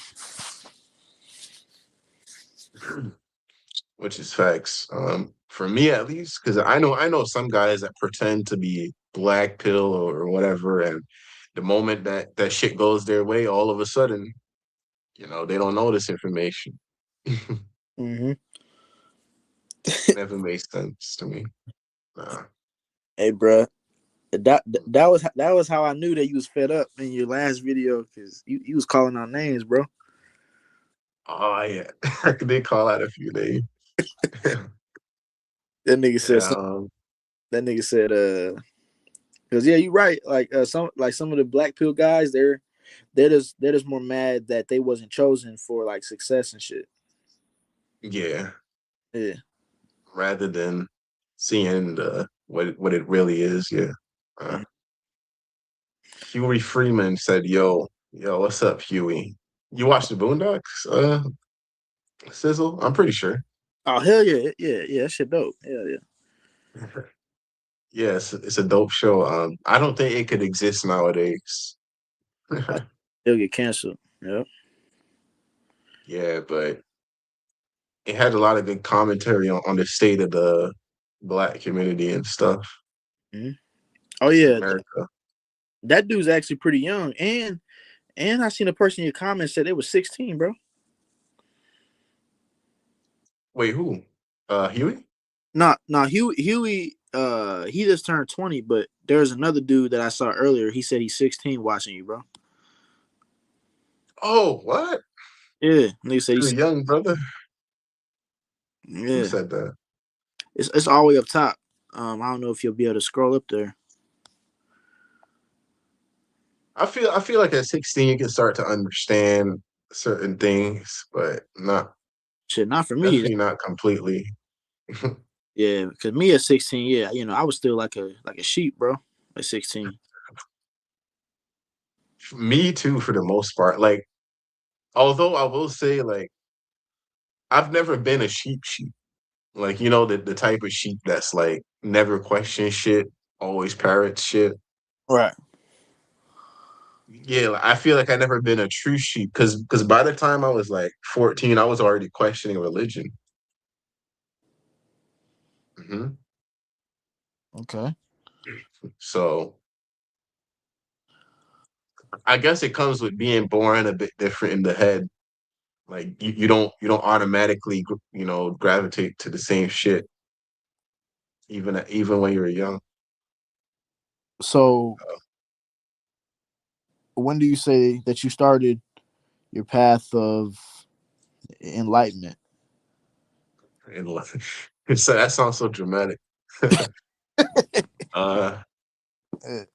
Which is facts. For me at least, because I know some guys that pretend to be black pill or whatever, and the moment that shit goes their way, all of a sudden, they don't know this information. Mm-hmm. Never makes sense to me. Nah. Hey, bro. That was how I knew that you was fed up in your last video because you was calling out names, bro. Oh yeah, I did call out a few names. That nigga said Yeah, some, that nigga said because yeah, you right. Some of the black pill guys, they're just more mad that they wasn't chosen for like success and shit. yeah. Yeah. Rather than seeing the what it really is, yeah. Uh, Mhm. Huey Freeman said, yo, what's up, Huey? You watch the Boondocks, Sizzle? I'm pretty sure. Oh hell yeah, yeah, yeah. That shit dope. Hell yeah. Yeah, it's a dope show. I don't think it could exist nowadays. Oh, he'll get canceled. Yep. Yeah, but it had a lot of good commentary on the state of the black community and stuff Mhm. Oh in yeah, America. that dude's actually pretty young, and I seen a person in your comments said they was 16, bro. Wait, who? Huey? Not Huey. He just turned 20, but there's another dude that I saw earlier. He said he's 16 watching you, bro. Oh, what? Yeah, nigga said The he's young brother? Who yeah. said that? It's all the way up top. I don't know if you'll be able to scroll up there. I feel like at 16 you can start to understand certain things, but not Shit, not for me. definitely not completely. Yeah, because me at 16, yeah, I was still like a sheep, bro. At 16. Me too, for the most part. Like, although I will say, like, I've never been a sheep. Like, the type of sheep that's like never question shit, always parrots shit. Right. yeah, like, I feel like I never been a true sheep because by the time I was like 14, I was already questioning religion. Hmm. Okay. So I guess it comes with being born a bit different in the head. Like you don't automatically gravitate to the same shit even when you're young. So when do you say that you started your path of enlightenment? And like, so that sounds so dramatic. uh, Uh,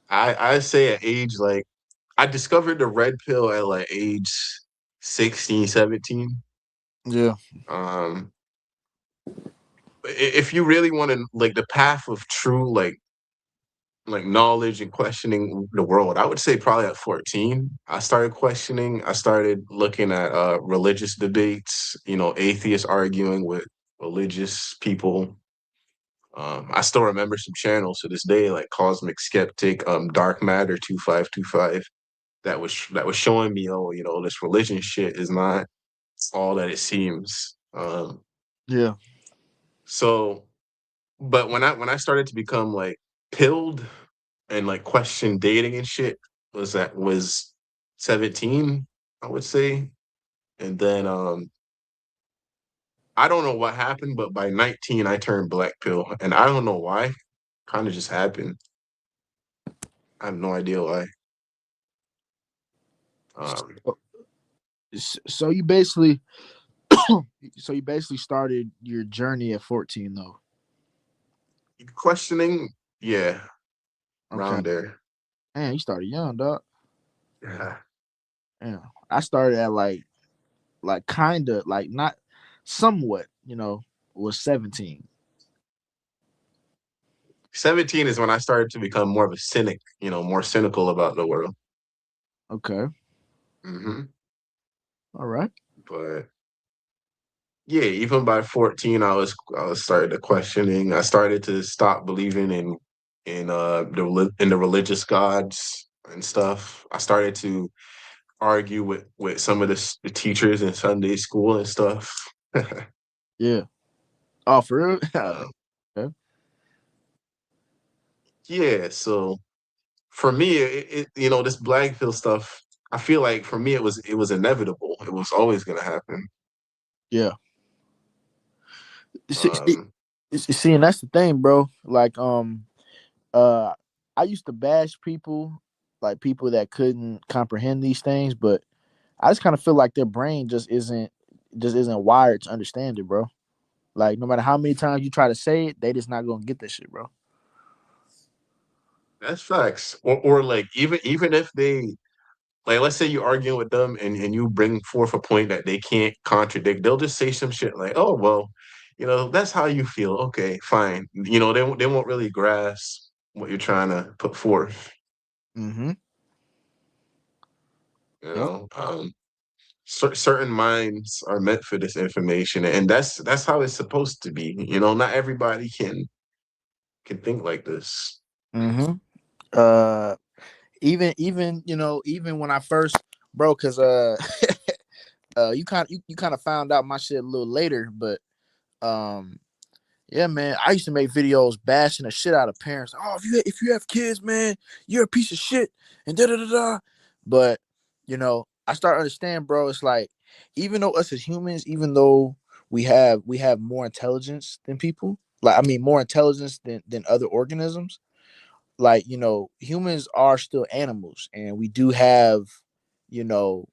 I say at age like I discovered the red pill at like age 16, 17. yeah. Um, if you really want to like the path of true like knowledge and questioning the world, I would say probably at 14. I started questioning. I started looking at religious debates, atheists arguing with religious people. I still remember some channels to this day, like Cosmic Skeptic, Dark Matter 2525, that was showing me, oh, this religion shit is not all that it seems. Yeah. So, but when I started to become like pilled and like question dating and shit, was 17, I would say, and then I don't know what happened, but by 19 I turned black pill, and I don't know why. Kind of just happened. I have no idea why. Um, So, so you basically so you basically started your journey at 14 though. questioning, yeah, Okay. around there. Man, you started young, dog. Yeah. Yeah. I started at like kind of like not somewhat, was 17. 17 is when I started to become more of a cynic, more cynical about the world. Okay. Hmm. All right. But yeah, even by 14, I was started to questioning. I started to stop believing in the religious gods and stuff. I started to argue with some of the teachers in Sunday school and stuff. Yeah. Oh, for real? um, Okay. yeah, so for me, this black pill stuff. I feel like for me, it was inevitable. It was always gonna happen. Yeah. See, see, Um, see, and that's the thing, bro. Like, uh, I used to bash people, like people that couldn't comprehend these things, but I just kind of feel like their brain just isn't wired to understand it, bro. Like, no matter how many times you try to say it, they just not gonna get this shit, bro. that's facts. Or like even if they like, let's say you arguing with them and you bring forth a point that they can't contradict, they'll just say some shit like, "Oh well, that's how you feel. Okay, fine." They won't really grasp what you're trying to put forth. Mm-hmm. You Yep. know, certain minds are meant for this information, and that's how it's supposed to be. Not everybody can think like this. Mm-hmm. Uh, even when I first, bro, because you kind of found out my shit a little later, but um, yeah, man, I used to make videos bashing the shit out of parents. Oh, if you have kids, man, you're a piece of shit, and da da da da. But I start to understand, bro. It's like even though us as humans, even though we have more intelligence than people, like I mean more intelligence than other organisms. Like humans are still animals, and we do have you know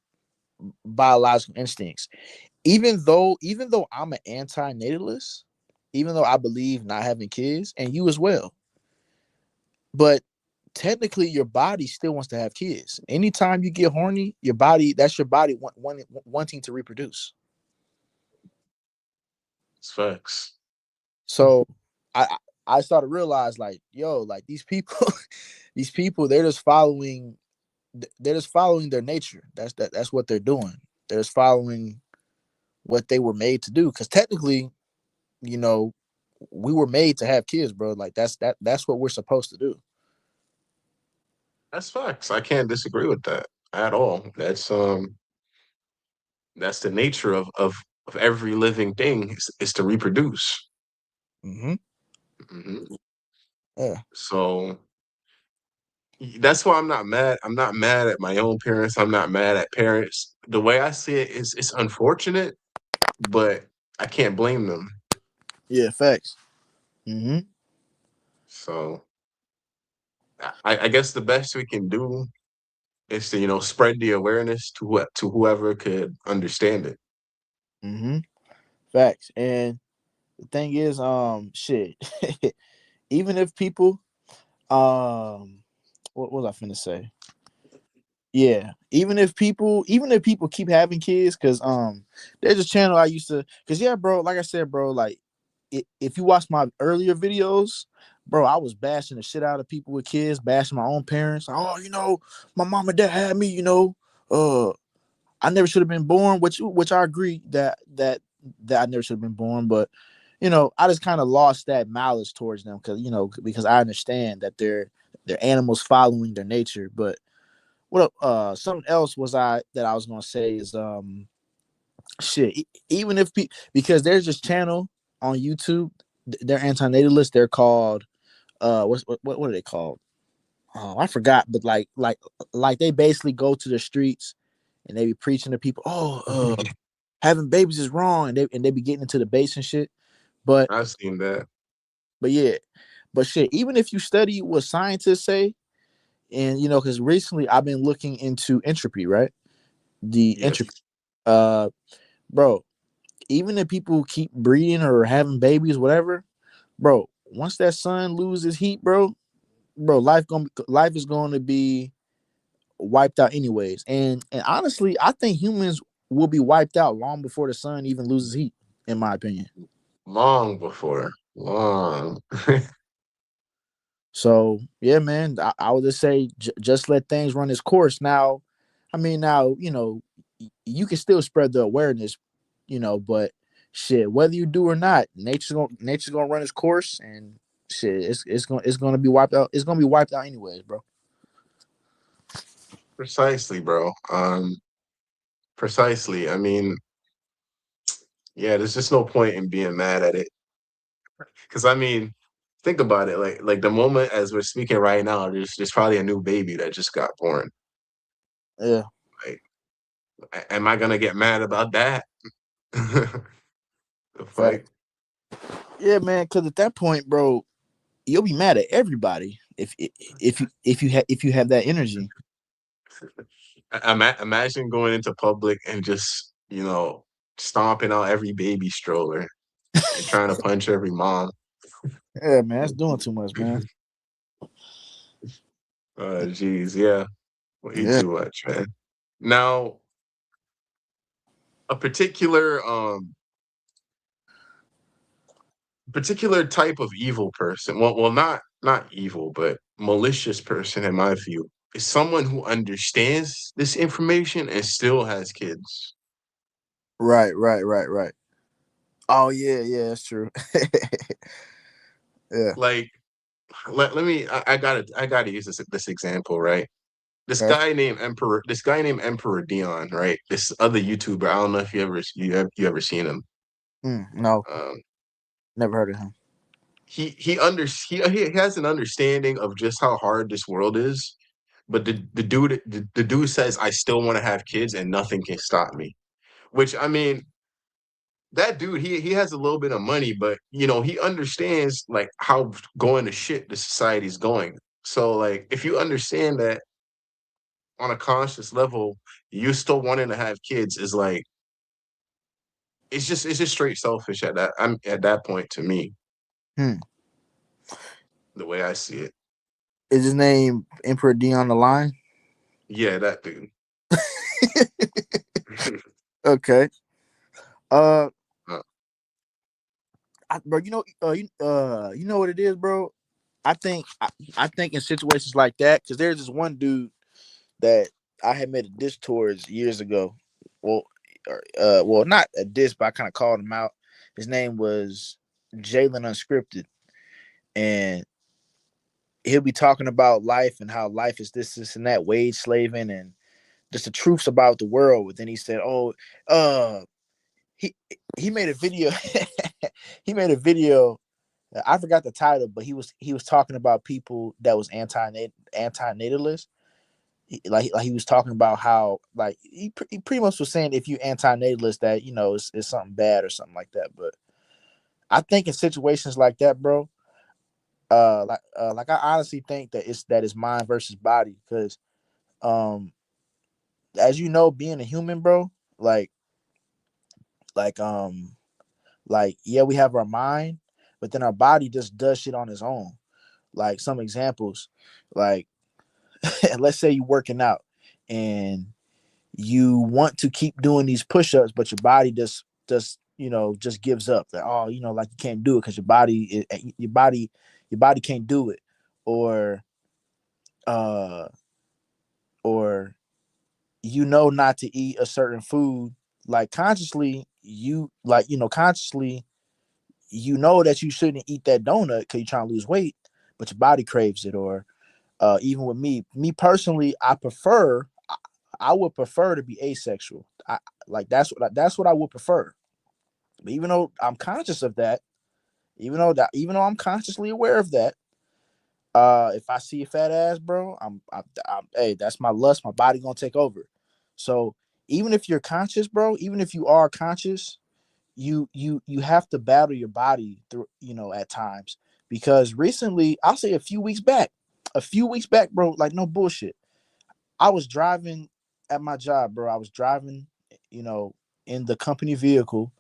biological instincts. Even though I'm an anti-natalist, even though I believe not having kids, and you as well, but technically your body still wants to have kids. Anytime you get horny, that's your body wanting to reproduce. It's facts. So I I started to realize like, yo, like these people, these people, they're just following their nature. That's what they're doing. They're just following what they were made to do. Because technically, you know, we were made to have kids, bro. Like that's what we're supposed to do. That's facts. I can't disagree with that at all. That's the nature of every living thing is to reproduce. Mm-hmm. Hmm. Yeah. So that's why I'm not mad. I'm not mad at my own parents. I'm not mad at parents. The way I see it is it's unfortunate, but I can't blame them. Yeah. Facts. Mm-hmm. So I guess the best we can do is to, spread the awareness to whoever could understand it. Mm-hmm. Facts. And the thing is, shit. Even if people, what was I finna say? Yeah, even if people keep having kids, cause there's a channel I used to, cause yeah, bro, like I said, bro, like if you watch my earlier videos, bro, I was bashing the shit out of people with kids, bashing my own parents. Oh, my mom and dad had me, uh, I never should have been born, which I agree that I never should have been born, but I just kind of lost that malice towards them because I understand that they're animals following their nature, but something else that I was gonna say is shit. Even if because there's this channel on YouTube, they're antinatalists. They're called what are they called? Oh, I forgot. But like they basically go to the streets and they be preaching to people. Oh, having babies is wrong, and they be getting into debates and shit. But I've seen that. but yeah, but shit. Even if you study what scientists say, and because recently I've been looking into entropy, right? The entropy. Yes. Uh, bro, even if people keep breeding or having babies, whatever, bro, once that sun loses heat, bro, life is going to be wiped out anyways. And honestly, I think humans will be wiped out long before the sun even loses heat, in my opinion. Long before. Long. So yeah, man, I would just say just let things run its course. Now, I mean, now you can still spread the awareness, but shit, whether you do or not, nature's gonna run its course, and shit, it's gonna be wiped out. It's gonna be wiped out anyways, bro. Precisely, bro. Precisely. I mean, yeah, there's just no point in being mad at it. Because I mean, think about it. Like the moment as we're speaking right now, there's probably a new baby that just got born. Yeah, Like, am I gonna get mad about that? The fuck? fact. Yeah, man. Because at that point, bro, you'll be mad at everybody if you have that energy. Imagine going into public and just, stomping out every baby stroller and trying to punch every mom. Yeah, man, that's doing too much, man. Geez, yeah, way Yeah. too much, man. Now, a particular type of evil person. Well, not evil, but malicious person, in my view, is someone who understands this information and still has kids. Right, right, right, right. Oh yeah, yeah, that's true. Yeah. Like, let me. I gotta use this example, right? Okay. This guy named Emperor Dion, right? This other YouTuber. I don't know if you ever seen him. No, Um, never heard of him. he has an understanding of just how hard this world is, but the dude says I still want to have kids and nothing can stop me. Which I mean, that dude he has a little bit of money, but he understands like how going to shit the society's going. So like if you understand that on a conscious level, you still wanting to have kids is like it's just straight selfish at that point to me, Hmm. the way I see it. Is his name Emperor D on the line? Yeah, that dude. Okay. Uh, Uh, bro, you know what it is, bro. I think in situations like that, because there's this one dude that I had made a diss towards years ago. Well, well, not a diss, but I kind of called him out. His name was Jalen Unscripted, and he'll be talking about life and how life is this and that, wage slaving, and just the truths about the world. But then he said, "Oh, uh, he he made a video. He made a video. I forgot the title, but he was talking about people that was anti-natalist. Like he was talking about how like he pretty much was saying if you anti-natalist that it's something bad or something like that. But I think in situations like that, bro, like I honestly think that it's mind versus body because um as you know, being a human, bro, like like um yeah, we have our mind, but then our body just does shit on its own. Like some examples, like let's say you're working out and you want to keep doing these push-ups, but your body just gives up. That like you can't do it because your body can't do it, or uh or not to eat a certain food, like consciously that you shouldn't eat that donut because you're trying to lose weight, but your body craves it. Or even with me personally, I would prefer to be asexual. Like that's what I would prefer. But even though I'm conscious of that, even though I'm consciously aware of that, if I see a fat ass, bro, hey, that's my lust. My body gonna take over. So even if you're conscious, bro, even if you are conscious, you have to battle your body through, at times. Because recently, I'll say a few weeks back, bro, like no bullshit. I was driving at my job, bro. I was driving, you know, in the company vehicle,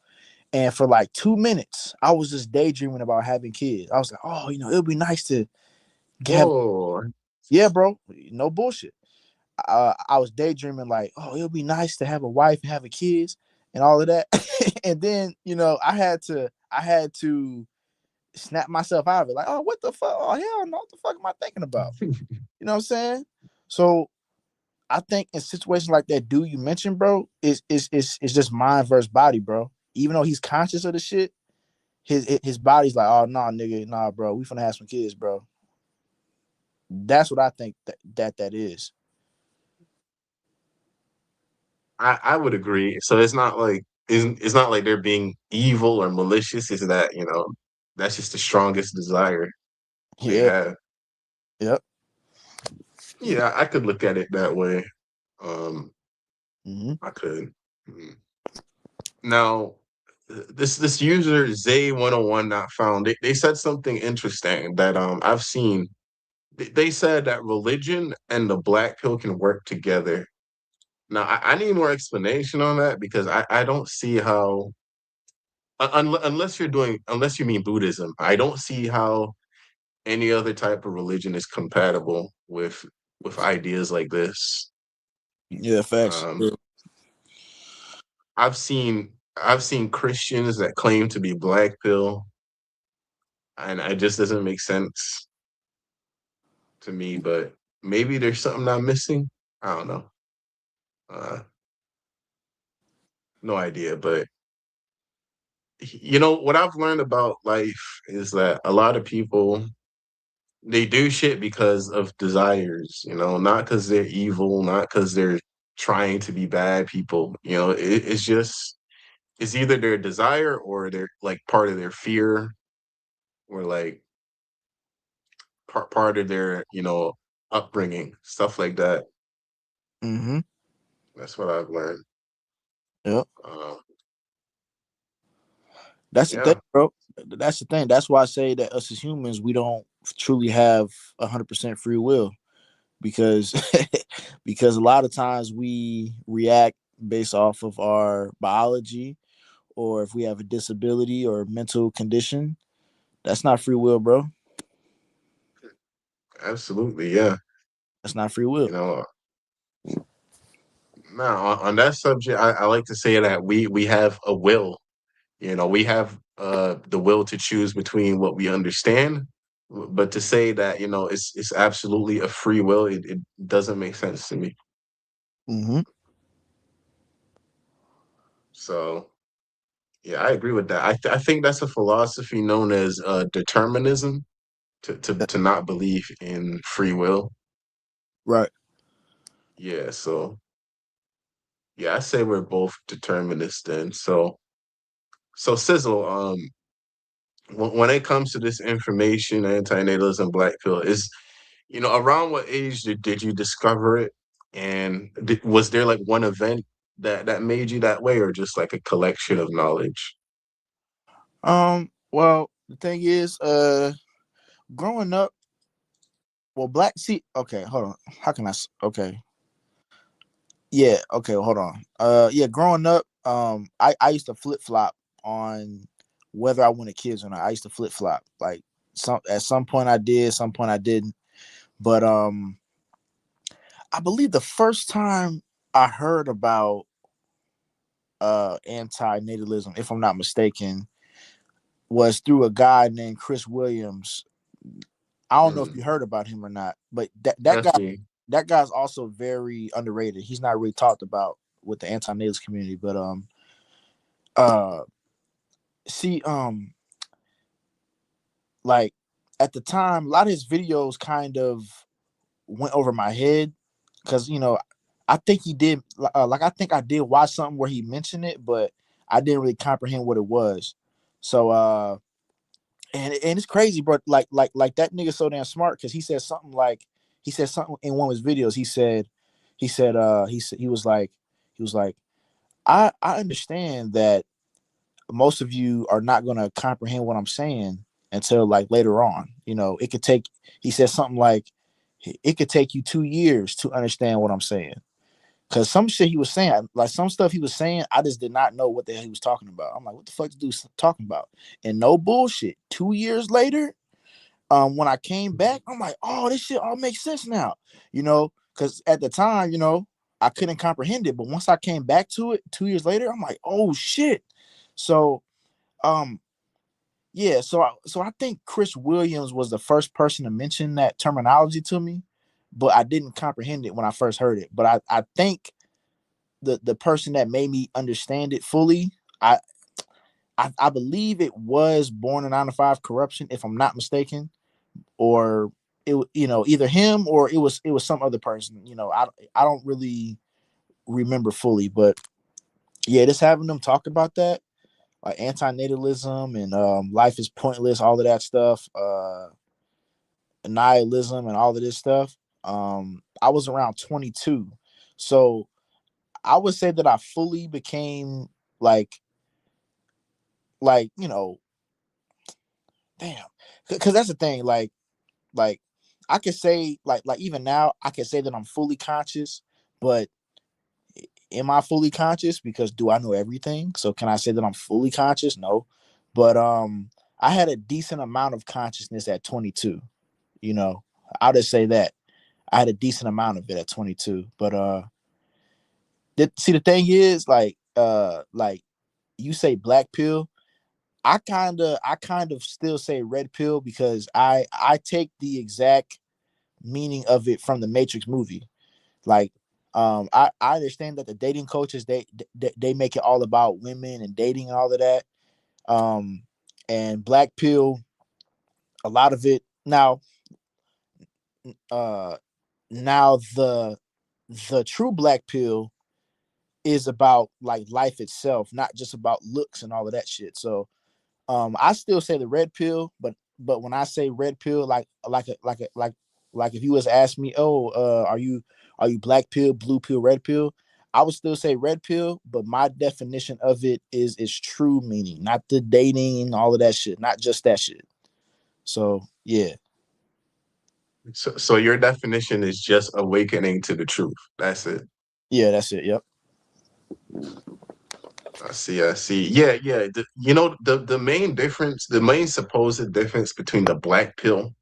and for like 2 minutes, I was just daydreaming about having kids. I was like, oh, it would be nice to have. Whoa. Yeah, bro, no bullshit. I was daydreaming like, oh, it would be nice to have a wife and have a kids and all of that. And then, I had to snap myself out of it. Like, oh, what the fuck? Oh, hell no, what the fuck am I thinking about? You know what I'm saying? So I think in situations like that, dude you mentioned, bro, is just mind versus body, bro. Even though he's conscious of the shit, his body's like, oh no, nah, nigga, nah, bro, we finna have some kids, bro. That's what I think that is. I would agree. So it's not like they're being evil or malicious. It's that, that's just the strongest desire they Yeah, have. yep. Yeah, I could look at it that way. Um, Hmm. I could. Mm. Now, this user Zay101 not found. They said something interesting that I've seen. They said that religion and the black pill can work together. Now, I need more explanation on that because I don't see how unless you mean Buddhism, I don't see how any other type of religion is compatible with ideas like this. Yeah, facts. Um, I've seen Christians that claim to be black pill, and it just doesn't make sense to me. But maybe there's something I'm missing. I don't know. Uh, no idea. But what I've learned about life is that a lot of people they do shit because of desires, not because they're evil, not because they're trying to be bad people. It's either their desire or they're like part of their fear or like part of their, upbringing, stuff like that. Hmm. That's what I've learned. Yep. Uh, That's the thing, yeah, bro. That's the thing. That's why I say that us as humans, we don't truly have 100% free will because because a lot of times we react based off of our biology, or if we have a disability or mental condition. That's not free will, bro. absolutely, yeah. That's not free You will. know, now on that subject, I like to say that we have a will. We have the will to choose between what we understand, but to say that it's absolutely a free will, it doesn't make sense to me. Hmm. So yeah, I agree with that. I think that's a philosophy known as determinism. to not believe in free will. Right. Yeah, so yeah, I say we're both determinists then. So Sizzle, when it comes to this information, antinatalism, black pill, is around what age did you discover it? And was there like one event that made you that way, or just like a collection of knowledge? Well, the thing is, growing up, well, black. See, okay, hold on. How can Okay, yeah, okay, hold on. Yeah, growing up, I used to flip flop on whether I wanted kids or not. I used to flip flop. Like some point I did, some point I didn't. But I believe the first time I heard about anti-natalism, if I'm not mistaken, was through a guy named Chris Williams. I don't know if Mm, you heard about him or not, but definitely. that guy's also very underrated. He's not really talked about with the anti-natalist community, but uh see like at the time a lot of his videos kind of went over my head because I think he did like I think I did watch something where he mentioned it, but I didn't really comprehend what it was. So and it's crazy, bro. Like that nigga so damn smart because he said something in one of his videos. He was like I understand that most of you are not gonna comprehend what I'm saying until like later on. It could take. He said something like it could take you 2 years to understand what I'm saying. Cause some shit he was saying, like some stuff he was saying, I just did not know what the hell he was talking about. I'm like, what the fuck this dude talking about? And no bullshit. 2 years later, when I came back, I'm like, oh, this shit all makes sense now. Because at the time, I couldn't comprehend it. But once I came back to it 2 years later, I'm like, oh shit. So, um, yeah, so I think Chris Williams was the first person to mention that terminology to me, but I didn't comprehend it when I first heard it. But I think the person that made me understand it fully, I I believe it was Born in 9 to 5 Corruption, if I'm not mistaken, or it either him or it was some other person. I don't really remember fully, but yeah, just having them talk about that, like anti-natalism and life is pointless, all of that stuff, nihilism and all of this stuff. I was around 22, so I would say that I fully became like like damn, because that's the thing. Like I could say like even now I can say that I'm fully conscious, but am I fully conscious? Because do I know everything? So can I say that I'm fully conscious? No, but I had a decent amount of consciousness at 22. You know, I'll just say that I had a decent amount of it at 22. But see, the thing is, like you say black pill. I kind of still say red pill because I take the exact meaning of it from the Matrix movie. Like, I understand that the dating coaches they make it all about women and dating and all of that. Um, and black pill, a lot of it uh, now the true black pill is about like life itself, not just about looks and all of that shit. So I still say the red pill, but when I say red pill, like if you was ask me, oh, are you black pill, blue pill, red pill? I would still say red pill, but my definition of it is its true meaning, not the dating and all of that shit, not just that shit. So yeah, So your definition is just awakening to the truth. That's it. yeah, that's it. Yep. I see. I see. Yeah, yeah. The main difference, the main supposed difference between the black pill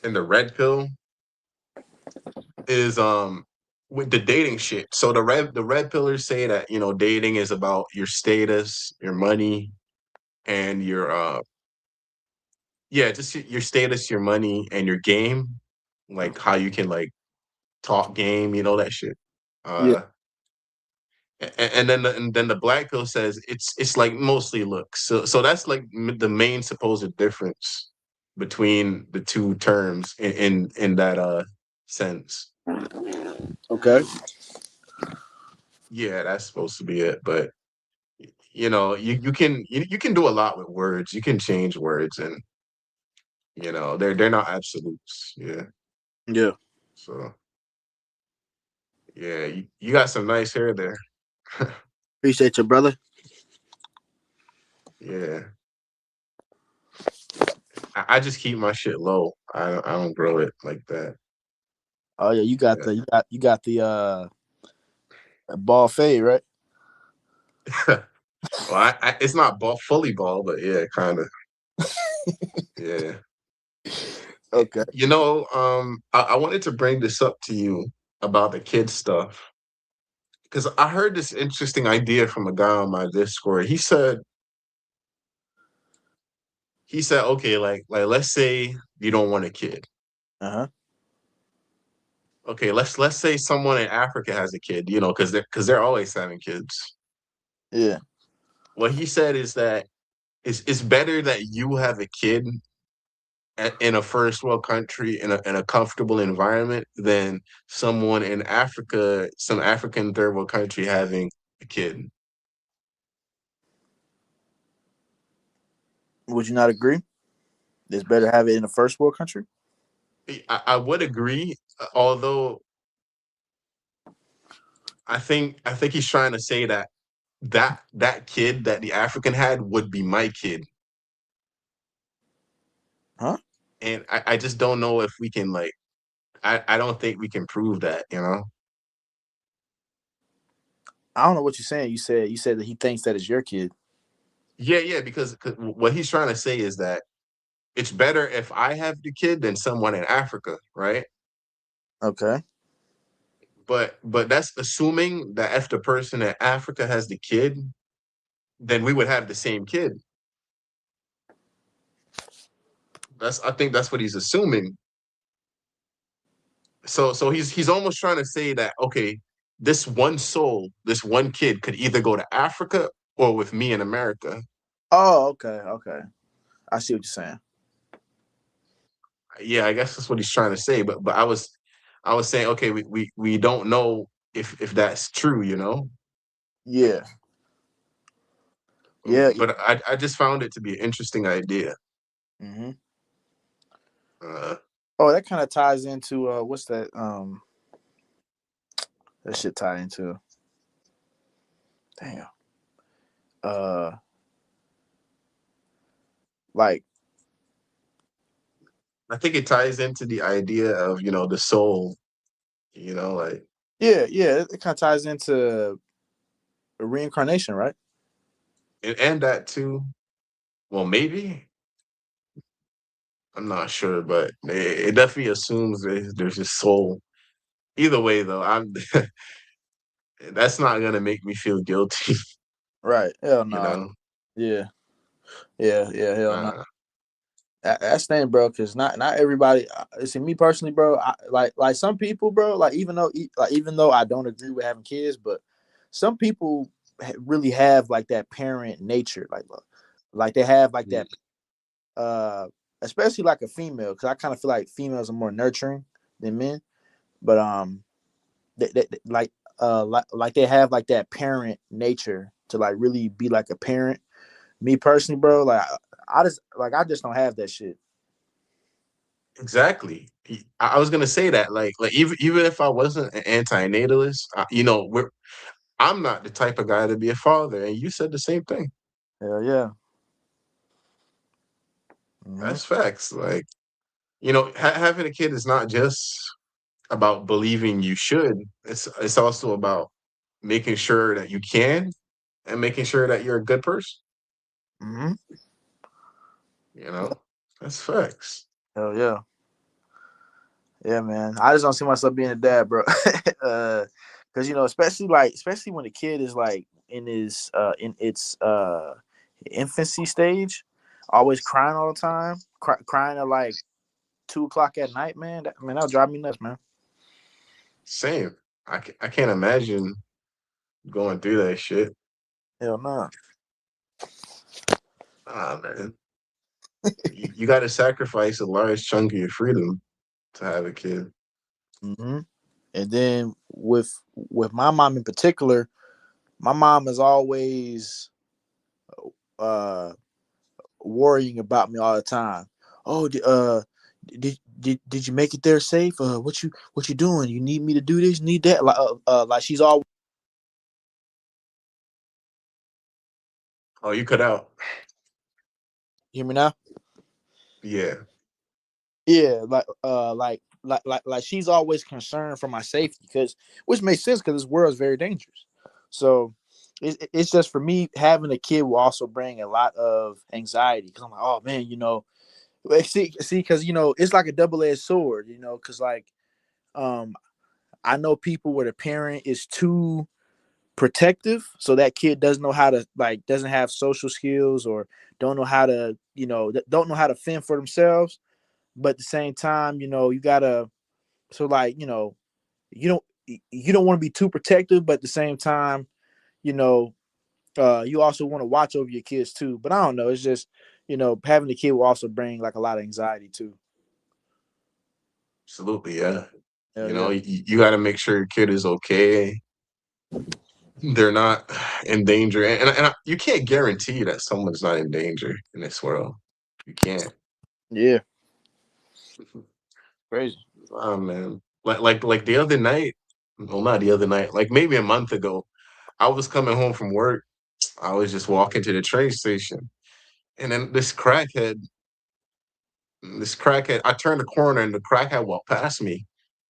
and the red pill is with the dating shit. So the red pillars say that dating is about your status, your money, and your yeah, just your status, your money, and your game, like how you can like talk game, that shit. Yeah. Uh, and then the black pill says it's like mostly looks. So that's like the main supposed difference. between the two terms in that sense. Okay. Yeah, that's supposed to be it. But you can do a lot with words. You can change words, and they're not absolutes. Yeah. Yeah. So yeah, you got some nice hair there. Appreciate your brother. Yeah. I just keep my shit low. I don't grow it like that. Oh yeah, you got the ball fade, right? Yeah. Well, it's not fully bald, but yeah, kind of. Yeah. Okay. I wanted to bring this up to you about the kid stuff because I heard this interesting idea from a guy on my Discord. He said, okay, like let's say you don't want a kid. Uh huh. Okay, let's say someone in Africa has a kid, because they're always having kids. Yeah. What he said is that it's better that you have a kid in a first world country in a comfortable environment than someone in Africa, some African third world country having a kid. Would you not agree? It's better to have it in a first world country. I would agree, although I think he's trying to say that kid that the African had would be my kid, Huh? and I just don't know if we can like I don't think we can prove that. I don't know what you're saying. You said that he thinks that it's your kid. Yeah, yeah, because what he's trying to say is that it's better if I have the kid than someone in Africa, right? Okay. But that's assuming that if the person in Africa has the kid, then we would have the same kid. I think that's what he's assuming. So he's almost trying to say that, okay, this one soul, this one kid could either go to Africa or with me in America. Oh, okay. Okay. I see what you're saying. Yeah, I guess that's what he's trying to say. But I was saying, okay, we don't know if that's true. Yeah. Yeah. But I just found it to be an interesting idea. Mm-hmm. Uh, Oh, that kind of ties into what's that? That shit tie into. Damn. Uh, like I think it ties into the idea of the soul. Like yeah, yeah. It kind of ties into reincarnation, right? and that too. Well, maybe I'm not sure, but it definitely assumes there's a soul. Either way, though, I'm that's not gonna make me feel guilty. Right. Hell you no. know. Yeah. Yeah. Yeah. Hell no. Uh, That's thing, bro. Because not everybody. See, me personally, bro. Like some people, bro. Like even though I don't agree with having kids, but some people really have like that parent nature, like they have like that. Uh, Especially like a female, because I kind of feel like females are more nurturing than men. But like they have like that parent nature to like really be like a parent. Me personally, bro. Like I just don't have that shit. exactly. I was gonna say that, like even if I wasn't an anti-natalist, I'm not the type of guy to be a father, and you said the same thing. Hell yeah. Hmm. That's facts. Like having a kid is not just about believing you should. It's also about making sure that you can and making sure that you're a good person. Hmm. You know, that's facts. Hell yeah. Yeah, man. I just don't see myself being a dad, bro. Because especially when the kid is like in its infancy stage, always crying all the time, crying at like 2 o'clock at night, man. That'll drive me nuts, man. Same. I can't imagine going through that shit. Hell no. Ah, man. You got to sacrifice a large chunk of your freedom to have a kid. Hmm. And then with my mom in particular, my mom is always uh worrying about me all the time. Oh, did you make it there safe? What you doing? You need me to do this? Need that? Like she's all Oh, you cut out. hear me now? Yeah, Yeah, like she's always concerned for my safety, because which makes sense because this world is very dangerous. So it's just for me, having a kid will also bring a lot of anxiety, because I'm like, oh man, see, because it's like a double edged sword, because like um I know people where the parent is too protective, so that kid doesn't know how to, like, doesn't have social skills, or don't know how to don't know how to fend for themselves. But at the same time, you gotta, so like, you don't you don't want to be too protective, but at the same time, you know you also want to watch over your kids too. But I don't know, it's just, having a kid will also bring like a lot of anxiety too. absolutely. Yeah. Hell yeah. You got to make sure your kid is okay. They're not in danger, and you can't guarantee that someone's not in danger in this world. You can't. Yeah, crazy. Oh man, like the other night. Well, not the other night. Like maybe a month ago, I was coming home from work. I was just walking to the train station, and then this crackhead. I turned the corner, and the crackhead walked past me.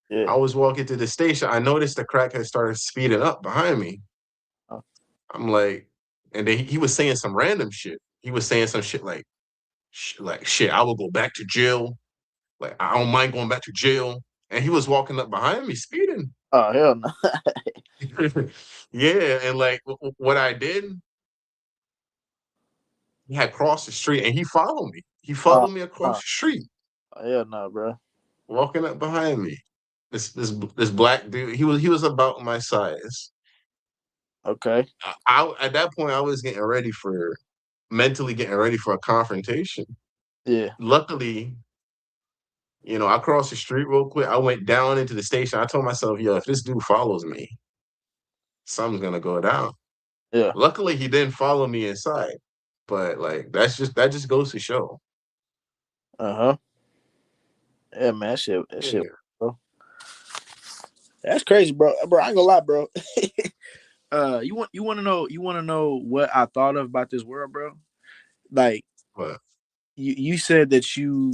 Yeah. I was walking to the station. I noticed the crackhead started speeding up behind me. Oh, I'm like, and then he was saying some random shit. He was saying some shit like shit. I will go back to jail. Like I don't mind going back to jail. And he was walking up behind me, speeding. oh hell no. Yeah, and like what I did, he had crossed the street and he followed me. He uh, followed me across uh, the street, Hell no, bro. walking up behind me. This black dude. He was about my size. Okay. At that point I was getting ready for mentally getting ready for a confrontation. Yeah. Luckily, I crossed the street real quick. I went down into the station. I told myself, yo, if this dude follows me, something's gonna go down. Yeah. Luckily, he didn't follow me inside. But like that just goes to show. Uh-huh. Yeah, man, that shit, Yeah. bro. That's crazy, bro. Bro, I ain't gonna lie, bro. You want to know what I thought of about this world, bro? Like, But you said that you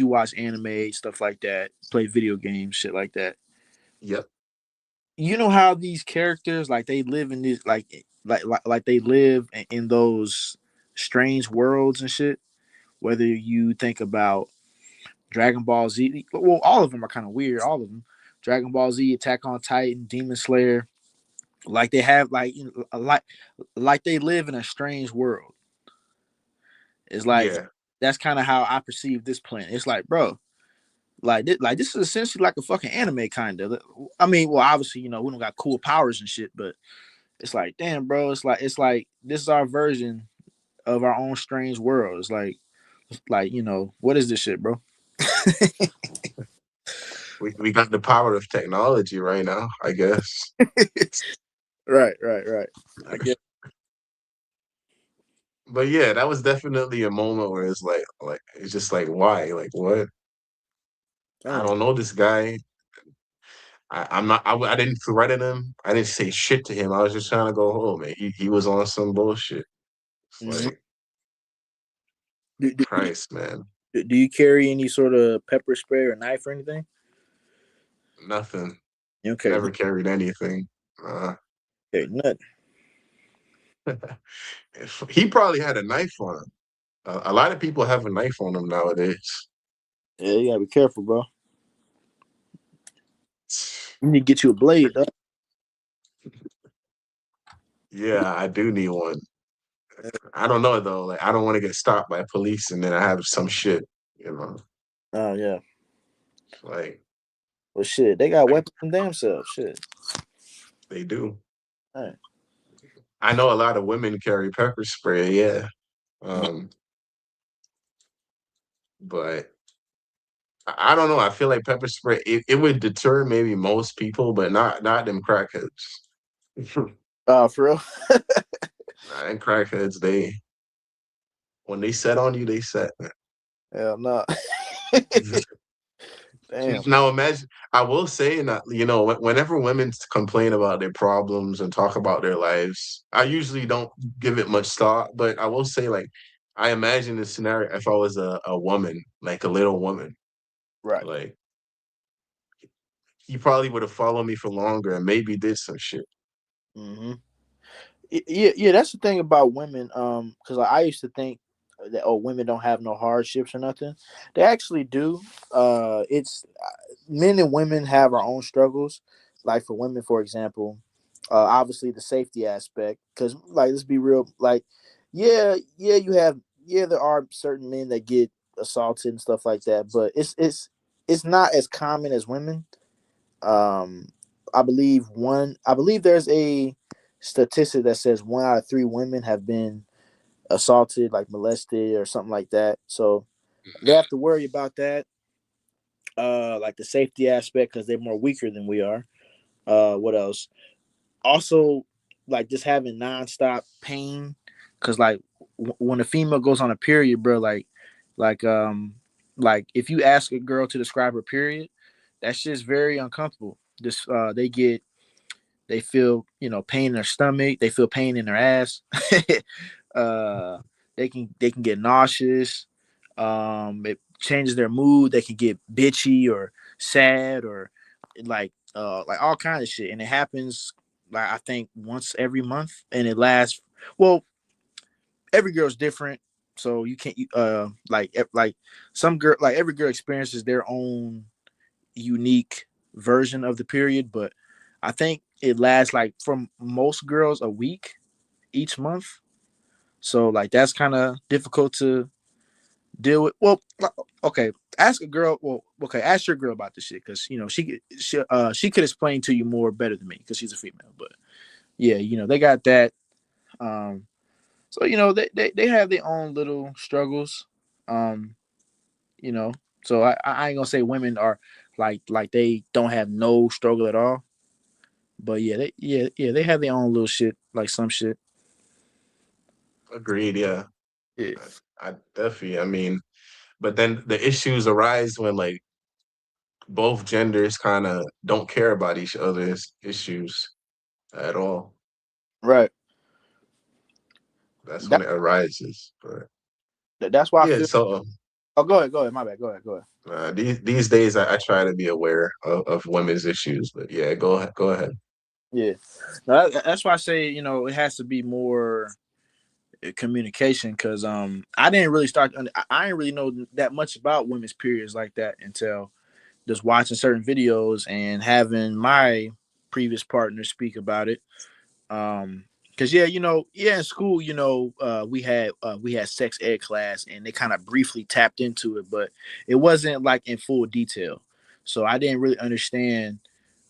watch anime, stuff like that, play video games, shit like that. yep. You know how these characters, like, they live in this, like they live in those strange worlds and shit. Whether you think about Dragon Ball Z, well, all of them are kind of weird. All of them, Dragon Ball Z, Attack on Titan, Demon Slayer, like they have, like, like they live in a strange world. It's like, Yeah. that's kind of how I perceive this planet. It's like, bro, like this is essentially like a fucking anime kind of. I mean, well, obviously, we don't got cool powers and shit, but it's like, damn, bro, it's like this is our version of our own strange world. It's like, what is this shit, bro? We got the power of technology right now, I guess. Right, right, right. I get. But yeah, that was definitely a moment where it's like it's just like why? Like what? I Damn. don't know this guy. I'm not. I didn't threaten him. I didn't say shit to him. I was just trying to go home, man. He was on some bullshit. It's Mhm. like Do, do, Christ, man. do you carry any sort of pepper spray or knife or anything? Nothing. You don't carry Never nothing. carried anything. Uh, Carry nothing. he probably had a knife on him. A lot of people have a knife on them nowadays. Yeah, you gotta be careful, bro. You need to get you a blade, though. Yeah, I do need one. I don't know though. Like, I don't want to get stopped by police and then I have some shit. You know, Oh yeah. like Well, shit, they got weapons in damn self. Shit. they do. All right. I know a lot of women carry pepper spray. Yeah. Um, but I don't know. I feel like pepper spray it would deter maybe most people, but not them crackheads. For real. Nah, them crackheads, they when they set on you, they set. Hell no. Damn. Now imagine, I will say that whenever women complain about their problems and talk about their lives, I usually don't give it much thought. But I will say, like, I imagine the scenario if I was a woman, like a little woman, Right. like he probably would have followed me for longer and maybe did some shit. Hmm. Yeah, yeah. That's the thing about women. Because like, I used to think that women don't have no hardships or nothing. They actually do. It's men and women have our own struggles. Like for women, for example, obviously the safety aspect. Because like, let's be real. Like, yeah, there are certain men that get assaulted and stuff like that, but it's not as common as women. Um, I believe there's a statistic that says 1 out of 3 women have been assaulted, like molested or something like that. So they have to worry about that, like the safety aspect because they're more weaker than we are. What else? Also, like just having nonstop pain, because like when a female goes on a period, bro, like um, like if you ask a girl to describe her period, that's just very uncomfortable. This they feel pain in their stomach, they feel pain in their ass. uh they can get nauseous. It changes their mood. They can get bitchy or sad or like all kinds of shit, and it happens like I think once every month, and it lasts. Well, every girl's different, so you can't like some girl, like every girl experiences their own unique version of the period, but I think it lasts like from most girls a week each month. So like that's kind of difficult to deal with. Well, okay, ask a girl. Well, okay, ask your girl about this shit because she could explain to you more better than me because she's a female. But yeah, they got that. Um, so they have their own little struggles. Um, you know, so I ain't gonna say women are like they don't have no struggle at all. But yeah, they have their own little shit, like some shit. Agreed, yeah. Yeah. I definitely, I mean, but then the issues arise when like both genders kind of don't care about each other's issues at all. Right. That's when That it arises. But that's why I yeah, feel. so Oh, go ahead, go ahead. My bad. Go ahead, go ahead. these days I try to be aware of women's issues. But yeah, go ahead. Yeah. No, that's why I say it has to be more communication because I didn't really start. I didn't really know that much about women's periods like that until just watching certain videos and having my previous partner speak about it. Because yeah, in school, we had sex ed class, and they kind of briefly tapped into it, but it wasn't like in full detail. So I didn't really understand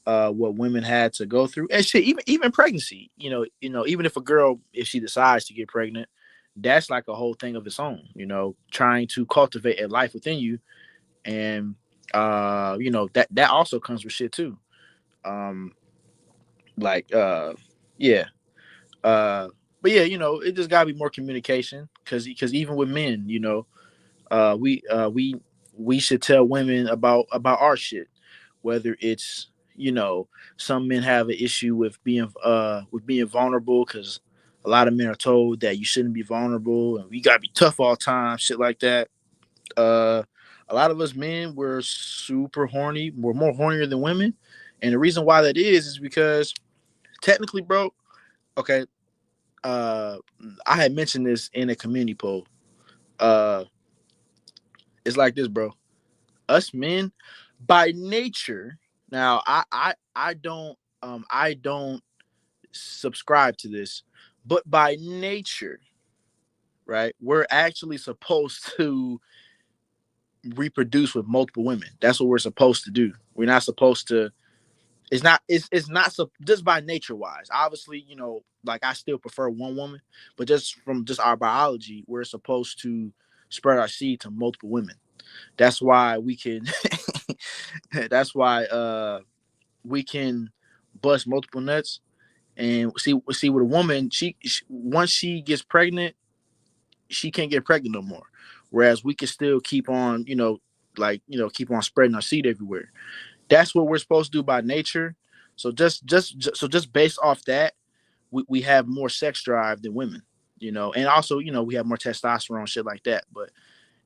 what women had to go through, and shit, even pregnancy. Even if a girl, if she decides to get pregnant, that's like a whole thing of its own. Trying to cultivate a life within you, and that also comes with shit too. Um, like yeah, uh, but yeah, it just gotta be more communication because even with men, we should tell women about our shit, whether it's some men have an issue with being vulnerable because a lot of men are told that you shouldn't be vulnerable and you gotta be tough all the time, shit like that. Uh, a lot of us men were super horny, we're more hornier than women, and the reason why that is because technically, bro. Okay, uh, I had mentioned this in a community poll. Uh, it's like this, bro. Us men, by nature, now I don't subscribe to this, but by nature, right, we're actually supposed to reproduce with multiple women. That's what we're supposed to do. We're not supposed to. It's not so just by nature wise. Obviously, like I still prefer one woman, but just from just our biology, we're supposed to spread our seed to multiple women. That's why we can. That's why we can bust multiple nuts and see with a woman. She once she gets pregnant, she can't get pregnant no more. Whereas we can still keep on, keep on spreading our seed everywhere. That's what we're supposed to do by nature. So just based off that, we have more sex drive than women, and also we have more testosterone, shit like that. But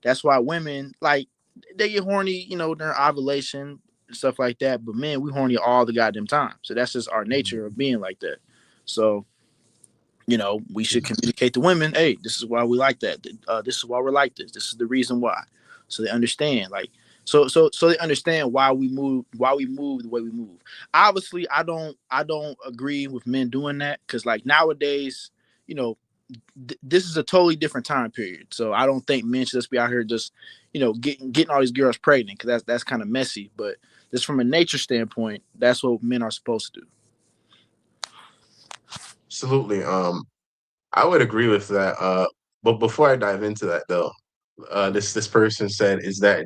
that's why women like they get horny, during ovulation and stuff like that. But men, we horny all the goddamn time. So that's just our nature of being like that. So we should communicate to women, hey, this is why we like that. This is why we're like this. This is the reason why. So they understand, like, so they understand why we move the way we move. Obviously, I don't agree with men doing that because like nowadays, you know, this is a totally different time period. So I don't think men should just be out here just, getting all these girls pregnant because that's kind of messy. But just from a nature standpoint, that's what men are supposed to do. Absolutely. I would agree with that. But before I dive into that though, this person said, "Is that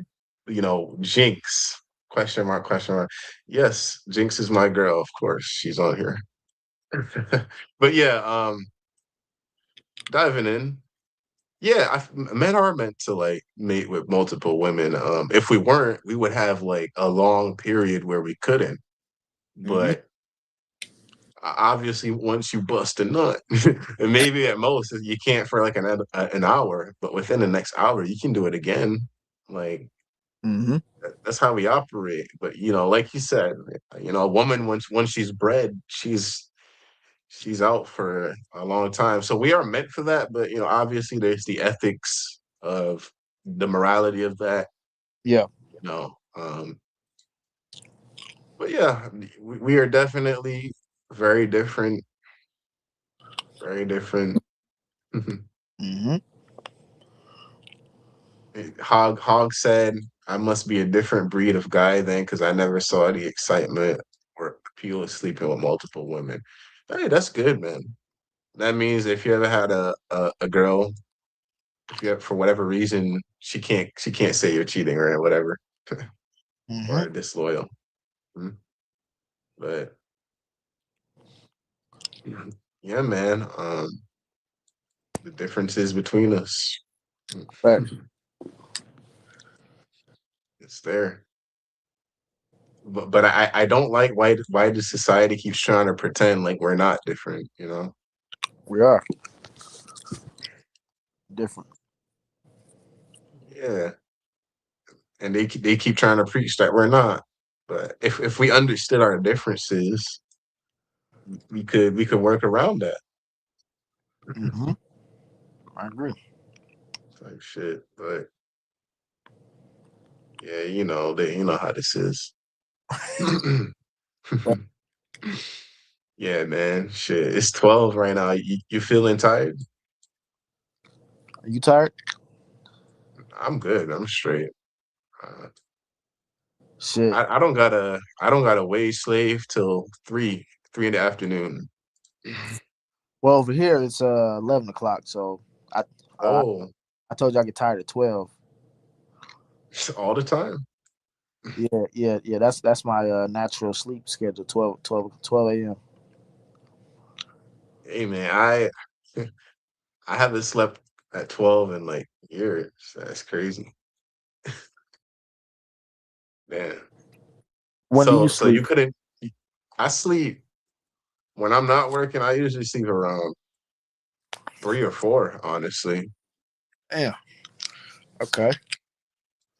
Jinx?" Question mark? Question mark. Yes, Jinx is my girl. Of course, she's on here. But yeah, diving in. Yeah, men are meant to like mate with multiple women. If we weren't, we would have like a long period where we couldn't. Hmm. But obviously, once you bust a nut, and maybe at most you can't for like an hour, but within the next hour you can do it again. Like Hmm. that's how we operate. But like you said, a woman once she's bred, she's out for a long time. So we are meant for that. But obviously there's the ethics of the morality of that. Yeah. You know, um, but yeah, we are definitely very different. Very different. Hmm. Hog said, "I must be a different breed of guy then, because I never saw the excitement or appeal of sleeping with multiple women." Hey, that's good, man. That means if you ever had a girl, if you for whatever reason she can't say you're cheating or whatever Hmm. or disloyal. Mhm. But yeah, man, the differences between us, Right. it's there. But I don't like why the society keeps trying to pretend like we're not different. We are different. Yeah, and they keep trying to preach that we're not. But if we understood our differences, we could work around that Hmm. I agree. type shit. But yeah, you know how this is. Right. Yeah, man. Shit, it's 12 right now. You feeling tired? Are you tired? I'm good. I'm straight. Uh, Shit. I don't got a wage slave till three in the afternoon. Well, over here it's 11 o'clock. So I uh, Oh, I told you I get tired at 12. all the time. Yeah. That's my natural sleep schedule. 12 a.m. Hey, man, I haven't slept at 12 in like years. That's crazy. Man. When do you So you sleep? couldn't. I sleep when I'm not working. I usually sleep around 3 or 4. Honestly, Yeah. Okay.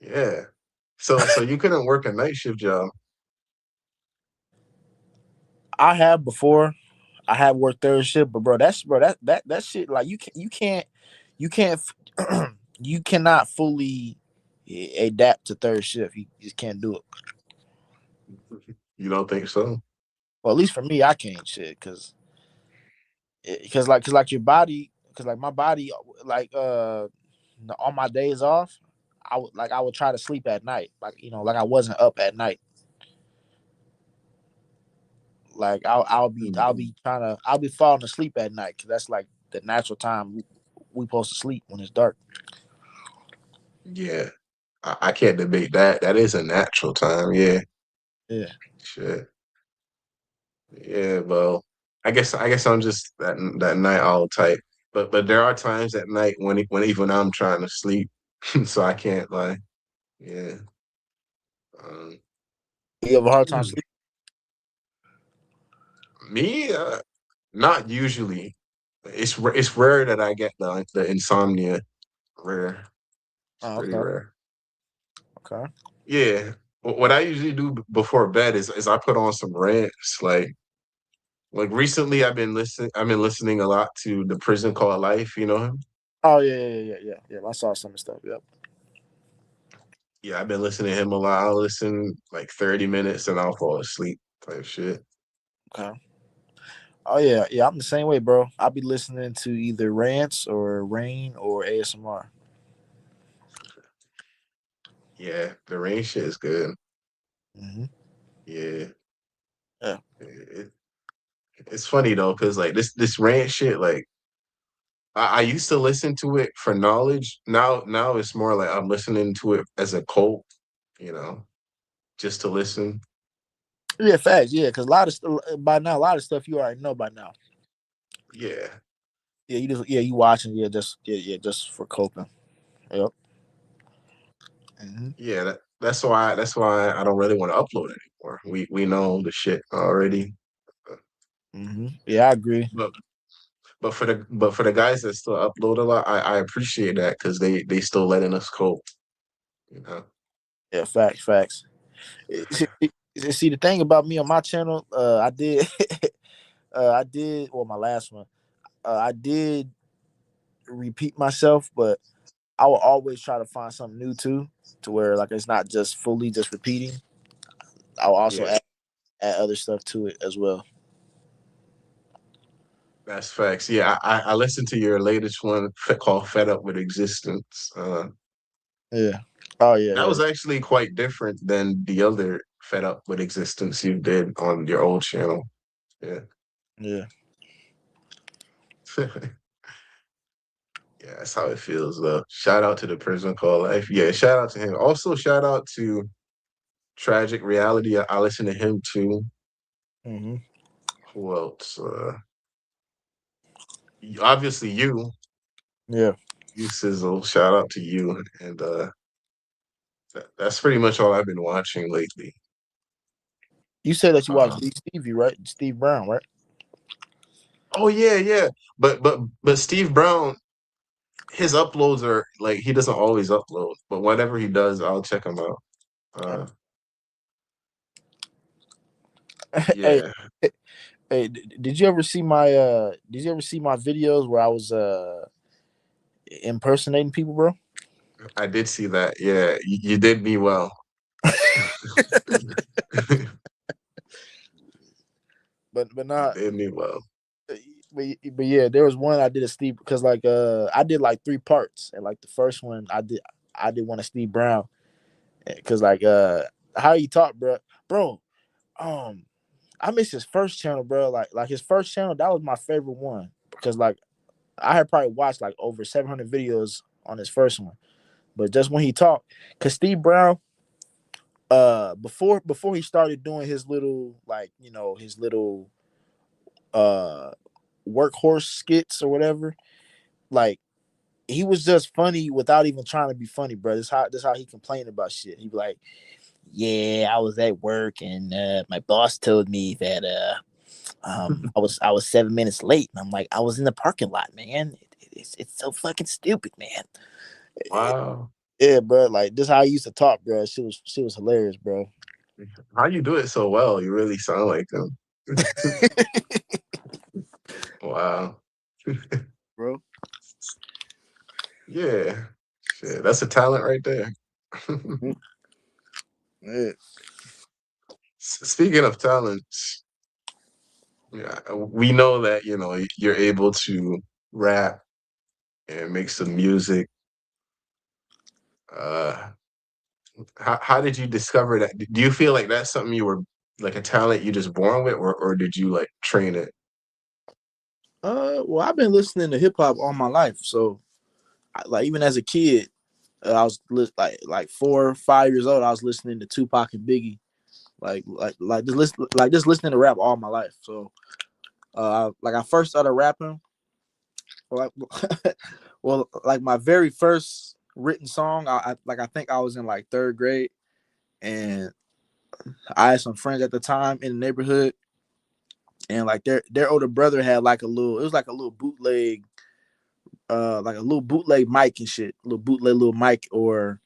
yeah. So you couldn't work a night shift job. I have before. I have worked third shift, but bro, that shit like you can't you cannot fully adapt to third shift. You just can't do it. You don't think so? Well, at least for me, I can't shit because your body because like my body like on my days off, I would try to sleep at night like like I wasn't up at night. Like I'll be falling asleep at night because that's like the natural time we supposed to sleep when it's dark. Yeah. I can't debate that. That is a natural time. Yeah, Yeah. shit. Yeah, well, I guess I'm just that night owl type. But there are times at night when even I'm trying to sleep, so I can't lie. Yeah. Um, You have a hard time hmm. sleeping. Me, not usually. It's rare that I get the insomnia. Rare. It's Oh, pretty okay. rare. Okay. Yeah. What I usually do before bed is I put on some rants. Like recently I've been listening a lot to The Prison Called Life, you know him? Oh yeah. I saw some stuff. Yep. Yeah, I've been listening to him a lot. I'll listen like 30 minutes and I'll fall asleep type shit. Okay. Oh yeah. I'm the same way, bro. I'll be listening to either rants or rain or ASMR. Yeah, the rain shit is good. Hmm. Yeah. Yeah. It, it's funny though, because like this rant shit, like I used to listen to it for knowledge. Now it's more like I'm listening to it as a cult, you know, just to listen. Yeah, facts. Yeah, because a lot of by now, a lot of stuff you already know by now. Yeah. Yeah, you watching. Just for coping. Yep. Hmm. Yeah, that's why I don't really want to upload anymore. We know the shit already. Yeah, I agree. But but for the guys that still upload a lot, I appreciate that because they still letting us cope, you know. Yeah, facts. See, the thing about me on my channel, I did, well, my last one, I did repeat myself, but I will always try to find something new too, to where like it's not just fully just repeating. I'll also Yeah, add other stuff to it as well. that's facts. Yeah, I listened to your latest one called "Fed Up with Existence." Yeah. Oh That yeah. was actually quite different than the other "Fed Up with Existence" you did on your old channel. Yeah, Yeah. yeah, that's how it feels though. Shout out to the Prison Call Life. Yeah, shout out to him. Also, shout out to Tragic Reality. I listen to him too. Hmm. Who else? Obviously Yeah. you Sizzle. Shout out to you, and that's pretty much all I've been watching lately. You said that you watched Uh, Stevie, right? Steve Brown, right? oh yeah, yeah. But Steve Brown, his uploads are like he doesn't always upload, but whenever he does, I'll check him out. Uh, Hey, yeah, hey, did you ever see my did you ever see my videos where I was impersonating people, bro? I did see that. Yeah, you did me well. But You not did me well. but yeah, there was one I did a Steve because like I did like three parts, and like the first one I did one of Steve Brown because like how he talked, bro. Um, I miss his first channel, bro. Like his first channel, that was my favorite one because like I had probably watched like over 700 videos on his first one, but just when he talked, cause Steve Brown, before he started doing his little like his little uh workhorse skits or whatever, like he was just funny without even trying to be funny, bro. This how he complained about shit. He'd be like, "Yeah, I was at work and my boss told me that I was 7 minutes late." And I'm like, "I was in the parking lot, man. It's so fucking stupid, man." Wow, Yeah, bro. Like this how I used to talk, bro. She was hilarious, bro. how you do it so well? You really sound like him. Wow. Bro. Yeah, shit, that's a talent right there. Yeah. Speaking of talents, yeah, we know that you're able to rap and make some music. Uh, how did you discover that? Do you feel like that's something you were like a talent you just born with, or did you like train it? Well, I've been listening to hip hop all my life, so like even as a kid, I was like 4 or 5 years old. I was listening to Tupac and Biggie, just listening to rap all my life. So, like I first started rapping, like, well, like my very first written song. I think I was in like third grade, and I had some friends at the time in the neighborhood, and like their older brother had like a little. It was like a little bootleg, like a little bootleg mic and shit, little bootleg little mic or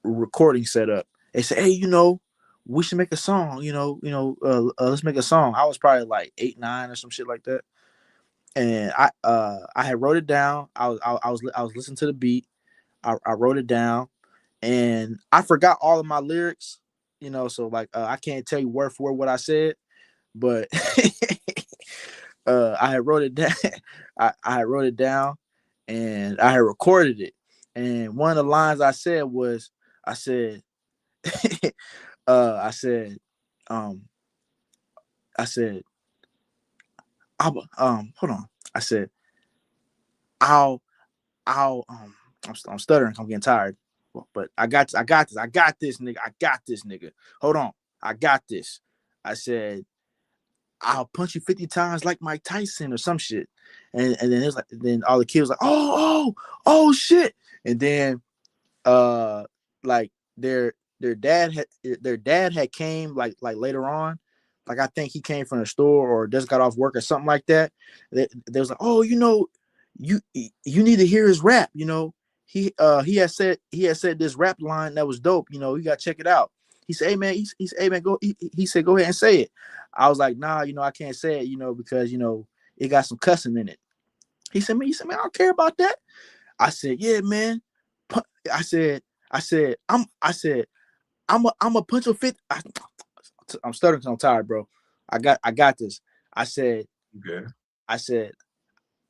recording setup. They said, "Hey, we should make a song. Let's make a song." I was probably like 8, 9 or some shit like that, and I had wrote it down. I was listening to the beat. I wrote it down, and I forgot all of my lyrics. So like I can't tell you word for word what I said, but I had wrote it down. I had wrote it down, and I had recorded it. And one of the lines I said was, I said, I said, um, I said, hold on. I said, I'll, I'm stuttering. I'm getting tired, but I got this. I got this, nigga. I got this, nigga. Hold on. I got this. I said, I'll punch you 50 times like Mike Tyson or some shit. And then it's like, then all the kids was like, oh shit. And then like their dad had came like later on. Like I think he came from the store or just got off work or something like that. They was like, oh, you need to hear his rap. He had said this rap line that was dope. You gotta check it out. He said, hey man, hey man, go. He said, go ahead and say it. I was like, nah, I can't say it, because it got some cussing in it. He said, man, I don't care about that. I said, yeah, man. I said, I'm a punch a fit. I'm stuttering because I'm tired, bro. I got this. I said, Okay. I said,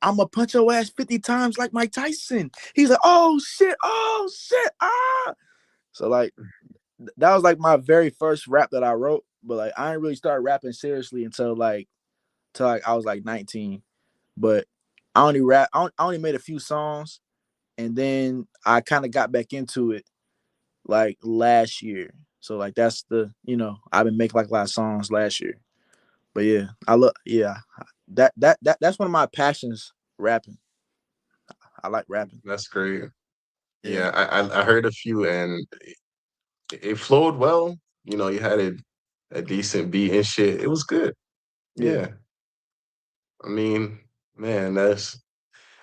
I'm gonna punch your ass 50 times like Mike Tyson. He's like, oh shit, ah. So like that was like my very first rap that I wrote, but like I didn't really start rapping seriously until I was like 19. But I only made a few songs, and then I kind of got back into it like last year. So like I've been making like a lot of songs last year. But yeah, that's one of my passions, rapping. I like rapping. That's great. Yeah, Yeah, I heard a few and it flowed well. You had a decent beat and shit. It was good. yeah. Yeah. I mean, man,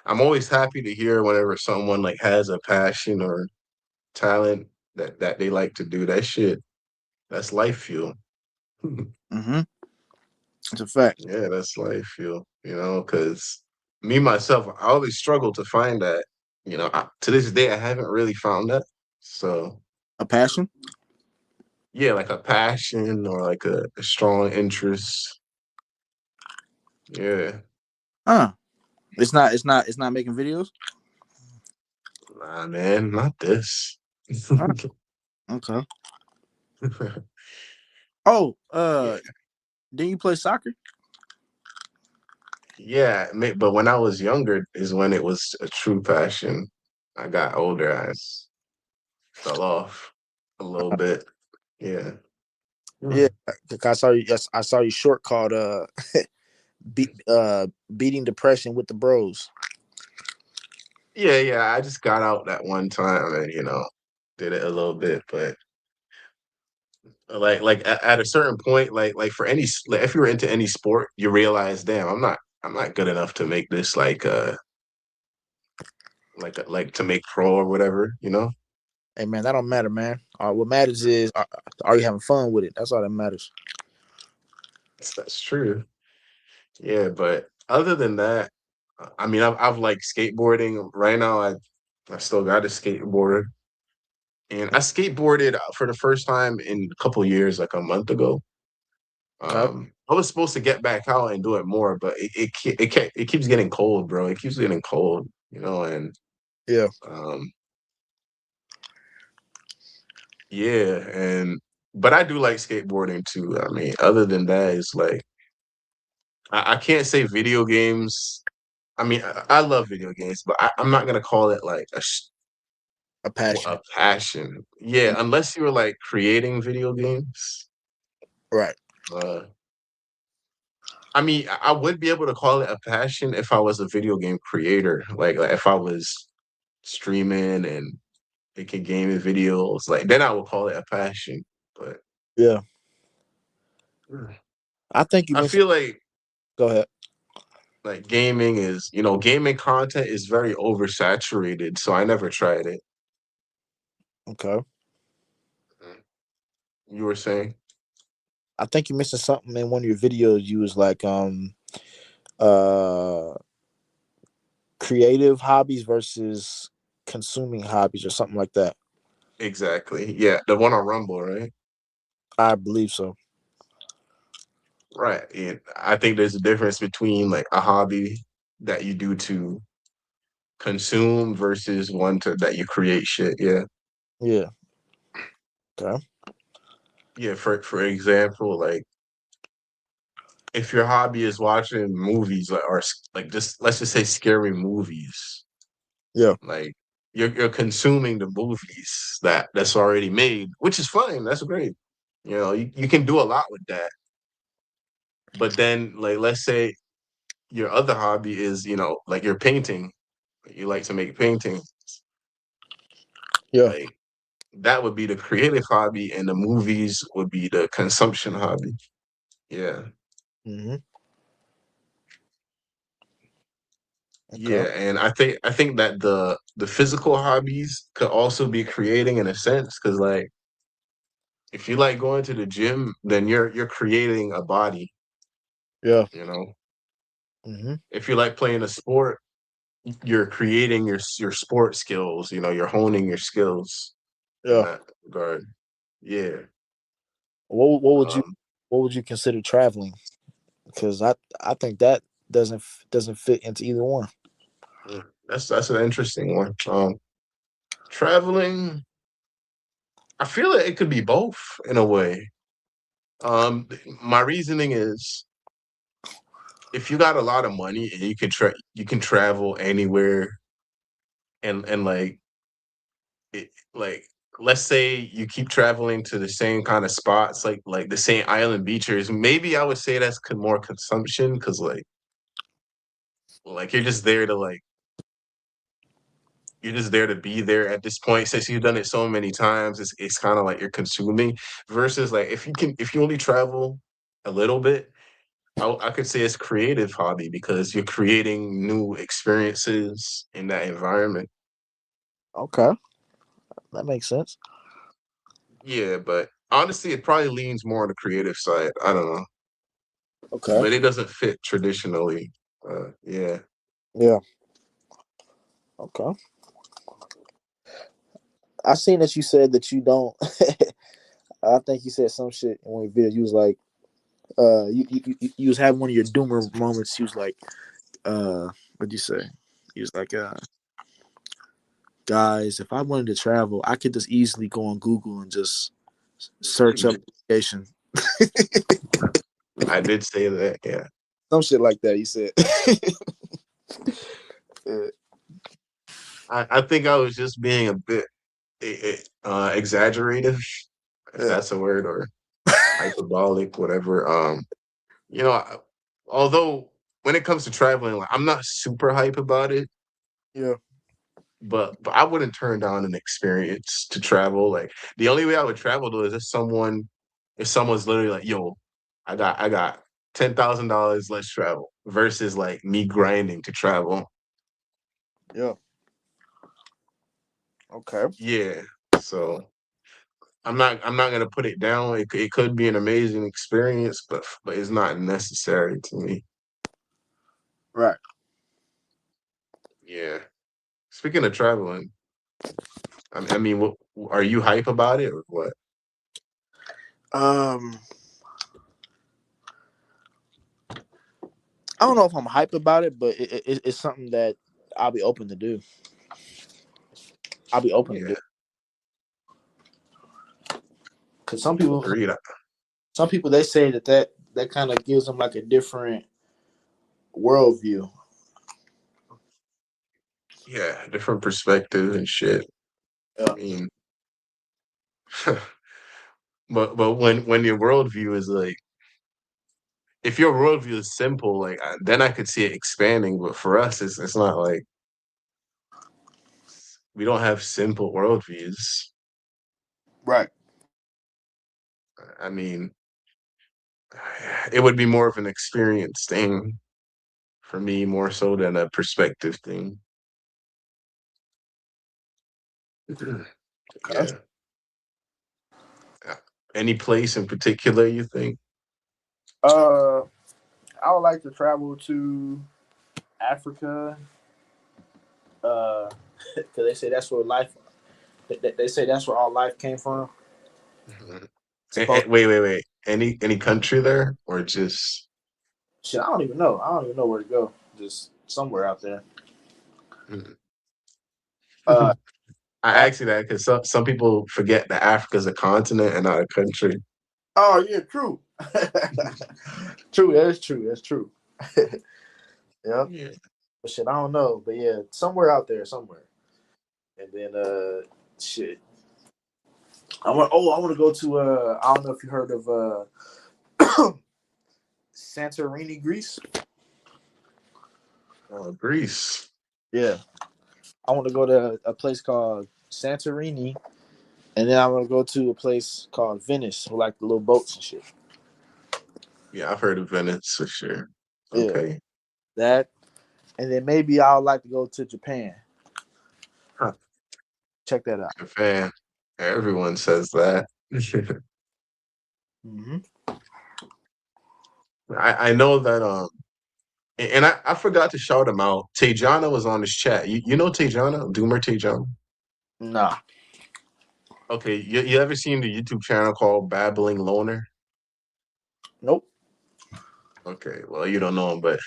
I'm always happy to hear whenever someone like has a passion or talent that they like to do. That shit, that's life fuel. Mm-hmm. It's a fact. Yeah, that's life fuel, because me myself, I always struggle to find that. To this day, I haven't really found that. So, A passion. yeah, like a passion or like a strong interest. Yeah. Huh. It's not making videos. Nah, man, not this. Huh. Okay. Oh, Yeah, didn't you play soccer? yeah, but when I was younger is when it was a true passion. I got older, fell off a little bit. Yeah. Yeah, Hmm. 'cause I saw you. Yes, I saw you short called be, beating depression with the bros. Yeah, yeah. I just got out that one time and did it a little bit, but like at a certain point, like for like if you were into any sport, you realize, damn, I'm not good enough to make this like to make pro or whatever. Hey man, that don't matter, man. What matters is are you having fun with it? That's all that matters. That's true. Yeah, but other than that, I mean, I've like skateboarding. Right now, I still got a skateboard, and I skateboarded for the first time in a couple years, like a month ago. Okay. I was supposed to get back out and do it more, but it keeps getting cold, bro. It keeps getting cold, and Yeah. um, yeah, and but I do like skateboarding too. I mean, other than that, it's like I can't say video games. I mean, I love video games, but I'm not gonna call it like A A passion. passion. Yeah, unless you were like creating video games. Right. Uh, I mean, I would be able to call it a passion if I was a video game creator. Like if I was streaming and making gaming videos, like then I would call it a passion. But Yeah. mm, I think you I mentioned. feel Go ahead. like gaming is, you know, gaming content is very oversaturated, so I never tried it. Okay. Mm. You were saying? I think you mentioned something in one of your videos. You was like, uh, creative hobbies versus consuming hobbies or something like that. Exactly. Yeah, the one on Rumble, right? I believe so. Right. And I think there's a difference between like a hobby that you do to consume versus one to that you create shit. Yeah. Yeah. Okay. Yeah. For example, like if your hobby is watching movies like just let's just say scary movies, Yeah. like you're consuming the movies that's already made, which is fine. That's great. You know, you can do a lot with that. But then like let's say your other hobby is, you know, like you're painting. You like to make paintings. Yeah. Like that would be the creative hobby and the movies would be the consumption hobby. Yeah. Mm-hmm. Okay. Yeah, and I think that the physical hobbies could also be creating in a sense because like if you like going to the gym, then you're creating a body, Yeah. you know. Mm-hmm. If you like playing a sport, you're creating your sport skills, you know, you're honing your skills in Yeah. that regard. Yeah. What would you Um what would you consider traveling? Because I think that doesn't fit into either one. that's an interesting one. Traveling, I feel like it could be both in a way. My reasoning is if you got a lot of money and you can travel anywhere and like like let's say you keep traveling to the same kind of spots like the same island beaches, maybe I would say that's more consumption because like you're just there to like you're just there to be there at this point since you've done it so many times it's kind of like you're consuming versus like if you only travel a little bit I could say it's creative hobby because you're creating new experiences in that environment. Okay, that makes sense. Yeah, but honestly, it probably leans more on the creative side. I don't know, Okay. but it doesn't fit traditionally. Yeah, Yeah. Okay. I seen that you said that you don't. I think you said some shit in one of your videos. You was like, you was having one of your doomer moments. You was like, what'd you say? He was like, guys, if I wanted to travel, I could just easily go on Google and just search up location. I did say that. Yeah, Some shit like that. You said. Yeah. I think I was just being a bit exaggerative, if Yeah. that's a word, or hyperbolic, whatever. You know, although when it comes to traveling, like I'm not super hype about it. Yeah. But I wouldn't turn down an experience to travel. Like the only way I would travel though is if someone's literally like, yo, I got $10,000, let's travel versus like me grinding to travel. Yeah. Okay. Yeah. So I'm not gonna put it down. It could be an amazing experience, but it's not necessary to me. Right. Yeah. Speaking of traveling, I mean, what are you hype about it or what? Um, I don't know if I'm hype about it, but it's something that I'll be open to do. I'll be open to do Yeah, because agreed. some people they say that kind of gives them like a different worldview. Yeah, different perspectives and shit. I mean, but when your worldview is like, if your worldview is simple, like then I could see it expanding. But for us, it's not like we don't have simple worldviews. Right. I mean, it would be more of an experience thing for me, more so than a perspective thing. Okay. Yeah. Uh, Any place in particular you think? Uh, I would like to travel to Africa. Uh, because they say that's where life. They say that's where all life came from. Mhm. Supposed. Wait. Any country there or just? Shit, I don't even know. I don't even know where to go. Just somewhere out there. Mhm. Uh, I Af- ask you that because some people forget that Africa's a continent and not a country. oh yeah, true. True. That's true. That's true. Yeah. Yeah. But shit, I don't know. But yeah, somewhere out there, somewhere. And then shit. I want to go to I don't know if you heard of Santorini, Greece. Greece. Yeah. I want to go to a place called Santorini, and then I want to go to a place called Venice, with like the little boats and shit. Yeah, I've heard of Venice for sure. Yeah, Okay. that, and then maybe I would like to go to Japan. Huh. Check that out. Japan. Everyone says that. Hmm. I know that and I forgot to shout him out. Tejana was on this chat. You know Tejana? Doomer Tejana? Nah, Okay, you ever seen the YouTube channel called Babbling Loner? nope. Okay, well you don't know him, but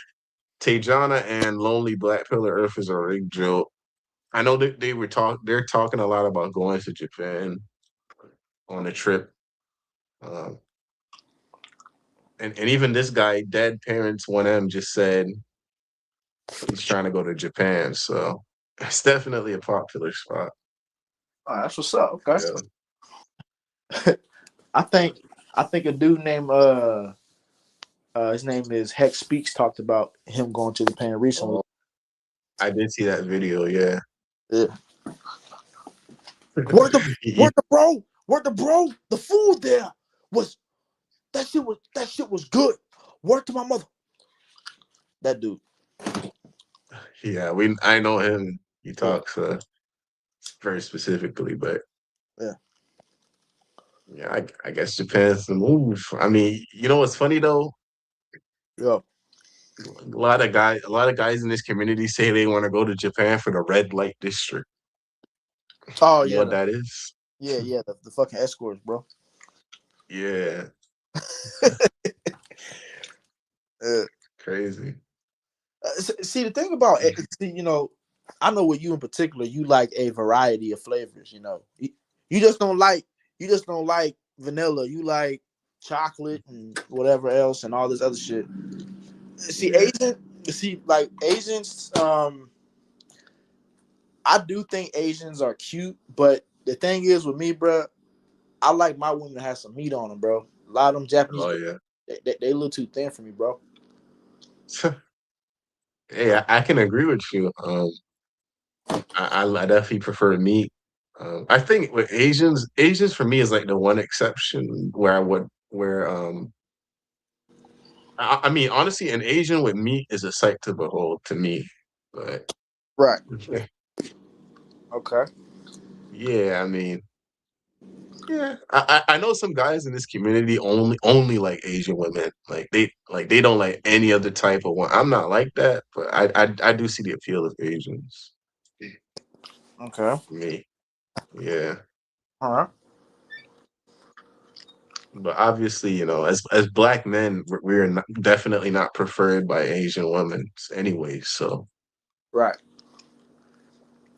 Tejana and Lonely Black Pillar Earth is a rig joke. I know that they're talking a lot about going to Japan on a trip. Um, and even this guy, Dead Parents 1M, just said he's trying to go to Japan. So it's definitely a popular spot. Oh, that's what's up. Okay. Yeah. I think I think a dude named his name is Hex Speaks talked about him going to Japan recently. Oh, I did see that video. Yeah. Yeah. Where the where the bro? Where the bro? The food there was that shit was good. Word to my mother. That dude. Yeah, I know him. He Yeah. talks very specifically, but Yeah. yeah, I guess Japan's the move. I mean, you know what's funny though? Yeah. A lot of guys in this community say they want to go to Japan for the red light district. Oh You know yeah. what that is? Yeah. The fucking escorts, bro. Yeah, Uh, crazy. see the thing about it, see, I know with you in particular, you like a variety of flavors. You just don't like vanilla. You like chocolate and whatever else and all this other shit. See Yeah, like Asians. I do think Asians are cute, but the thing is with me, bro, I like my women to have some meat on them, bro. A lot of them Japanese oh girls, yeah. they a little too thin for me, bro. Hey, I can agree with you. I definitely prefer meat. I think with Asians for me is like the one exception where I would where I mean honestly, an Asian with meat is a sight to behold to me. But Right. Okay. yeah, I mean, yeah, I know some guys in this community only like Asian women. Like they don't like any other type of one. I'm not like that, but I do see the appeal of Asians. Okay. Me, yeah. All right. But obviously, as black men, we're not, definitely not preferred by Asian women anyway. So Right.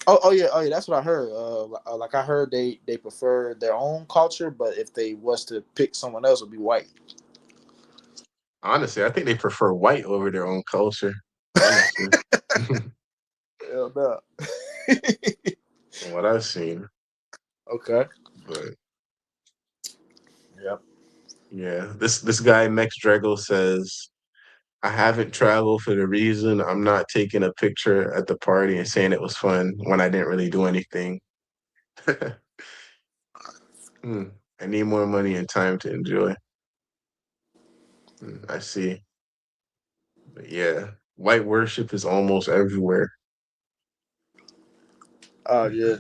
Oh yeah. That's what I heard. Like I heard they prefer their own culture, but if they was to pick someone else, it would be white. honestly, I think they prefer white over their own culture. Honestly, from Hell no. what I've seen. Okay. But Yep. yeah, this guy Mex Drago says, I haven't traveled for the reason I'm not taking a picture at the party and saying it was fun when I didn't really do anything. Hmm. I need more money and time to enjoy. I see. But yeah, white worship is almost everywhere. Oh yeah.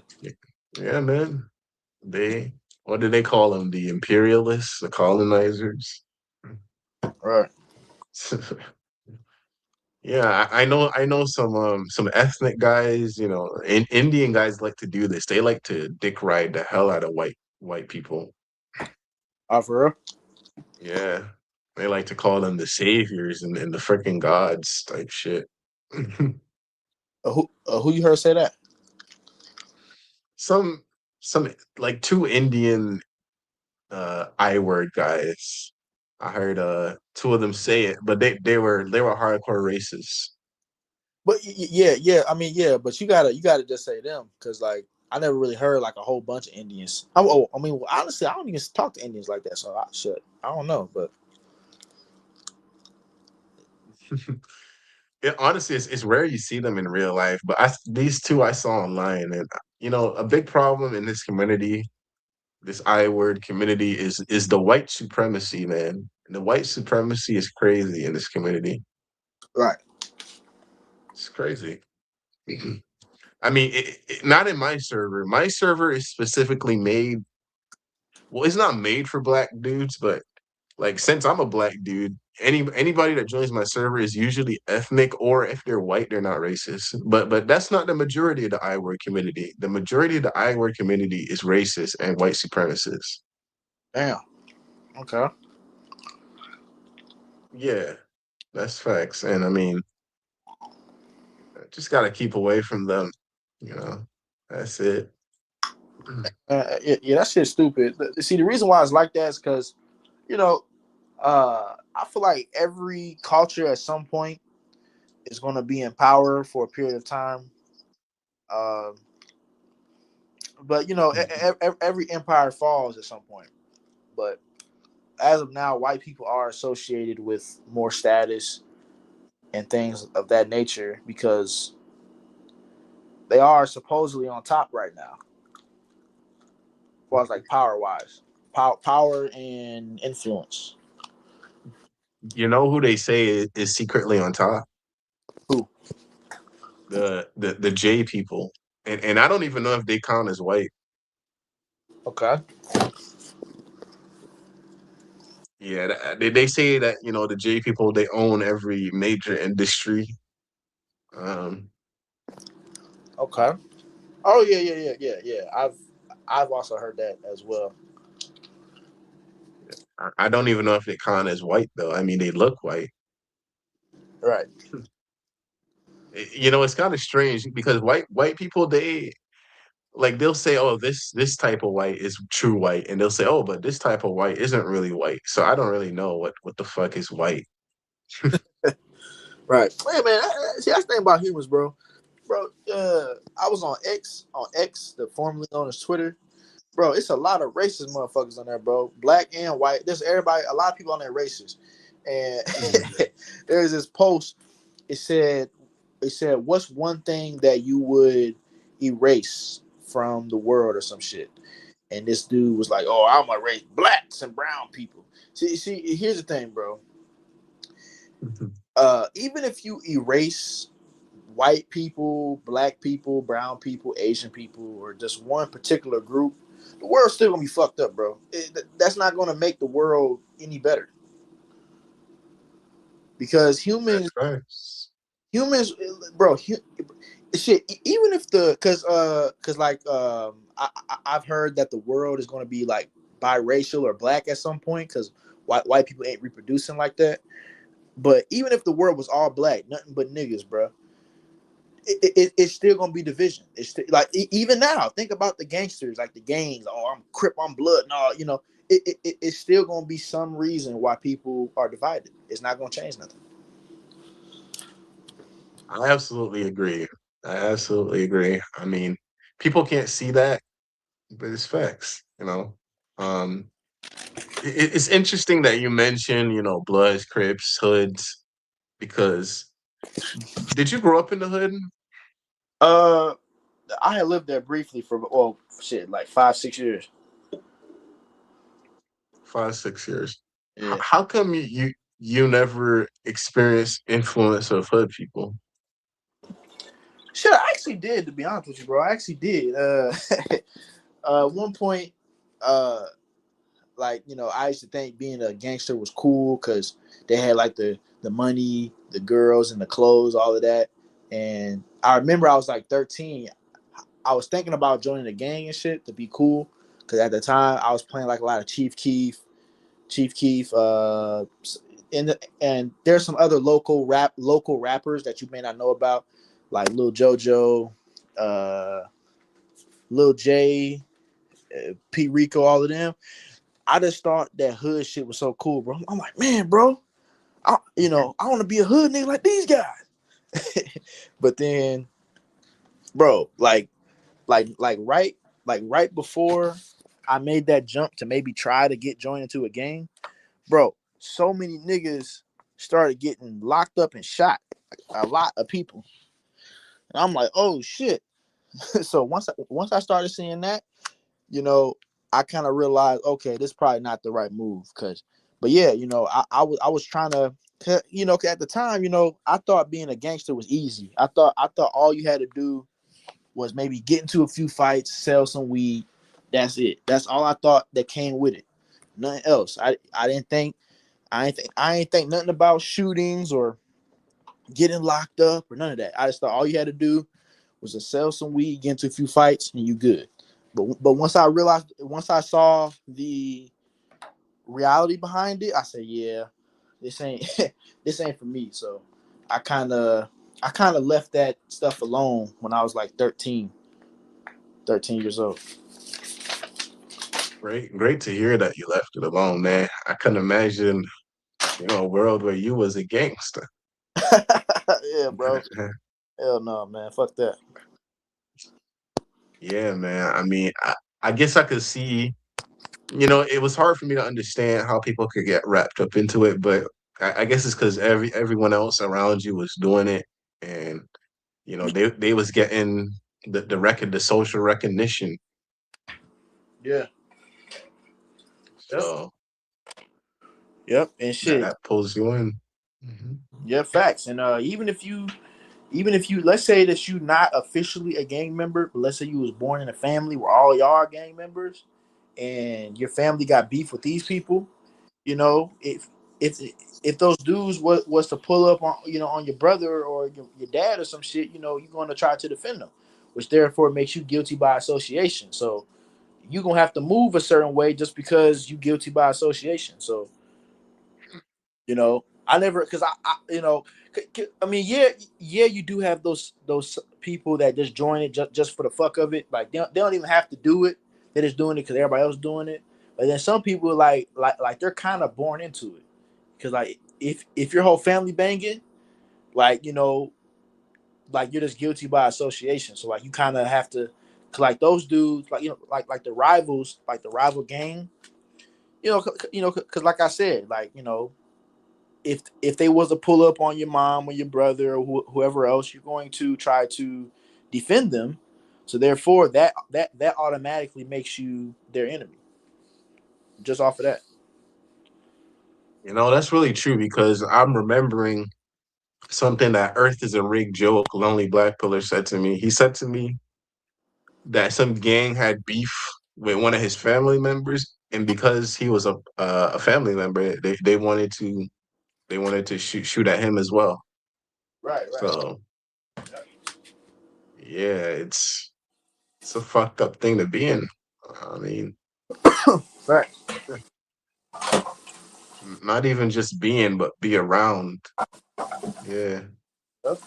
Yeah, man. They, what do they call them? The imperialists, the colonizers. Right. Yeah, I know some ethnic guys, you know, Indian guys like to do this. They like to dick ride the hell out of white people. Oh, for real. Yeah. They like to call them the saviors and the freaking gods type shit. Who you heard say that? some some like two Indian I word guys. I heard two of them say it, but they were hardcore racists. But yeah, yeah. I mean, yeah. But you gotta just say them because like I never really heard like a whole bunch of Indians. I mean, well, honestly, I don't even talk to Indians like that, so I should. I don't know, but It, honestly, it's rare you see them in real life, but these two I saw online, and you know, a big problem in this community, this I word community, is the white supremacy, man. The white supremacy is crazy in this community. right. It's crazy. I mean, not in my server. My server is specifically made. Well, it's not made for black dudes, but like since I'm a black dude, anybody that joins my server is usually ethnic, or if they're white, they're not racist. But that's not the majority of the I word community. The majority of the I word community is racist and white supremacists. Damn. Okay. Yeah, that's facts. And I mean, just gotta keep away from them. You know, that's it. Yeah, yeah, that shit's stupid. See, the reason why it's like that is because you know, I feel like every culture at some point is going to be in power for a period of time. Um, but you know, every empire falls at some point. But as of now, white people are associated with more status and things of that nature because they are supposedly on top right now, as far as like power wise, power and influence. You know who they say is secretly on top? Who? The J people, and I don't even know if they count as white. Okay. Yeah, they say that you know the J people they own every major industry. Um, Okay. Oh yeah, yeah, yeah, yeah, yeah. I've also heard that as well. I don't even know if they count as white though. I mean, they look white. Right. You know, it's kind of strange because white people they like they'll say, "Oh, this type of white is true white," and they'll say, "Oh, but this type of white isn't really white." So I don't really know what the fuck is white. Right. Hey man, see that's the thing about humans, bro. Bro, I was on X, the formerly known as Twitter. Bro, it's a lot of racist motherfuckers on there, bro. Black and white. There's everybody, a lot of people on there racist. And Mhm. there's this post. It said, what's one thing that you would erase from the world or some shit? And this dude was like, "Oh, I'm gonna erase blacks and brown people." See, here's the thing, bro. Even if you erase white people, black people, brown people, Asian people, or just one particular group, the world's still gonna be fucked up, bro. That's not gonna make the world any better because That's humans, bro. Shit. Even if cause like I've heard that the world is gonna be like biracial or black at some point because white people ain't reproducing like that. But even if the world was all black, nothing but niggas, bro, it's still gonna be division. It's still, like even now, think about the gangsters, like the gangs. Oh, I'm Crip, I'm Blood. No, you know, it's still gonna be some reason why people are divided. It's not gonna change nothing. I absolutely agree. I absolutely agree. I mean, people can't see that, but it's facts. Um, it's interesting that you mentioned, Bloods, Crips, Hoods, because did you grow up in the hood? Uh, I had lived there briefly for shit like 5 6 years. 5 6 years. Yeah. How come you never experienced influence of hood people? Shit, I actually did, to be honest with you, bro. I actually did. One point, uh, like I used to think being a gangster was cool because they had like the money, the girls, and the clothes, all of that. And I remember I was like 13. I was thinking about joining a gang and shit to be cool because at the time I was playing like a lot of Chief Keef, and there's some other local rappers that you may not know about, like Lil JoJo, uh, Lil J, P Rico, all of them. I just thought that hood shit was so cool, bro. I'm like, man, bro, I want to be a hood nigga like these guys. But then, bro, right before I made that jump to maybe try to get joined into a gang, bro, so many niggas started getting locked up and shot. A lot of people. And I'm like, oh shit. So once I started seeing that, you know, I kind of realized, okay, this is probably not the right move. But yeah, I was trying to, at the time, I thought being a gangster was easy. I thought all you had to do was maybe get into a few fights, sell some weed. That's it. That's all I thought that came with it. Nothing else. I didn't think I ain't think nothing about shootings or getting locked up or none of that. I just thought all you had to do was to sell some weed, get into a few fights, and you good. But once I saw the reality behind it, I said, yeah, this ain't this ain't for me. So I kind of I kind of left that stuff alone when I was like 13 years old. Great to hear that you left it alone, man. I couldn't imagine, a world where you was a gangster. Yeah, bro. Hell no, man. Fuck that. Yeah, man. I mean, I guess I could see, it was hard for me to understand how people could get wrapped up into it, but I guess it's because everyone else around you was doing it, and they was getting the social recognition. Yeah. Yep. So Yep. And that shit. that pulls you in. Hmm. Yeah, facts. And even if you let's say that you not officially a gang member, but let's say you was born in a family where all y'all are gang members and your family got beef with these people, if if those dudes was to pull up on your brother or your dad or some shit, you're gonna try to defend them, which therefore makes you guilty by association. So you're gonna have to move a certain way just because you guilty by association. So I never, because I mean, yeah, you do have those people that just join it just for the fuck of it. Like they don't even have to do it. They're just doing it because everybody else doing it. But then some people like they're kind of born into it. Because like if your whole family banging, like like you're just guilty by association. So like you kind of have to, 'cause like those dudes, like like the rivals, like the rival gang, because like I said, like if they was to pull up on your mom or your brother or whoever else, you're going to try to defend them. So therefore, that automatically makes you their enemy, just off of that. That's really true because I'm remembering something that Earth is a rigged joke, Lonely Black Pillar said to me. He said to me that some gang had beef with one of his family members, and because he was a family member, they wanted to shoot at him as well. Right, right. So yeah, it's a fucked up thing to be in. I mean, Right. not even just being, but be around. Yeah. Yep.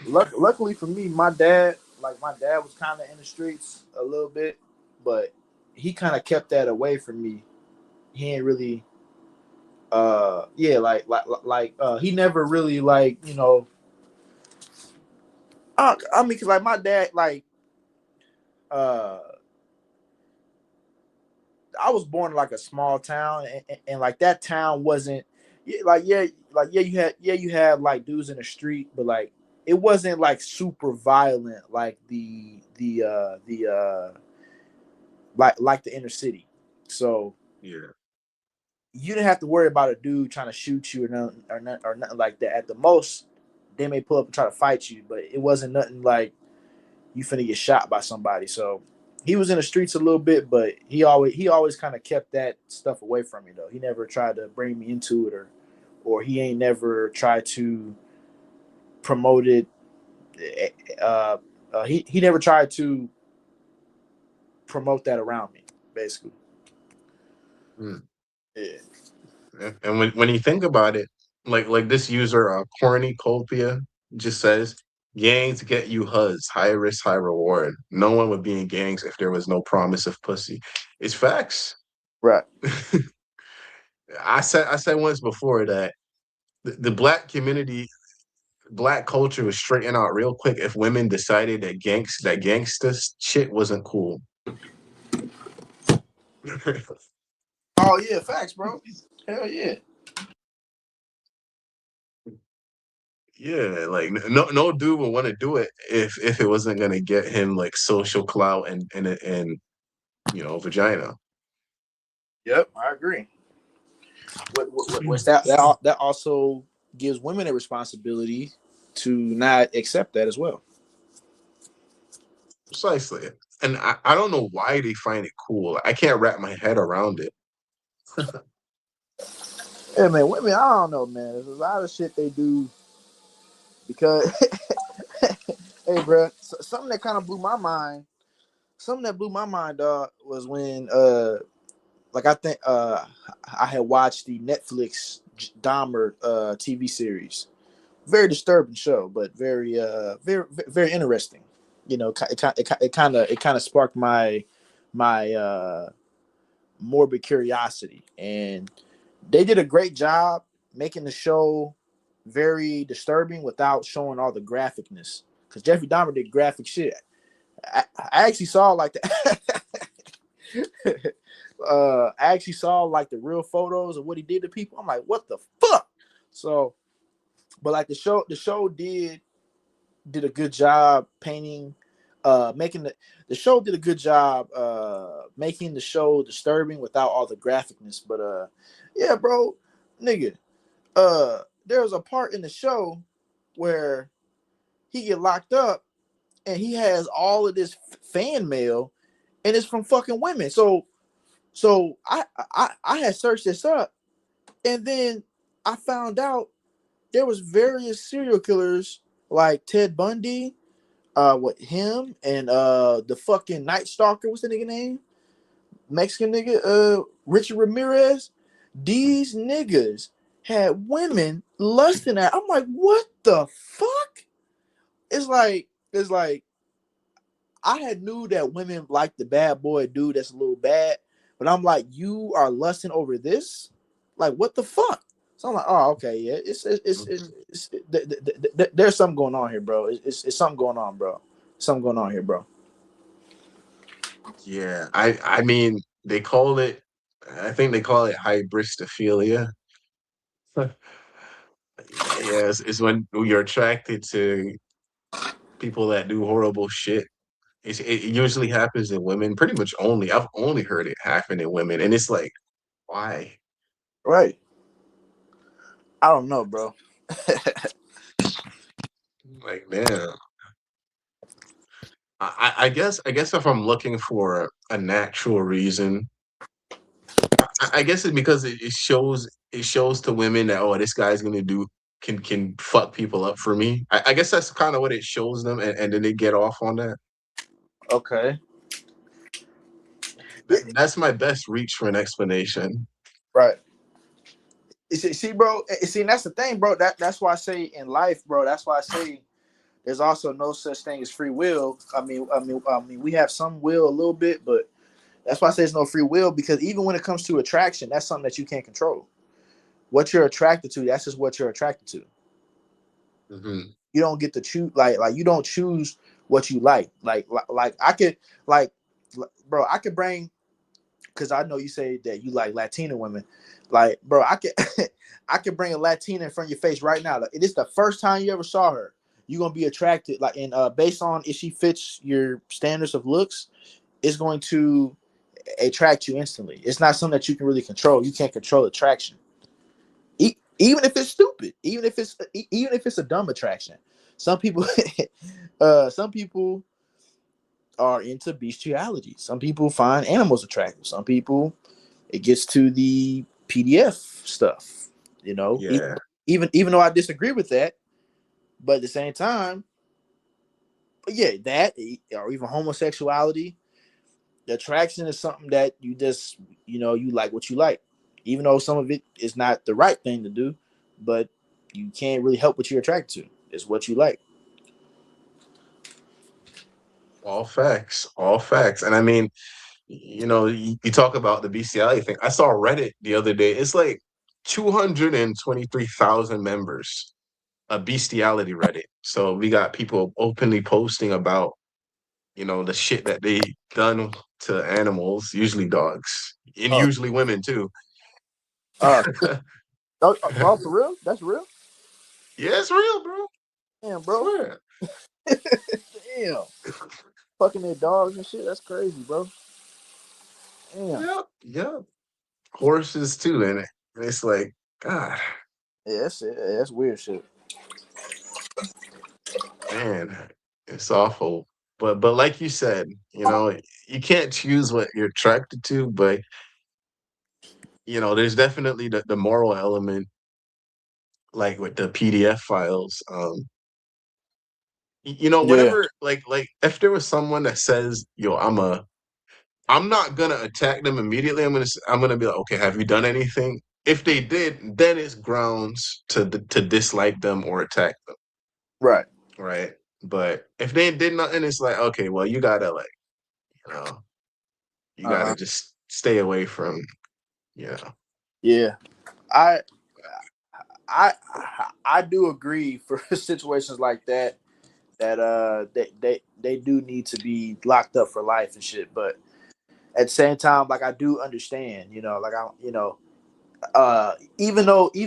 Luckily for me, my dad was kind of in the streets a little bit, but he kind of kept that away from me. He ain't really, yeah, he never really I mean, cause like my dad, like uh I was born in like a small town, and like that town wasn't you had like dudes in the street, but like it wasn't like super violent like like the inner city. So Yeah. you didn't have to worry about a dude trying to shoot you or nothing like that. At the most, they may pull up and try to fight you, but it wasn't nothing like you finna get shot by somebody. So he was in the streets a little bit, but he always kind of kept that stuff away from me though. He never tried to bring me into it, or he ain't never tried to promote it. Uh, he never tried to promote that around me, basically. Mm. Yeah. And when you think about it, like this user, Cornucopia, just says, gangs get you HUDs, high risk, high reward. No one would be in gangs if there was no promise of pussy. It's facts. Right. I said once before that the black community, black culture would straighten out real quick if women decided that gangsta shit wasn't cool. Oh yeah, facts, bro. Hell yeah. Yeah, like no dude would want to do it if it wasn't gonna get him like social clout and vagina. Yep, I agree. What's that also gives women a responsibility to not accept that as well. Precisely. And I don't know why they find it cool. I can't wrap my head around it. Yeah, man, women, I don't know, man. There's a lot of shit they do because, hey, bro, something that kind of blew my mind. Something that blew my mind, dog, was when, like I think, I had watched the Netflix Dahmer TV series. Very disturbing show, but very interesting. You know, it kind of sparked my morbid curiosity, and they did a great job making the show very disturbing without showing all the graphicness. Because Jeffrey Dahmer did graphic shit. I actually saw like the I actually saw like the real photos of what he did to people. I'm like, what the fuck? So, but like the show did a good job painting, making the show did a good job making the show disturbing without all the graphicness. But yeah, bro, nigga, there was a part in the show where he get locked up and he has all of this fan mail, and it's from fucking women. So I had searched this up, and then I found out there was various serial killers like Ted Bundy, with him and the fucking Night Stalker. What's the nigga name? Mexican nigga, Richard Ramirez. These niggas had women lusting at. I'm like, what the fuck? It's like I had knew that women like the bad boy dude that's a little bad, but I'm like, you are lusting over this? Like, what the fuck? So I'm like, oh, okay, yeah, there's something going on here, bro. It's something going on, bro. Something going on here, bro. Yeah, I mean they call it. I think they call it hybristophilia. Yeah, it's when you're attracted to people that do horrible shit. It usually happens in women, pretty much only. I've only heard it happen in women, and it's like, why? Right. I don't know, bro. Like, man, I guess if I'm looking for a natural reason, I guess it's because it shows to women that, oh, this guy's gonna do can fuck people up for me. I guess that's kind of what it shows them, and then they get off on that. Okay. Yeah, That's my best reach for an explanation. right. See, bro. See, that's the thing, bro. That's why I say in life, bro. That's why I say there's also no such thing as free will. I mean, we have some will a little bit, but that's why I say there's no free will, because even when it comes to attraction, that's something that you can't control. What you're attracted to, that's just what you're attracted to. Hmm. You don't get to choose, like you don't choose what you like I could like bro, I could bring, because I know you say that you like Latina women. Like, bro, I could I could bring a Latina in front of your face right now. Like, it is the first time you ever saw her. You're gonna be attracted, like, and based on if she fits your standards of looks, it's going to attract you instantly. It's not something that you can really control. You can't control attraction, even if it's stupid, even if it's a dumb attraction. Some people, some people are into bestiality. Some people find animals attractive. Some people, it gets to the PDF stuff. You know, Yeah. even though I disagree with that, but at the same time, but yeah, that or even homosexuality, the attraction is something that you just, you like what you like, even though some of it is not the right thing to do, but you can't really help what you're attracted to. It's what you like. All facts. All facts. And I mean, you talk about the bestiality thing. I saw Reddit the other day. It's like 223,000 members, a bestiality Reddit. So we got people openly posting about, the shit that they done to animals, usually dogs, and Oh, usually women too. uh, Yeah, oh, for real? That's real? it's real, bro. Damn, bro. Swear. Damn. Fucking their dogs and shit. That's crazy, bro. Damn. Yep, yep. Horses too, and it's like, God, Yeah, that's weird shit. man, it's awful. But like you said, you can't choose what you're attracted to, but there's definitely the moral element, like with the PDF files. Yeah. Whenever like if there was someone that says, "Yo, I'm not gonna attack them immediately. I'm gonna be like, okay, have you done anything? If they did, then it's grounds to dislike them or attack them, Right. right? But if they did nothing, it's like, okay, well, you gotta you know, you Uh gotta huh. just stay away from, you know. Yeah. I I I do agree for situations like that, that they do need to be locked up for life and shit. But at the same time, like, I do understand, like, I even though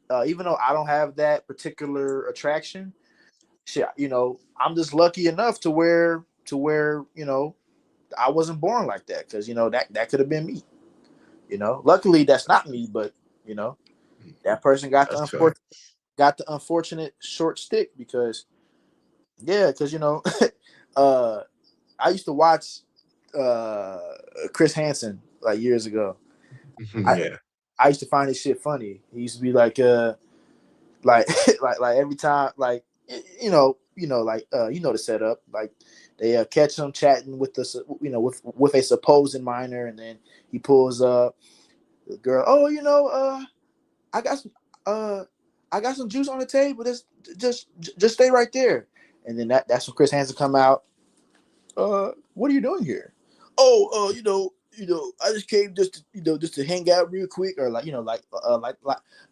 I don't have that particular attraction, shit, I'm just lucky enough to where I wasn't born like that, because that could have been me. Luckily that's not me, but you know that person That's right. got the unfortunate short stick, because yeah, because uh I used to watch uh Chris Hansen like years ago. I Yeah. I used to find his shit funny. He used to be like like every time, like, like, the setup, like, they catch him chatting with with a supposed minor, and then he pulls up the girl. Oh, I got some uh I got some juice on the table. Just stay right there. And then that's when Chris Hansen come out. What are you doing here? Oh, I just came just to hang out real quick, or like,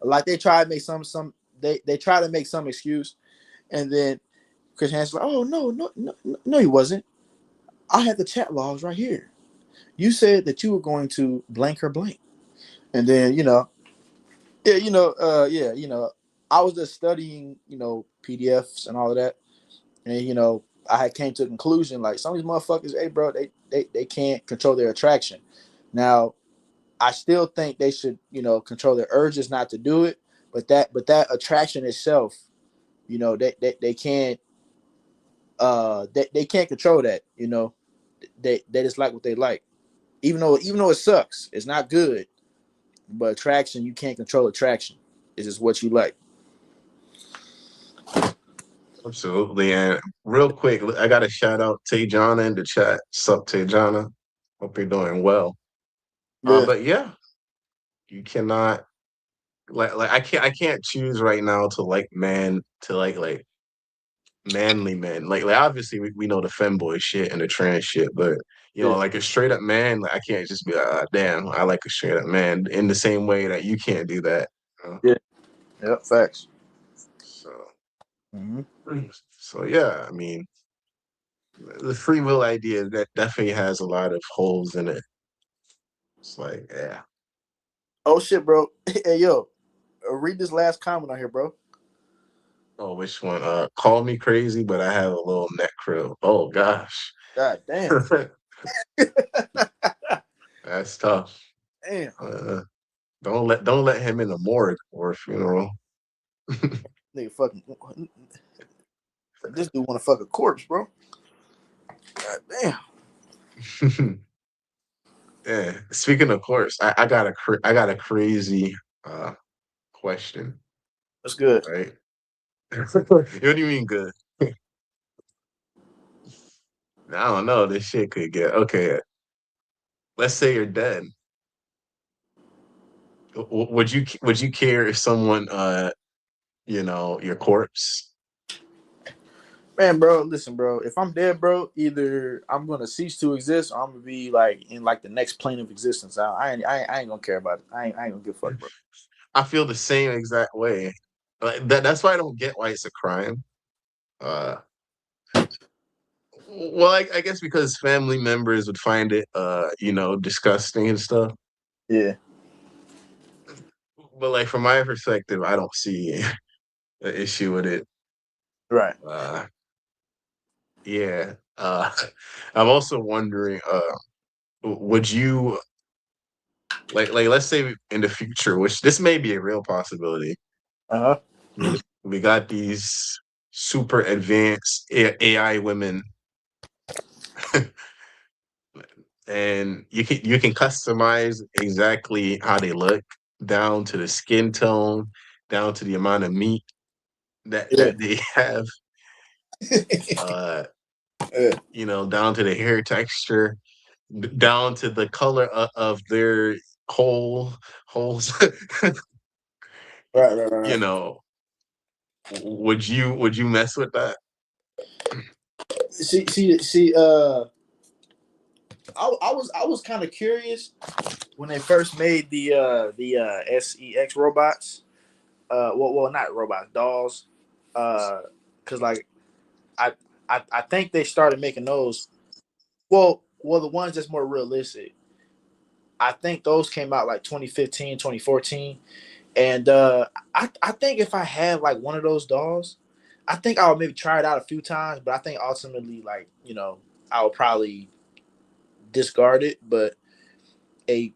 like they try to make they try to make some excuse, and then Chris Hansen's like, oh, no, he wasn't. I had the chat logs right here. You said that you were going to blank her blank, and then yeah, I was just studying, PDFs and all of that, and I had came to a conclusion, like, some of these motherfuckers, hey, bro, they can't control their attraction. Now, I still think they should, control their urges not to do it, but that attraction itself, they can't they can't control that. They just like what they like, even though it sucks, it's not good. But attraction, you can't control attraction. It's just what you like. Absolutely. And real quick, I got to shout out Tejana in the chat. Sup, Tejana? Hope you're doing well. Yeah, But yeah, you cannot like I can't choose right now to like man to like manly men. Like obviously we know the femboy shit and the trans shit, but yeah, like a straight up man, like I can't just be like, damn, I like a straight up man in the same way that you can't do that. You know? yeah, yeah. Facts. So Mm-hmm. so yeah, I mean. The free will idea that definitely has a lot of holes in it. It's like, yeah. Oh shit, bro. Hey yo, read this last comment on here, bro. Oh, which one? Call me crazy, but I have a little neck krill. Oh gosh. God damn. That's tough. Damn. Uh, don't let him in the morgue or a funeral. Nigga fucking this dude wanna fuck a corpse, bro. God damn. Yeah. Speaking of course, I got a crazy question, That's good. right? What do you mean good? I don't know. This shit could get okay. Let's say you're dead. Would you care if someone your corpse? Man, bro, listen, bro. If I'm dead, bro, either I'm gonna cease to exist or I'm gonna be like in like the next plane of existence. I ain't gonna care about it. I ain't gonna give a fuck, bro. I feel the same exact way. Like that's why I don't get why it's a crime. Uh, well, I guess because family members would find it, disgusting and stuff. Yeah. But like from my perspective, I don't see an issue with it. Right. Uh, yeah. I'm also wondering, would you like let's say in the future, which this may be a real possibility. Uh huh. We got these super advanced AI women, and you can customize exactly how they look, down to the skin tone, down to the amount of meat that Yeah. that they have, uh, Yeah. down to the hair texture, down to the color of their holes. Right. Right. you Right. know, would you mess with that? Right. See. I was kind of curious when they first made the SEX robots. Well, not robots, dolls. Cause like I, I think they started making those. Well, the ones that's more realistic. I think those came out like 2015, 2014. And I think if I had like one of those dolls, I think I would maybe try it out a few times, but I think ultimately, like, I would probably discard it. But a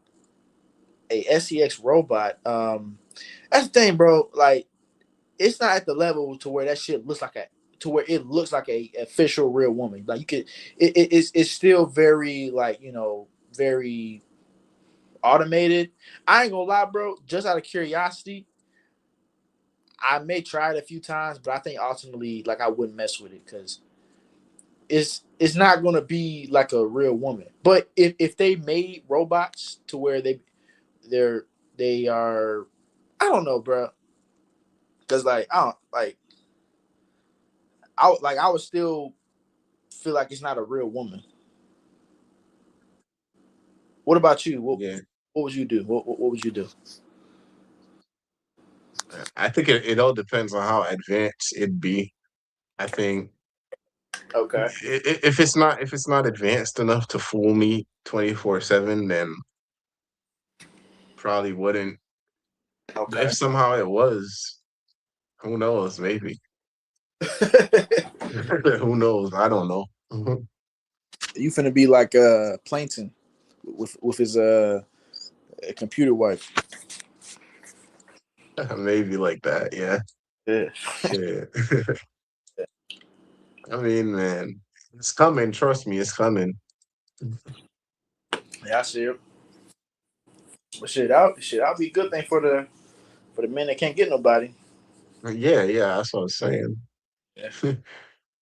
SEX robot, that's the thing, bro. Like, it's not at the level to where that shit looks like a to where it looks like a official real woman. Like you could, it's still very like very automated. I ain't gonna lie, bro. Just out of curiosity, I may try it a few times, but I think ultimately, like, I wouldn't mess with it because it's not gonna be like a real woman. But if they made robots to where they're they are, I don't know, bro. Because like I don't I would still feel like it's not a real woman. What about you? Yeah, What would you do? What would you do? I think it all depends on how advanced it be. I think Okay. if it's not advanced enough to fool me 24/7, then probably wouldn't. But if Okay. somehow it was, who knows? Maybe. Who knows? I don't know. You finna be like Plankton with his computer wife. Maybe like that. Yeah. Yeah. Shit. I mean, man, it's coming. Trust me, it's coming. Yeah, I see it. But shit, I'll be a good thing for the men that can't get nobody. Yeah, yeah. That's what I'm saying. Yeah.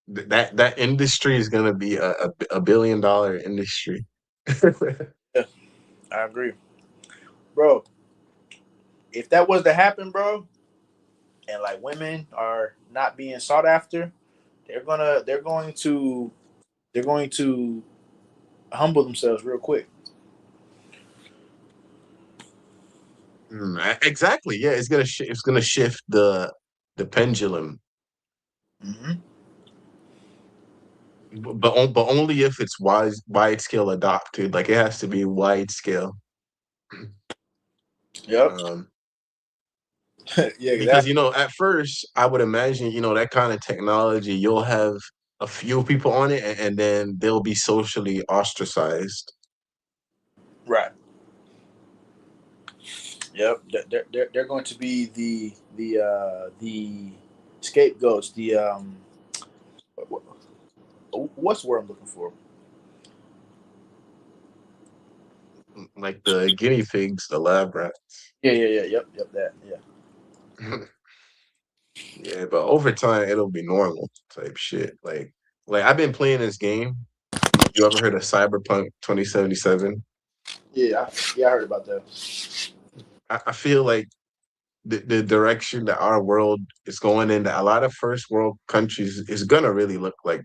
That industry is gonna be a billion-dollar industry. Yeah, I agree, bro. If that was to happen, bro, and like women are not being sought after, they're going to humble themselves real quick. Exactly. Yeah, it's gonna shift the pendulum. Hmm. but only if it's wide scale adopted. Like it has to be wide scale. Yep. Um, Yeah, because exactly. at first I would imagine that kind of technology you'll have a few people on it, and then they'll be socially ostracized. Right. Yep. They're going to be the scapegoats. What's the word I'm looking for? Like the guinea pigs, the lab rats. Yeah. Yep. That. Yeah. Yeah, but over time it'll be normal type shit. Like I've been playing this game. You ever heard of Cyberpunk 2077? Yeah. I heard about that. I feel like the direction that our world is going in, that a lot of first world countries is gonna really look like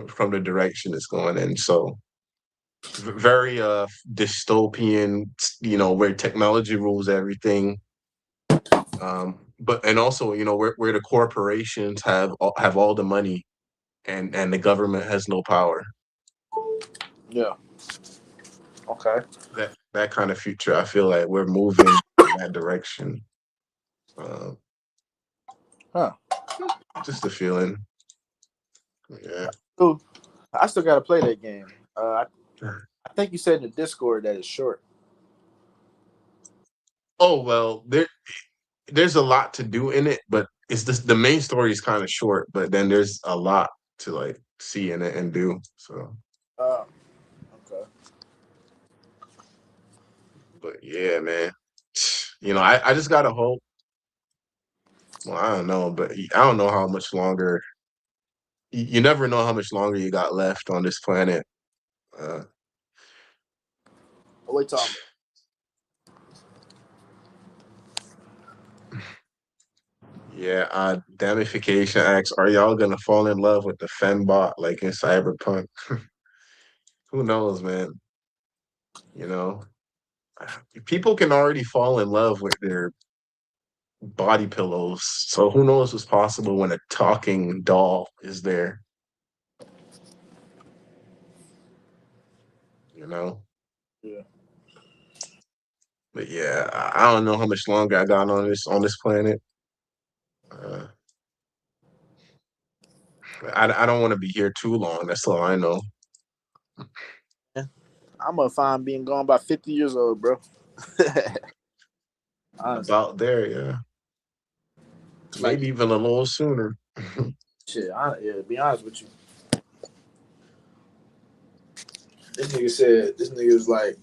from the direction it's going in. So very dystopian, where technology rules everything. But and also, where the corporations have all the money, and the government has no power. Yeah. Okay. That kind of future, I feel like we're moving in that direction. Uh, Huh. just a feeling. Yeah. Ooh, I still got to play that game. I think you said in the Discord that it's short. Oh well, there's a lot to do in it, but it's just the main story is kind of short, but then there's a lot to like see in it and do. So, Uh, okay. but yeah, man. I just gotta hope. Well, I don't know, but I don't know how much longer. You never know how much longer you got left on this planet. Uh, Oh, wait, Tom. yeah, Damification asks, are y'all gonna fall in love with the fembot like in Cyberpunk? Who knows, man? You know, people can already fall in love with their body pillows. So who knows what's possible when a talking doll is there, you know? Yeah. But yeah, I don't know how much longer I got on this planet. Uh, I don't want to be here too long. That's all I know. Yeah. I'm gonna find being gone by 50 years old, bro. Honestly, About there, yeah. like Maybe even a little sooner. shit. Yeah, to be honest with you, this nigga was like,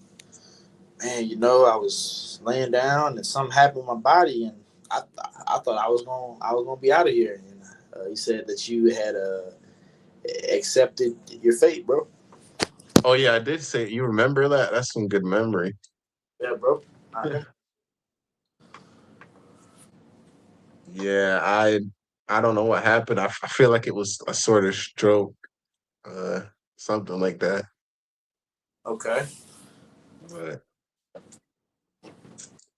man, I was laying down and something happened with my body, and I thought I was gonna be out of here. And he said that you had accepted your fate, bro. Oh yeah, I did say, you remember that? That's some good memory. Yeah, bro. I remember. Yeah, I don't know what happened. I feel like it was a sort of stroke, uh, something like that. Okay. But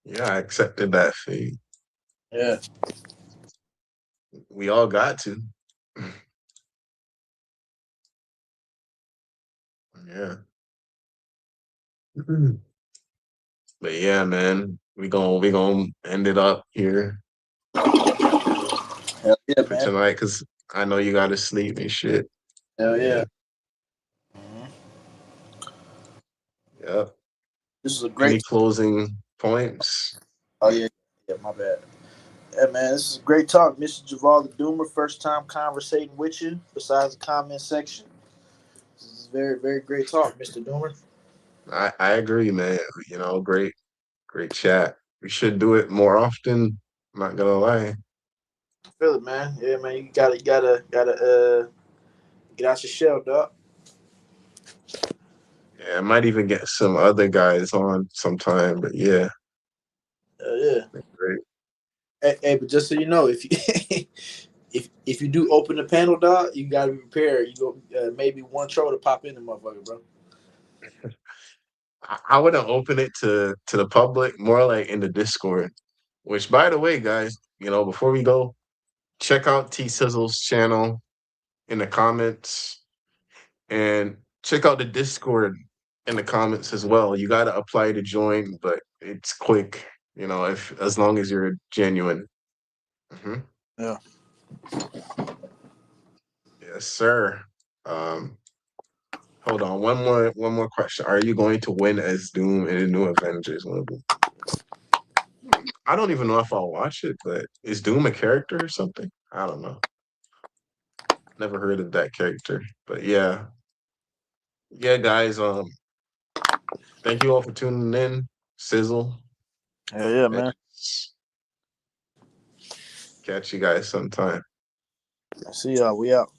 yeah, I accepted that fate. Yeah. We all got to. Yeah. But yeah, man, we gonna end it up here Hell yeah, for man. tonight because I know you gotta sleep and shit. Hell yeah. Yeah. Mhm. Yep. This is a Any great. closing points? Oh yeah. Yeah, my bad. Yeah, man, this is a great talk, Mr. Javal the Doomer. First time conversating with you, besides the comment section. This is very, very great talk, Mr. Doomer. I agree, man. Great chat. We should do it more often. I'm not gonna lie. Feel it, man. Yeah, man. You gotta get out your shell, dog. Yeah, I might even get some other guys on sometime, but yeah, Yeah. great. Hey, but just so you know, if you if you do open the panel, dog, you gotta be prepared. You go maybe one troll to pop in the motherfucker, bro. I wouldn't open it to the public, more like in the Discord. Which, by the way, guys, before we go, check out T Sizzle's channel. in the comments, and check out the Discord in the comments as well. You gotta apply to join, but it's quick. If as long as you're genuine. Hmm. Yeah. Yes, sir. Um, Hold on, one more question. Are you going to win as Doom in the new Avengers movie? I don't even know if I'll watch it, but is Doom a character or something? I don't know. Never heard of that character. But yeah. Yeah, guys, thank you all for tuning in. Sizzle. Hell yeah, And man. catch you guys sometime. See y'all. We out.